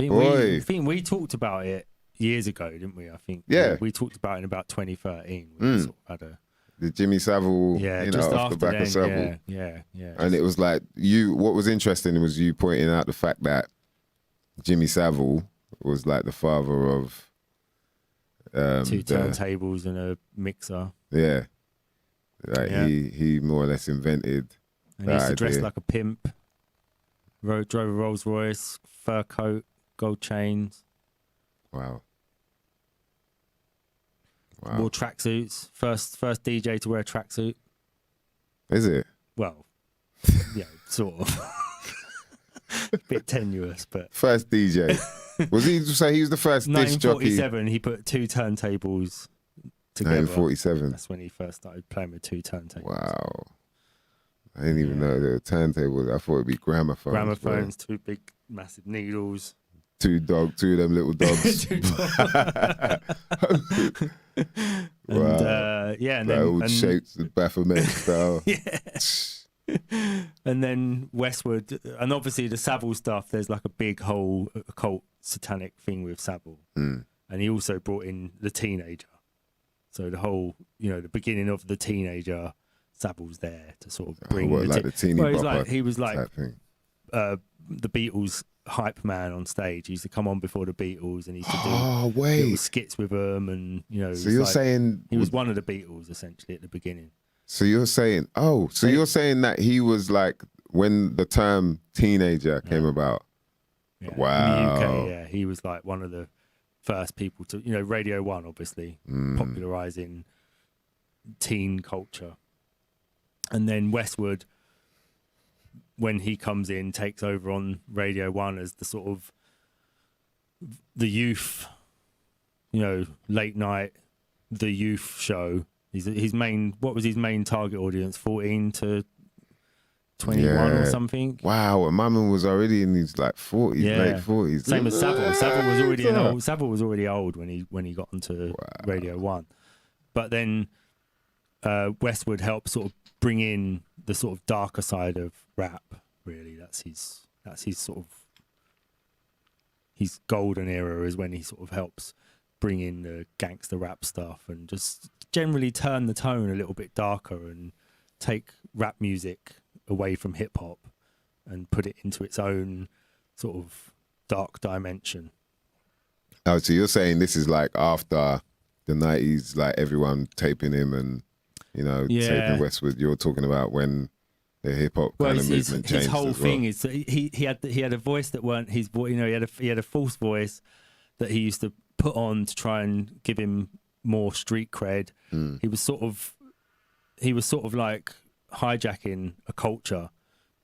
I think we talked about it years ago, didn't we? I think. Yeah. We talked about it in about 2013. We sort of had the Jimmy Savile, you know, just off the back then, of Savile. Yeah. And it was like what was interesting was you pointing out the fact that Jimmy Savile was like the father of two turntables and a mixer. Yeah. Like he more or less invented. And he used to dress like a pimp. Drove a Rolls Royce, fur coat, gold chains. Wow. Wore tracksuits. First DJ to wear a tracksuit. Is it? Well, yeah, sort of. Bit tenuous, but first DJ. Was he? So he was the first disc jockey. 1947. He put two turntables together. 1947. That's when he first started playing with two turntables. Wow. I didn't even know there were turntables. I thought it'd be gramophones. Gramophones, two big, massive needles. Two of them little dogs. And and then old shapes of Baphomet style. And then Westwood, and obviously the Savile stuff. There's like a big whole occult satanic thing with Savile, and he also brought in the teenager. So the whole, you know, the beginning of the teenager, Savile's there to sort of bring the teeny bopper. He was like the Beatles hype man on stage. He used to come on before the Beatles and he used to do little skits with them, and you know. So you're saying he was one of the Beatles essentially at the beginning. So you're saying, you're saying that he was like when the term teenager came about. Yeah. Wow. In the UK, yeah, he was like one of the first people to, you know, Radio 1 obviously popularizing teen culture, and then Westwood, when he comes in, takes over on Radio 1 as the sort of the youth, you know, late night, the youth show. What was his main target audience? 14 to 21 or something. Wow, and my man was already in his like 40s, late 40s. Same as Savile. Savile was already Savile was already old when he got onto Radio 1. but then Westwood helped sort of bring in the sort of darker side of rap. Really, that's his sort of his golden era is when he sort of helps bring in the gangster rap stuff and just generally turn the tone a little bit darker and take rap music away from hip hop and put it into its own sort of dark dimension. Oh, so you're saying this is like after the 90s, like everyone taping him and, you know, taping Westwood. You're talking about when the hip hop kind of movement changed. His whole as thing well. is that he had a voice that weren't his voice. You know, he had a false voice that he used to put on to try and give him more street cred. He was sort of like hijacking a culture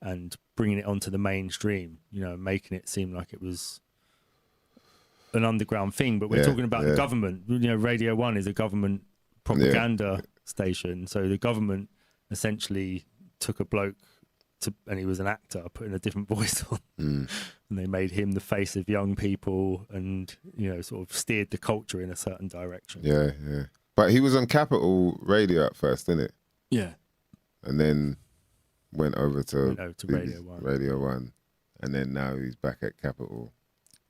and bringing it onto the mainstream. You know, making it seem like it was an underground thing. But we're talking about the government. You know, Radio 1 is a government propaganda station, so the government essentially took a bloke and he was an actor, putting a different voice on, and they made him the face of young people, and you know, sort of steered the culture in a certain direction. Yeah. But he was on Capital Radio at first, didn't it? Yeah. And then went over to Radio 1. Radio 1, and then now he's back at Capital.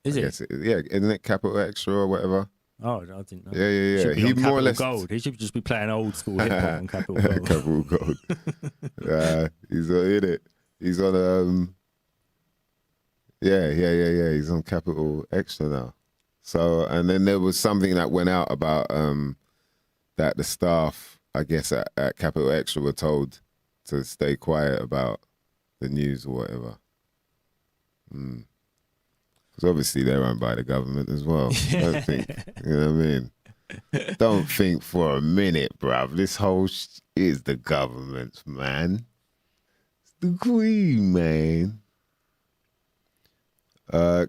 Is it? Yeah, isn't it Capital Extra or whatever? Oh, I didn't know. Yeah. He more or less Gold. He should just be playing old school hip hop on Capital Gold. Capital Gold. He's in it. He's on he's on Capital Extra now. So, and then there was something that went out about that the staff, I guess at Capital Extra, were told to stay quiet about the news or whatever. Because obviously they're owned by the government as well. Don't think, you know what I mean? Don't think for a minute, bruv. This whole is the government's, man. It's the Queen, man.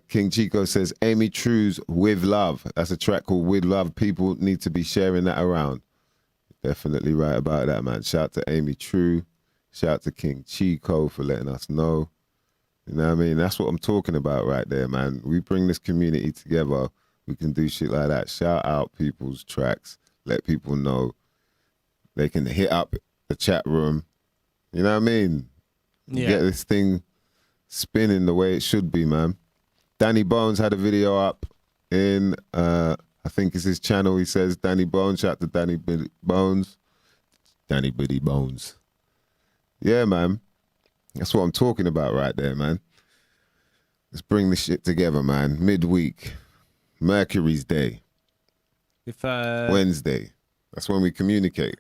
King Chico says, Amy True's With Love. That's a track called With Love. People need to be sharing that around. Definitely right about that, man. Shout out to Amy True. Shout out to King Chico for letting us know. You know what I mean? That's what I'm talking about right there, man. We bring this community together. We can do shit like that. Shout out people's tracks. Let people know. They can hit up the chat room. You know what I mean? Yeah. Get this thing spinning the way it should be, man. Danny Bones had a video up in, I think it's his channel. He says, Danny Bones. Shout out to Danny Bones. Danny Biddy Bones. Yeah, man. That's what I'm talking about right there, man. Let's bring this shit together, man. Midweek. Mercury's Day. Wednesday. That's when we communicate.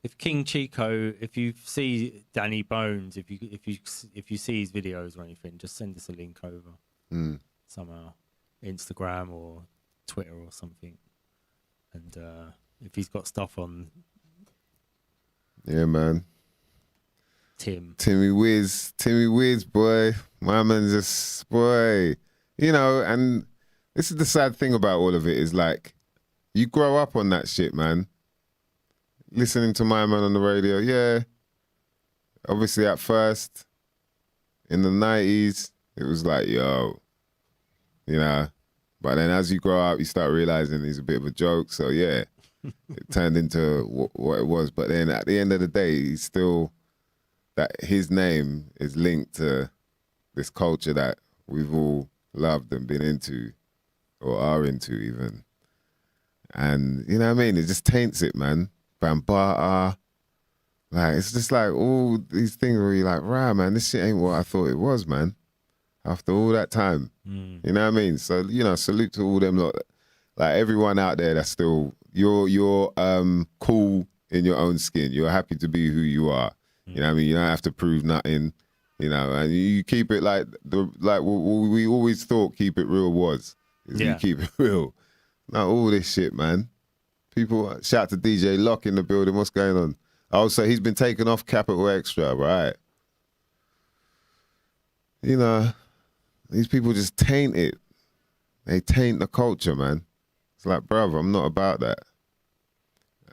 If King Chico, if you see Danny Bones, if you see his videos or anything, just send us a link over somehow, Instagram or Twitter or something. And if he's got stuff on, yeah, man. Timmy Wiz, boy. My man just, boy. You know, and this is the sad thing about all of it is like, you grow up on that shit, man. Listening to my man on the radio, yeah. Obviously at first, in the 90s, it was like, yo, you know. But then as you grow up, you start realizing he's a bit of a joke. So yeah, it turned into what it was. But then at the end of the day, he's still, that his name is linked to this culture that we've all loved and been into, or are into even. And you know what I mean? It just taints it, man. Bambata. Like, it's just like all these things where you're like, rah, man, this shit ain't what I thought it was, man. After all that time. You know what I mean? So, you know, salute to all them lot. Like everyone out there that's still, you're cool in your own skin. You're happy to be who you are. You know what I mean? You don't have to prove nothing, you know, and you keep it like what we always thought keep it real was. You keep it real. Not all this shit, man. People, shout out to DJ Lock in the building. What's going on? Oh, so he's been taken off Capital Extra, right? You know, these people just taint it. They taint the culture, man. It's like, brother, I'm not about that.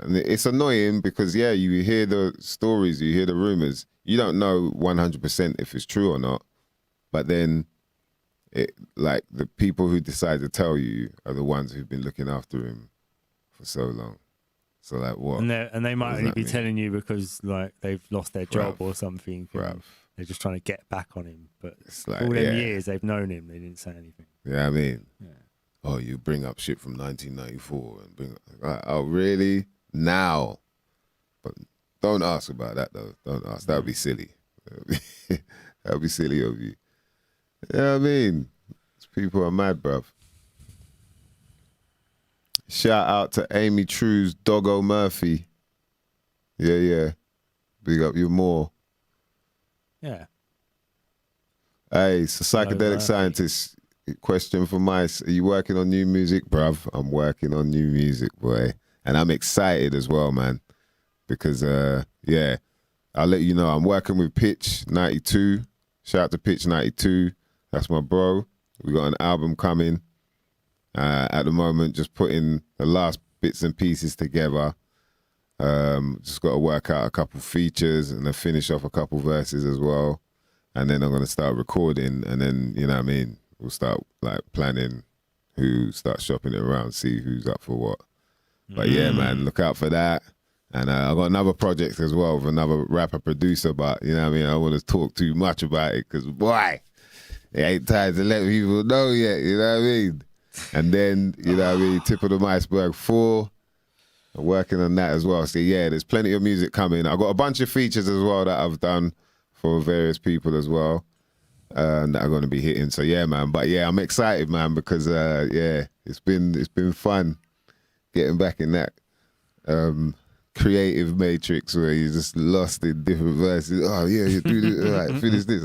And it's annoying because, yeah, you hear the stories, you hear the rumors. You don't know 100% if it's true or not. But then, like, the people who decide to tell you are the ones who've been looking after him for so long. So like what? And they might does only that be mean? telling you because like they've lost their job Bruv. or something. and Bruv. They're just trying to get back on him. But It's like, all them yeah. years they've known him, they didn't say anything. You know what I mean? Yeah. Oh, you bring up shit from 1994 and bring like, oh really? Now. But don't ask about that though. Don't ask. That would be silly. That would be silly of you. You know what I mean? These people are mad, bruv. Shout out to Amy True's Doggo Murphy. Yeah. Big up your more. Yeah. Hey, so psychedelic Murphy. scientist. Question for Mys. Are you working on new music, bruv? I'm working on new music, boy. And I'm excited as well, man. Because, yeah, I'll let you know. I'm working with Pitch 92. Shout out to Pitch 92. That's my bro. We got an album coming. At the moment, just putting the last bits and pieces together. Just got to work out a couple features and then finish off a couple verses as well. And then I'm going to start recording. And then, you know what I mean? We'll start like planning who starts shopping it around, see who's up for what. But yeah, man, look out for that. And I got another project as well with another rapper producer, but you know what I mean? I don't want to talk too much about it because boy, it ain't time to let people know yet, you know what I mean? And then, you know what I mean, Tip of the Iceberg 4, I'm working on that as well. So yeah, there's plenty of music coming. I got a bunch of features as well that I've done for various people as well. That are going to be hitting. So yeah, man. But yeah, I'm excited, man, because yeah, it's been fun getting back in that creative matrix where you're just lost in different verses. Oh yeah, you do this, all right, finish this.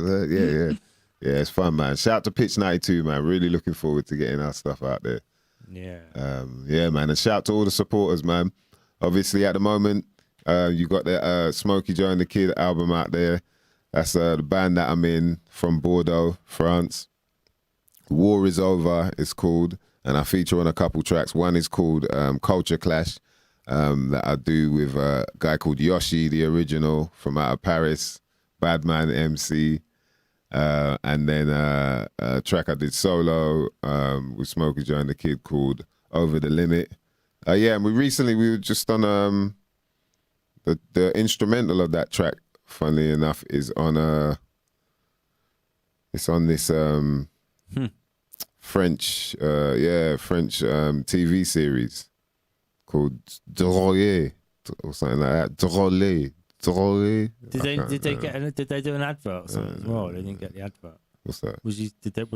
Yeah, it's fun, man. Shout out to Pitch 92, man. Really looking forward to getting our stuff out there. Yeah. Yeah, man. And shout out to all the supporters, man. Obviously, at the moment, you got the Smokey Joe and the Kid album out there. That's the band that I'm in from Bordeaux, France. War is Over, it's called. And I feature on a couple tracks. One is called Culture Clash, that I do with a guy called Yoshi, the original, from out of Paris, Badman MC. And then a track I did solo with Smokey Joe and the Kid called Over the Limit. Yeah, and we were just on the instrumental of that track, funnily enough, is on it's on this French TV series called Drôle or something like that. Drôle. Did they do an advert or something as well? They didn't get the advert. What's that? Was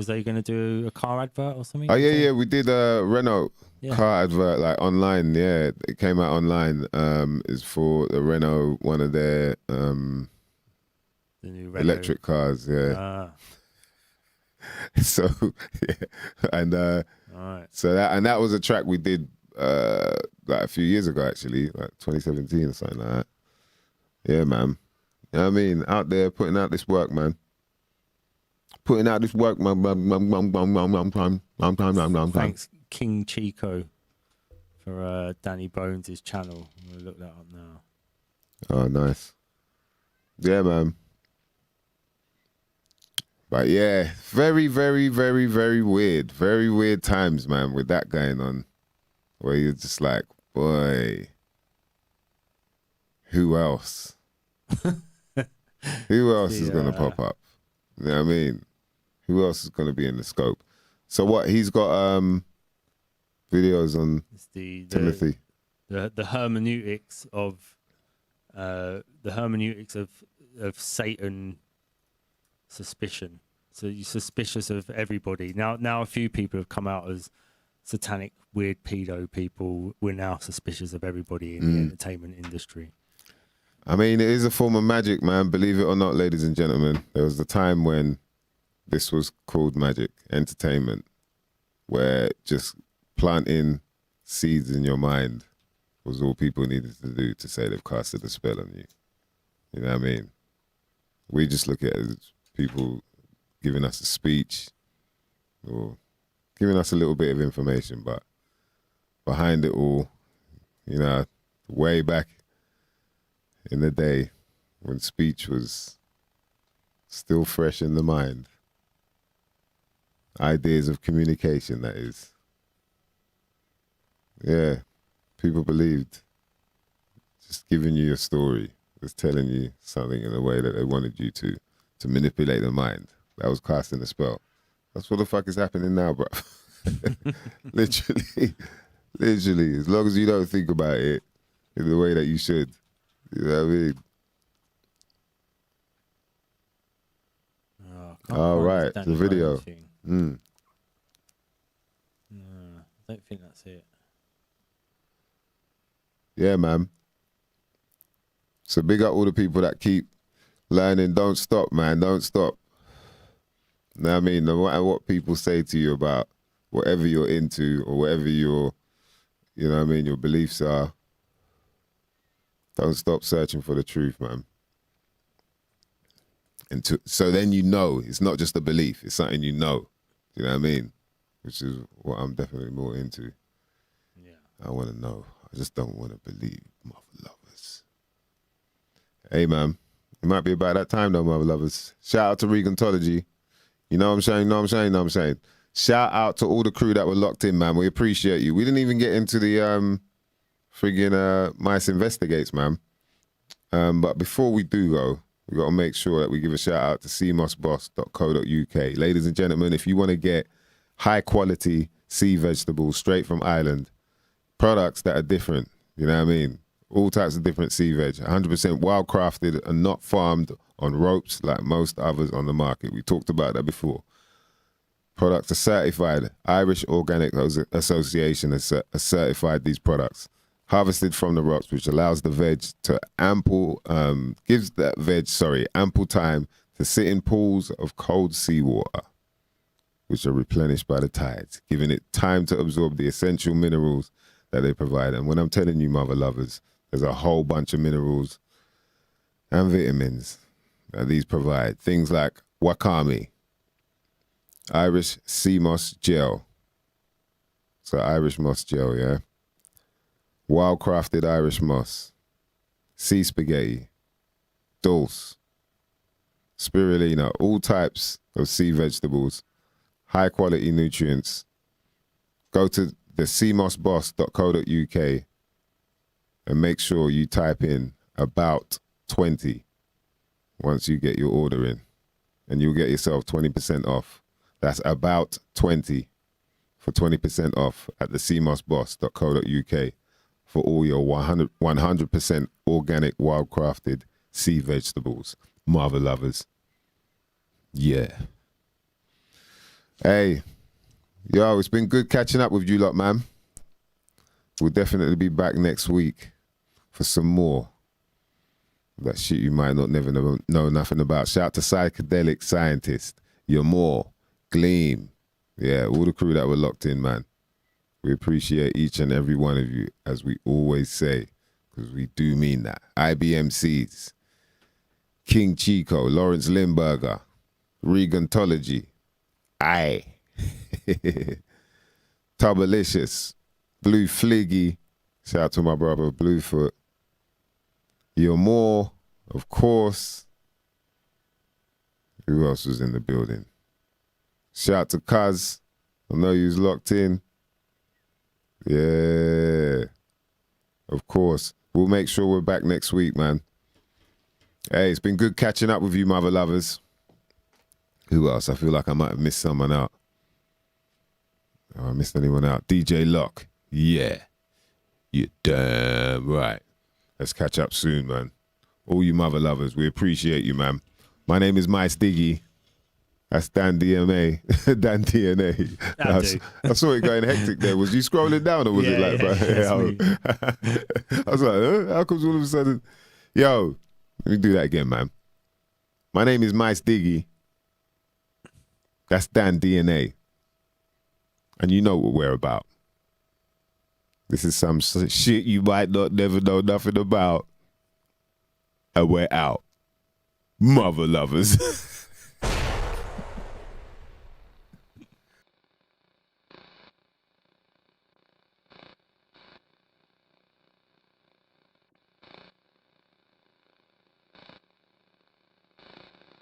they going to do a car advert or something? Oh yeah, we did a Renault car advert like online. Yeah, it came out online. It's for the Renault, one of their The new Renault. electric cars. Yeah. So yeah, and All right. so that was a track we did like a few years ago, actually, like 2017 or something like that. Yeah, man. You know what I mean? Out there putting out this work, man. Putting out this work, man. Thanks, King Chico, for Danny Bones' channel. I'm going to look that up now. Oh, nice. Yeah, man. But yeah, very, very, very, very weird. Very weird times, man, with that going on. Where you're just like, boy, who else? Who else is going to pop up? You know what I mean? Who else is going to be in the scope? So what, he's got videos on Timothy? The hermeneutics of Satan suspicion. So you're suspicious of everybody. Now a few people have come out as satanic, weird pedo people. We're now suspicious of everybody in the entertainment industry. I mean, it is a form of magic, man. Believe it or not, ladies and gentlemen. There was a time when this was called magic, entertainment, where just planting seeds in your mind was all people needed to do to say they've casted a spell on you. You know what I mean? We just look at it as people giving us a speech or giving us a little bit of information, but behind it all, you know, way back in the day when speech was still fresh in the mind, ideas of communication, that is. Yeah, people believed just giving you a story, just telling you something in a way that they wanted you to manipulate the mind. That was casting a spell. That's what the fuck is happening now, bro. Literally. As long as you don't think about it in the way that you should. You know what I mean? All right, the video. No, I don't think that's it. Yeah, man. So big up all the people that keep learning. Don't stop, man. Don't stop. You know what I mean? No matter what people say to you about whatever you're into or whatever your, you know what I mean, your beliefs are, don't stop searching for the truth, man. And so then you know, it's not just a belief, it's something you know. You know what I mean? Which is what I'm definitely more into. Yeah. I want to know. I just don't want to believe, mother lovers. Hey, man. It might be about that time, though, mother lovers. Shout out to Regantology. You know what I'm saying? Know what I'm saying? Shout out to all the crew that were locked in, man. We appreciate you. We didn't even get into the friggin' Mys Investigates, man. But before we do go, we got to make sure that we give a shout out to cmossboss.co.uk. Ladies and gentlemen, if you want to get high quality sea vegetables straight from Ireland, products that are different, you know what I mean? All types of different sea veg, 100% wild crafted and not farmed on ropes like most others on the market. We talked about that before. Products are certified. Irish Organic Association has certified these products. Harvested from the rocks, which allows the veg to ample time to sit in pools of cold seawater, which are replenished by the tides, giving it time to absorb the essential minerals that they provide. And when I'm telling you, mother lovers, there's a whole bunch of minerals and vitamins that these provide. Things like wakame, Irish sea moss gel. So Irish moss gel, yeah? Wild crafted Irish moss, sea spaghetti, dulse, spirulina, all types of sea vegetables, high quality nutrients. Go to the cmossboss.co.uk and make sure you type in about 20 once you get your order in, and you'll get yourself 20% off. That's about 20 for 20% off at the cmossboss.co.uk. for all your 100% organic, wild-crafted sea vegetables. Mother lovers. Yeah. Hey, yo, it's been good catching up with you lot, man. We'll definitely be back next week for some more. That shit you might not never know nothing about. Shout out to Psychedelic Scientist, You're More, Gleam. Yeah, all the crew that were locked in, man. We appreciate each and every one of you, as we always say, because we do mean that. IBMCs, King Chico, Lawrence Limburger, Regantology, Tubalicious, Blue Fliggy, shout out to my brother Bluefoot, You're More, of course. Who else was in the building? Shout out to Cuz, I know you was locked in. Yeah, of course. We'll make sure we're back next week, man. Hey, it's been good catching up with you, mother lovers. Who else? I feel like I might have missed someone out. Oh, I missed anyone out. DJ Locke. Yeah. You're damn right. Let's catch up soon, man. All you mother lovers, we appreciate you, man. My name is Mysdiggi. That's Dan DMA, Dan DNA. I saw it going hectic there. Was you scrolling down or was it like, I was like, huh? How comes all of a sudden? Yo, let me do that again, man. My name is Mysdiggi. That's Dan DNA. And you know what we're about. This is some shit you might not never know nothing about. And we're out. Mother lovers.